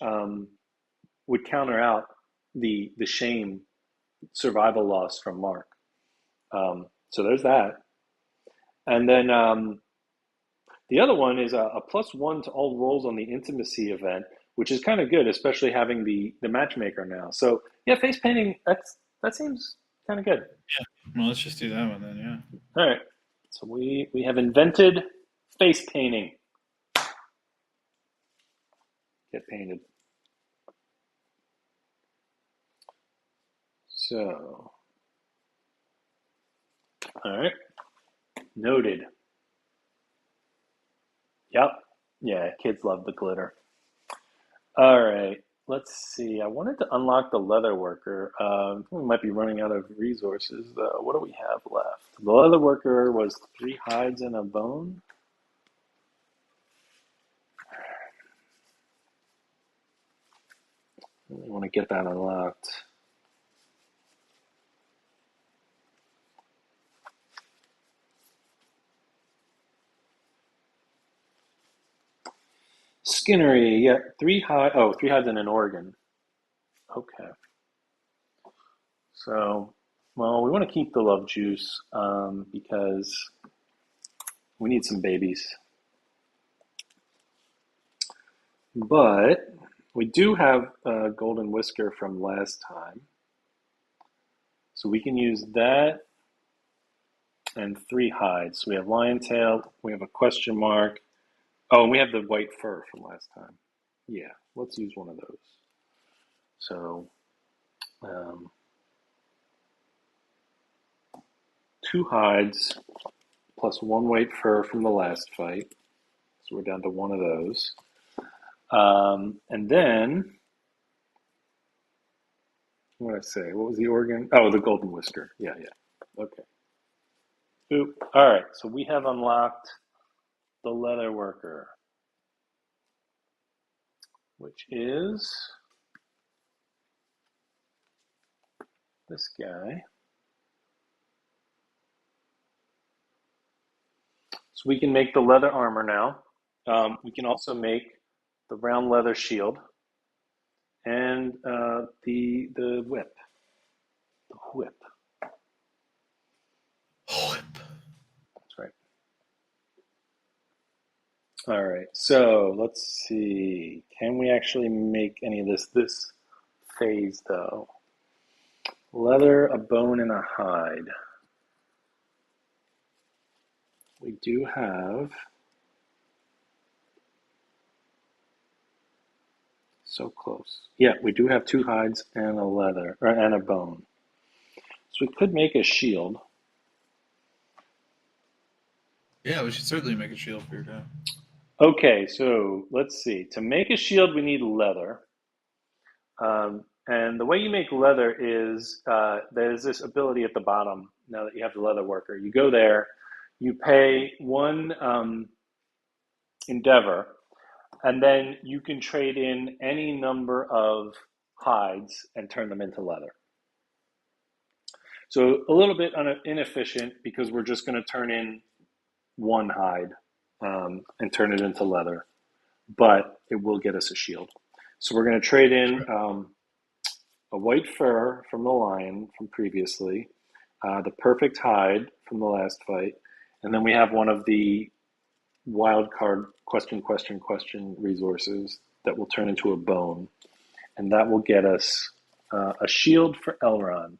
would counter out the shame survival loss from Mark. So there's that. And then the other one is a +1 to all rolls on the intimacy event, which is kind of good, especially having the matchmaker now. So yeah, face painting, that seems kind of good. Well, let's just do that one then. Yeah. All right. So we have invented face painting. Get painted. So, all right. Noted. Yep. Yeah, kids love the glitter. All right. Let's see. I wanted to unlock the leather worker. We might be running out of resources, though. What do we have left? The leather worker was 3 hides and a bone. I want to get that unlocked. Skinnery, yeah, 3 hides and an organ. Okay. So, well, we want to keep the love juice because we need some babies. But we do have a golden whisker from last time. So we can use that and 3 hides. So we have lion tail, we have a question mark. Oh, and we have the white fur from last time. Yeah, let's use one of those. So, um, 2 hides +1 white fur from the last fight. So we're down to 1 of those. And then, what did I say? What was the organ? Oh, the golden whisker. Yeah. Okay. Oop. All right. So we have unlocked the leather worker, which is this guy. So we can make the leather armor now. We can also make the round leather shield and the whip. The whip. Whip. That's right. All right. So let's see. Can we actually make any of this phase though? Leather, a bone, and a hide. We do have. So close. Yeah, we do have 2 hides and a leather, or and a bone. So we could make a shield. Yeah, we should certainly make a shield for your guy. Okay, so let's see. To make a shield, we need leather. And the way you make leather is there's this ability at the bottom. Now that you have the leather worker, you go there, you pay one endeavor, and then you can trade in any number of hides and turn them into leather. So a little bit inefficient because we're just going to turn in one hide and turn it into leather, but it will get us a shield. So we're going to trade in a white fur from the lion from previously, the perfect hide from the last fight, and then we have one of the wild card question resources that will turn into a bone, and that will get us a shield for Elrond.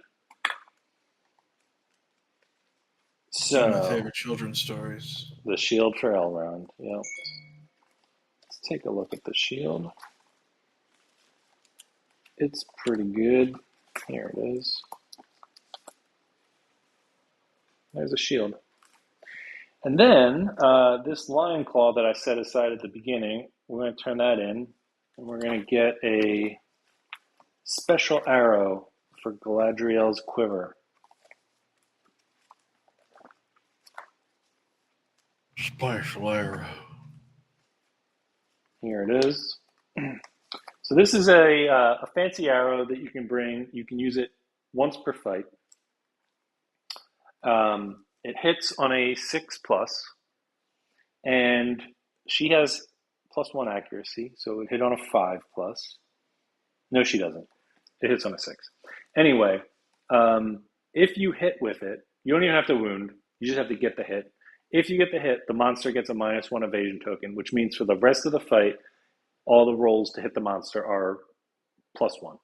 It's one of my So favorite children's stories. the shield for Elrond. Yep. Let's take a look at the shield. It's pretty good. Here it is. There's a shield. And then this lion claw that I set aside at the beginning, we're going to turn that in, and we're going to get a special arrow for Galadriel's quiver. Special arrow. Here it is. So this is a fancy arrow that you can bring. You can use it once per fight. It hits on a 6+, and she has +1 accuracy, so it would hit on a 5+. No, she doesn't. It hits on a 6. Anyway, if you hit with it, you don't even have to wound. You just have to get the hit. If you get the hit, the monster gets a -1 evasion token, which means for the rest of the fight, all the rolls to hit the monster are +1.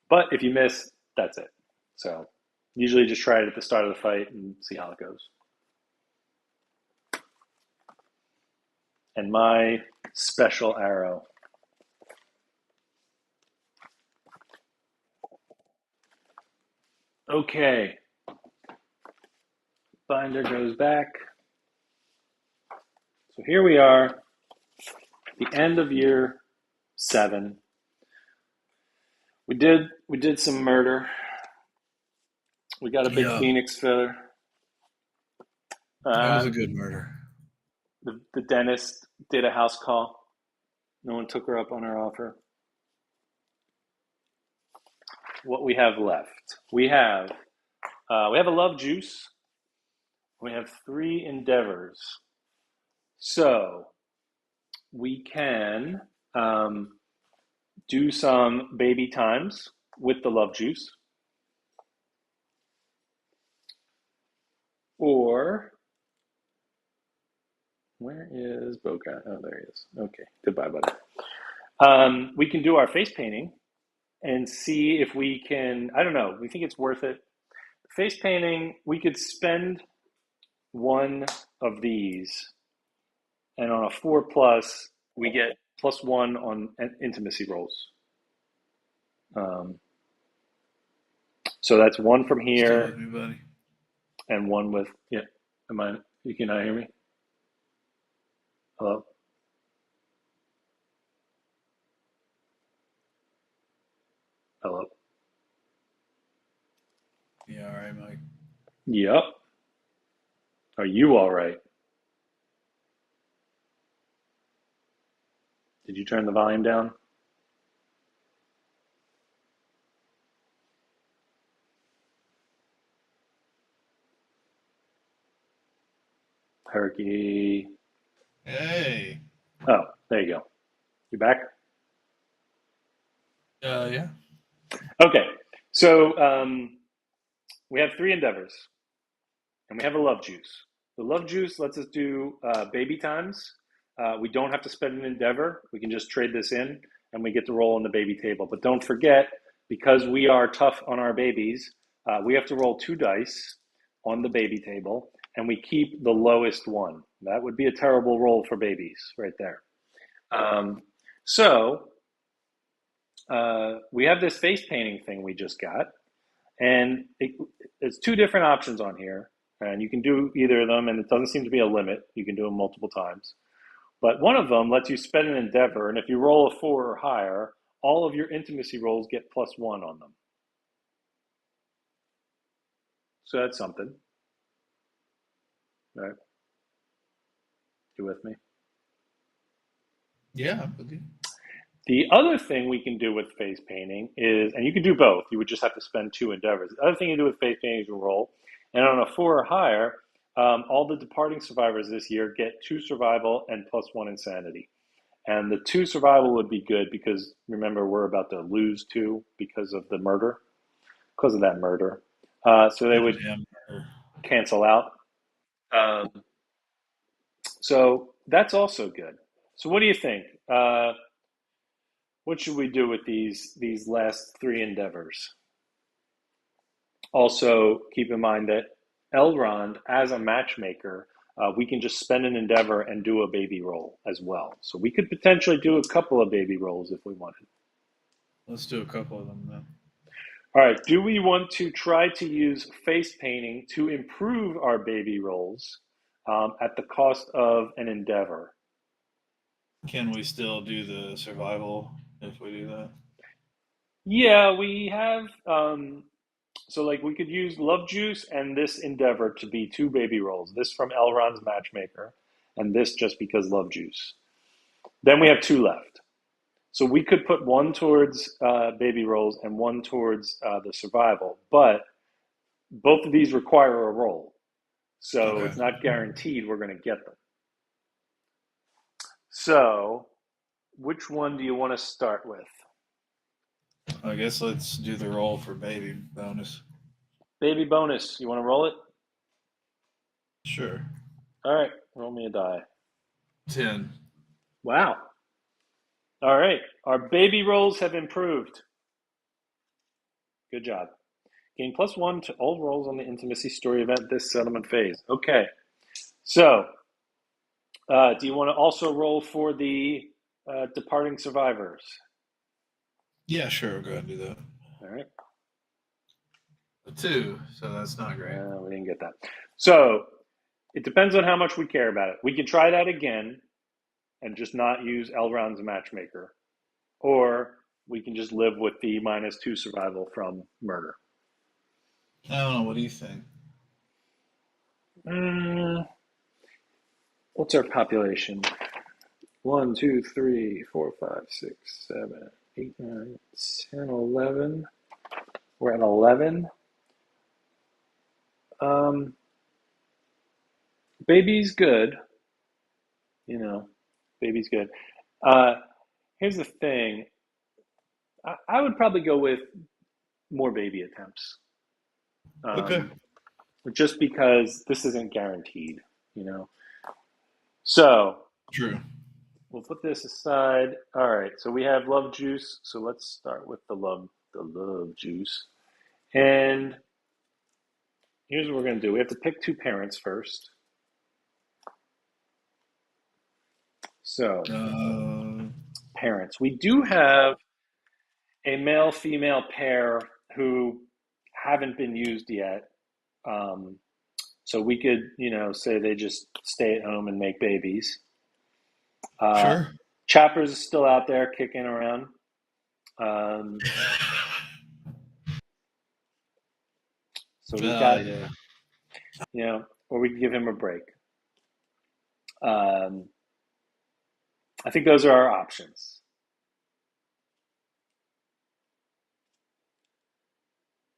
But if you miss, that's it. So usually just try it at the start of the fight and see how it goes. And my special arrow. Okay. Binder goes back. So here we are, the end of year 7. We did some murder. We got a big Yeah, phoenix feather. that was Uh, a good murder. the dentist did a house call. No one took her up on her offer. What we have left? We have a love juice. We have 3 endeavors. So we can do some baby times with the love juice, or where is Boca? Oh, there he is. Okay, goodbye, buddy. We can do our face painting and see if we can. I don't know. We think it's worth it. Face painting. We could spend one of these, and on a 4+, we get +1 on intimacy rolls. Um, so that's one from Still with here me, buddy? and one with yeah. Am I? You cannot hear me? Hello. Hello. Yeah, all right, Mike. Yep. Are you all right? Did you turn the volume down? Herky. Hey. Oh, there you go. You back? Yeah. Okay. So we have 3 endeavors, and we have a love juice. The love juice lets us do baby times. We don't have to spend an endeavor. We can just trade this in, and we get to roll on the baby table. But don't forget, because we are tough on our babies, we have to roll 2 dice on the baby table, and we keep the lowest one. That would be a terrible roll for babies right there. So we have this face painting thing we just got, And there's two different options on here, and you can do either of them, and it doesn't seem to be a limit. You can do them multiple times. But one of them lets you spend an endeavor, and if you roll a 4 or higher, all of your intimacy rolls get +1 on them. So that's something. All right. You with me? Yeah, with you. The other thing we can do with face painting is, and you can do both, you would just have to spend 2 endeavors. The other thing you do with face painting is you roll, and on a 4 or higher, all the departing survivors this year get 2 survival and +1 insanity. And the 2 survival would be good because remember, we're about to lose 2 because of the murder, because of that murder. So they would Damn. cancel out. Um, so that's also good. So what do you think? What should we do with these last 3 endeavors? Also, keep in mind that Elrond, as a matchmaker, we can just spend an endeavor and do a baby roll as well. So we could potentially do a couple of baby rolls if we wanted. Let's do a couple of them then. All right. Do we want to try to use face painting to improve our baby rolls at the cost of an endeavor? Can we still do the survival if we do that? Yeah, we have. So, like, we could use Love Juice and this Endeavor to be 2 baby rolls. This from Elrond's Matchmaker, and this just because Love Juice. Then we have 2 left. So we could put one towards baby rolls and one towards the survival, but both of these require a roll. So Okay. it's not guaranteed we're going to get them. So, which one do you want to start with? I guess let's do the roll for baby bonus. Baby bonus. You want to roll it? Sure. All right, roll me a die. 10. Wow. All right, our baby rolls have improved. Good job. Gain +1 to all rolls on the intimacy story event this settlement phase. Okay, so do you want to also roll for the departing survivors? Yeah, sure. Go ahead and do that. All right. A 2, so that's not great. We didn't get that. So it depends on how much we care about it. We can try that again and just not use Elrond's matchmaker, or we can just live with the -2 survival from murder. I don't know. What do you think? Mm, what's our population? 1, 2, 3, 4, 5, 6, 7, 8, 9, 10, 11. We're at 11. Um, baby's good. You know, baby's good. Uh, here's the thing. I would probably go with more baby attempts. Okay. Um, just because this isn't guaranteed, you know. So True. we'll put this aside. All right. So we have love juice. So let's start with the love juice. And here's what we're going to do. We have to pick 2 parents first. So Uh, parents. We do have a male female pair who haven't been used yet. Um, so we could, say they just stay at home and make babies. Uh, sure. Chapper's still out there kicking around. Um, so we've got, Yeah. or we can give him a break. Um, I think those are our options.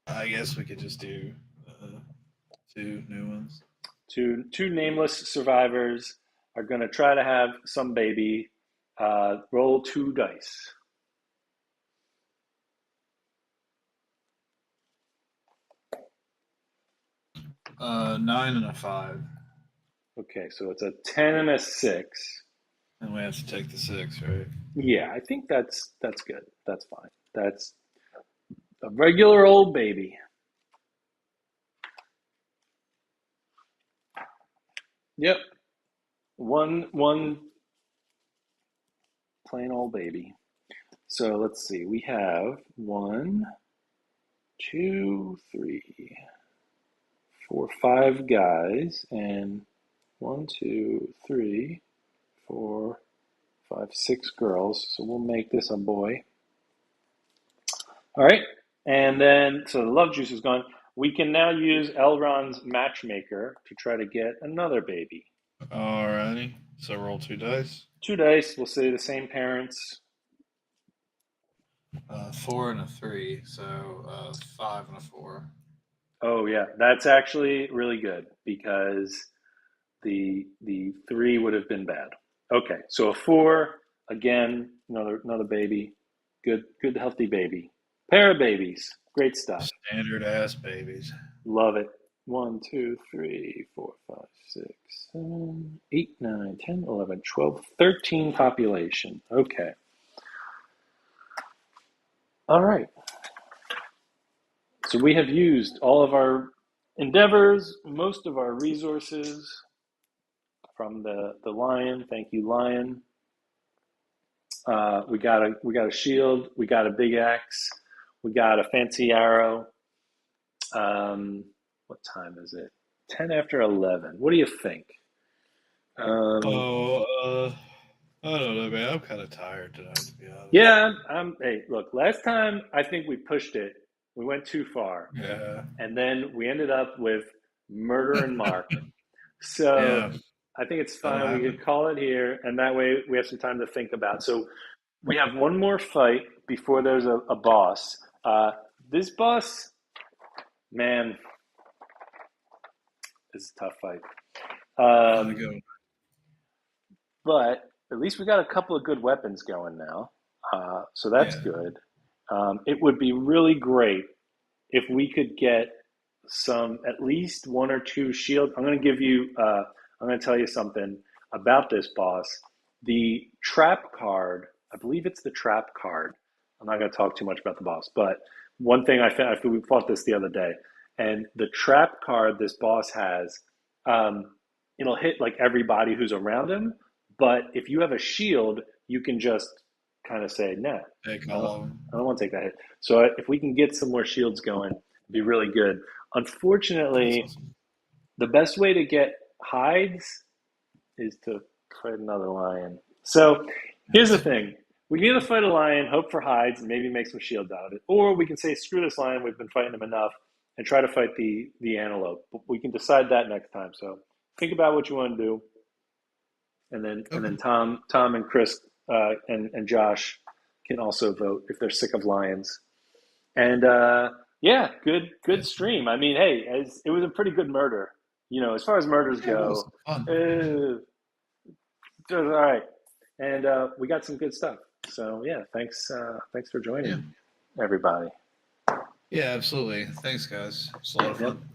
I guess we could just do 2 new ones. Two nameless survivors are going to try to have some baby. Roll 2 dice. 9 and a 5. Okay, so it's a 10 and a 6. And we have to take the 6, right? Yeah, I think that's good. That's fine. That's a regular old baby. Yep. One plain old baby. So let's see. We have 1, 2, 3, 4, 5 guys, and 1, 2, 3, 4, 5, 6 girls. So we'll make this a boy. All right. And then, so the love juice is gone. We can now use Elrond's matchmaker to try to get another baby. Alrighty. So roll 2 dice. 2 dice. We'll say the same parents. 4 and a 3. So 5 and a 4. Oh yeah, that's actually really good because the 3 would have been bad. Okay, so a 4 again, another baby, good healthy baby, pair of babies, great stuff. Standard ass babies. Love it. 1, 2, 3, 4, 5, 6, 7, 8, 9, 10, 11, 12, 13 population. Okay. All right. So we have used all of our endeavors, most of our resources from the lion. Thank you, lion. We got a shield. We got a big axe. We got a fancy arrow. What time is it? 10 after 11. What do you think? I don't know, man. I'm kind of tired tonight, to be honest. Yeah, hey, look, last time I think we pushed it. We went too far. Yeah. And then we ended up with murder and Mark. So Yeah. I think it's That'll fine. We happen. could call it here, and that way we have some time to think about. So we have one more fight before there's a boss. This boss, man, is a tough fight. Go. But at least we got a couple of good weapons going now. So that's Yeah. good. It would be really great if we could get at least 1 or 2 shields. I'm going to tell you something about this boss. The trap card, I believe it's the trap card. I'm not going to talk too much about the boss, but one thing I found, we fought this the other day, and the trap card this boss has, it'll hit like everybody who's around him, but if you have a shield, you can just kind of say, nah, Take I don't, all of them. I don't want to take that hit. So if we can get some more shields going, it'd be really good. That's Unfortunately, awesome. the best way to get hides is to fight another lion. So here's the Yes. thing. We can either fight a lion, hope for hides, and maybe make some shields out of it, or we can say, screw this lion, we've been fighting him enough, and try to fight the antelope. But we can decide that next time. So think about what you want to do, and then Okay. Tom and Chris and Josh can also vote if they're sick of lions. And yeah, good Yes. stream. I mean, hey, it was a pretty good murder. As far as murders Yeah, it was go, fun. it was all right. And we got some good stuff. So yeah, thanks for Yeah. joining, everybody. Yeah, absolutely. Thanks, guys. It's a lot of Yep. fun.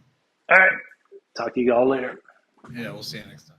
All right. Talk to you all later. Yeah, we'll see you next time.